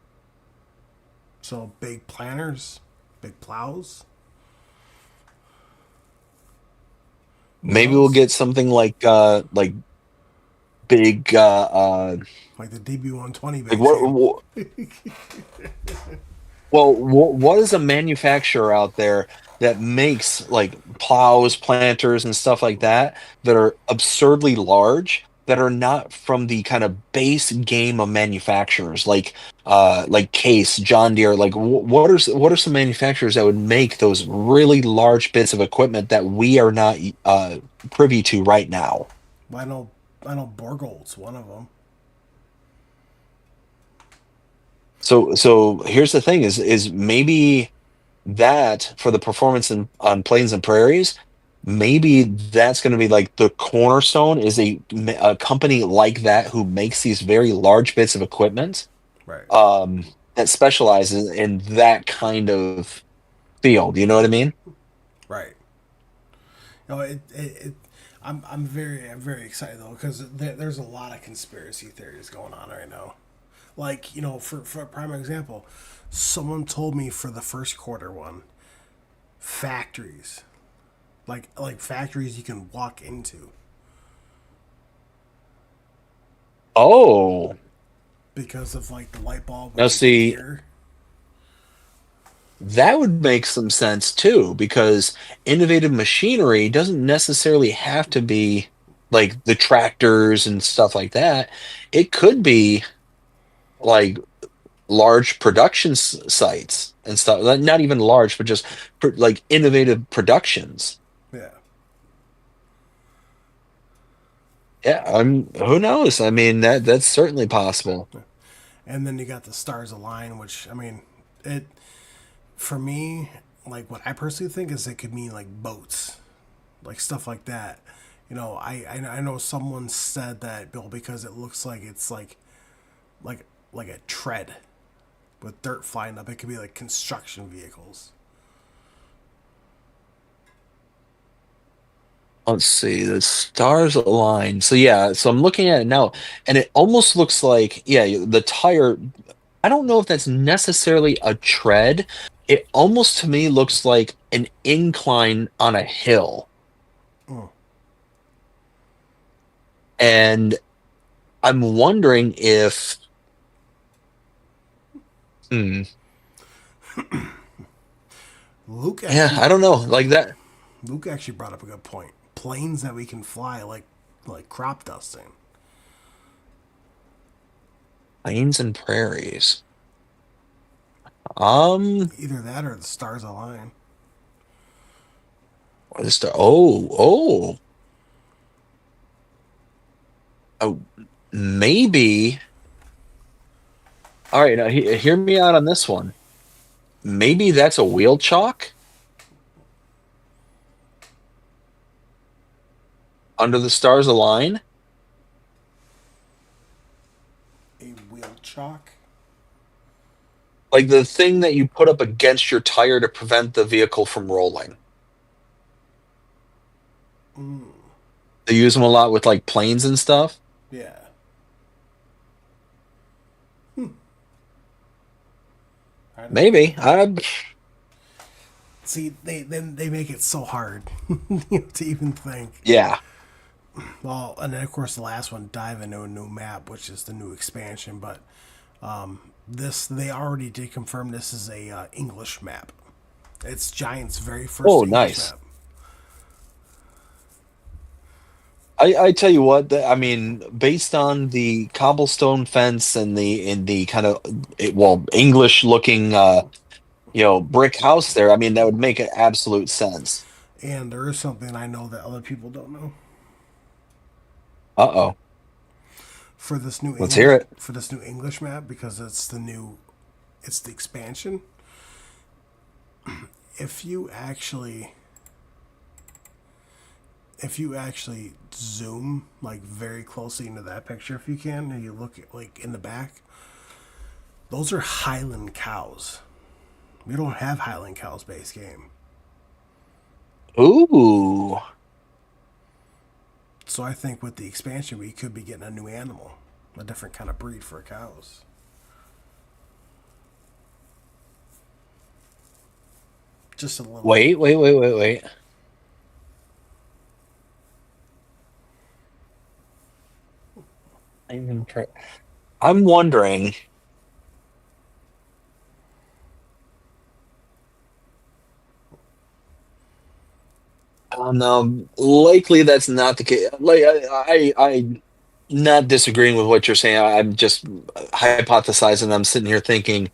So big planters, big plows. What Maybe we'll else? get something like big Like the DB120 like big thing. what is a manufacturer out there that makes like plows, planters, and stuff like that that are absurdly large that are not from the kind of base game of manufacturers like Case, John Deere? Like what are some manufacturers that would make those really large bits of equipment that we are not privy to right now? Well, I know Borgolt's one of them. So here's the thing: is maybe that for the performance on plains and prairies, maybe that's going to be like the cornerstone is a company like that who makes these very large bits of equipment Right. that specializes in that kind of field. You know what I mean? Right. No, I'm very excited though because there's a lot of conspiracy theories going on right now. Like for a prime example, someone told me for the first quarter one, factories, like factories you can walk into Oh, because of like the light bulb now with the see, gear. that would make some sense too, because innovative machinery doesn't necessarily have to be like the tractors and stuff like that. It could be like large production sites and stuff. Not even large, but just like innovative productions. Yeah. Yeah, who knows? I mean, that's certainly possible. And then you got the stars align, which I mean, it for me, like what I personally think is it could mean like boats, like stuff like that. I know someone said that Bill because it looks like it's like a tread with dirt flying up. It could be like construction vehicles. Let's see, the stars align. So yeah, so I'm looking at it now, and it almost looks like, yeah, the tire. I don't know if that's necessarily a tread. It almost to me looks like an incline on a hill. Mm. And I'm wondering if, hmm, Luke yeah, actually I don't know, like that. Luke actually brought up a good point. Planes that we can fly like crop dusting. Plains and prairies. Um, Either that or the stars align. what is the, oh, maybe. All right, now hear me out on this one. Maybe that's a wheel chalk under the stars align. A wheel chalk. Like the thing that you put up against your tire to prevent the vehicle from rolling. Mm. They use them a lot with like planes and stuff. Yeah. I don't know. Maybe. See, they make it so hard to even think. Yeah. well, and then of course the last one, dive into a new map, which is the new expansion. But this, they already did confirm this is a English map. It's Giant's very first Oh, English nice. map. I tell you what, I mean, based on the cobblestone fence and the kind of English looking brick house there, I mean that would make absolute sense. And there is something I know that other people don't know. Uh-oh. For this new Let's hear it. For this new English map, because it's the expansion. If you actually zoom like very closely into that picture, if you can, and you look at, like in the back, those are Highland cows. We don't have Highland cows base game. Ooh. So I think with the expansion, we could be getting a new animal, a different kind of breed for cows. Just a little. Wait. I'm wondering. No, likely that's not the case. Like I not disagreeing with what you're saying. I'm just hypothesizing. I'm sitting here thinking,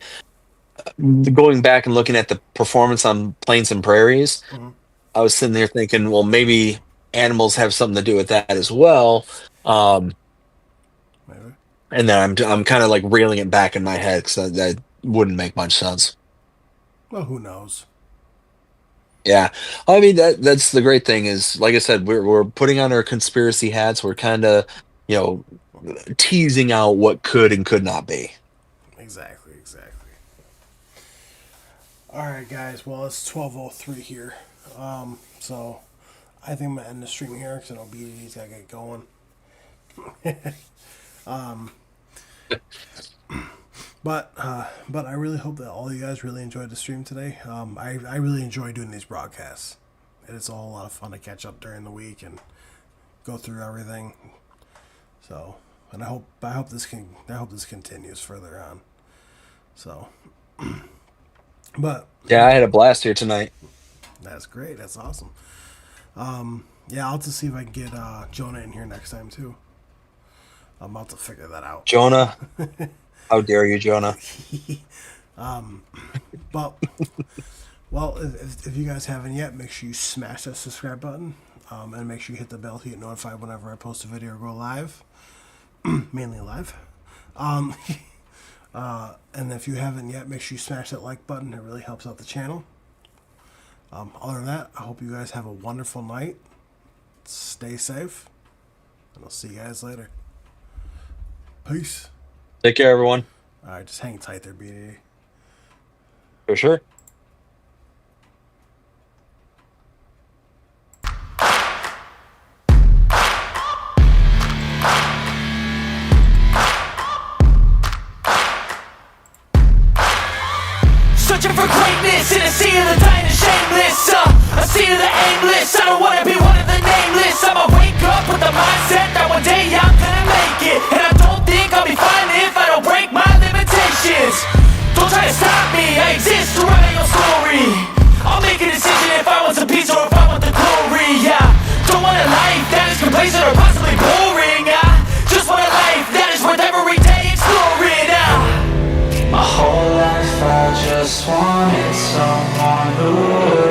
going back and looking at the performance on Plains and Prairies. Mhm. I was sitting there thinking, well, maybe animals have something to do with that as well. Maybe. And then I'm kind of like reeling it back in my head because that wouldn't make much sense. Well, who knows? Yeah, I mean that's the great thing is, like I said, we're putting on our conspiracy hats. We're kind of, you know, teasing out what could and could not be. Exactly. All right, guys. Well, it's 12:03 here. So I think I'm gonna end the stream here because I know BDD's gotta get going. But I really hope that all you guys really enjoyed the stream today. I really enjoy doing these broadcasts. And it's a whole lot of fun to catch up during the week and go through everything. So, and I hope this continues further on. So, but Yeah, I had a blast here tonight. that's great. That's awesome. Yeah, I'll have to see if I can get Jonah in here next time too. I'm about to figure that out. Jonah, how dare you, Jonah? But, well, if you guys haven't yet, make sure you smash that subscribe button, and make sure you hit the bell to get notified whenever I post a video or go live, mainly live. And if you haven't yet, make sure you smash that like button. It really helps out the channel. Other than that, I hope you guys have a wonderful night. Stay safe, and I'll see you guys later. Peace. Take care, everyone. All right, just hang tight there, BD. For sure. Searching for greatness in a sea of the dying and shameless. A sea of the aimless. I don't wanna be one of the nameless. I'ma wake up with the mindset that one day I'm gonna make it. And I don't think I'll be fine if I don't break my limitations. Don't try to stop me, I exist to write my own story. I'll make a decision if I want some peace or if I want the glory. Yeah, don't want a life that is complacent or possibly boring. I just want a life that is worth every day exploring. My whole life I just wanted someone who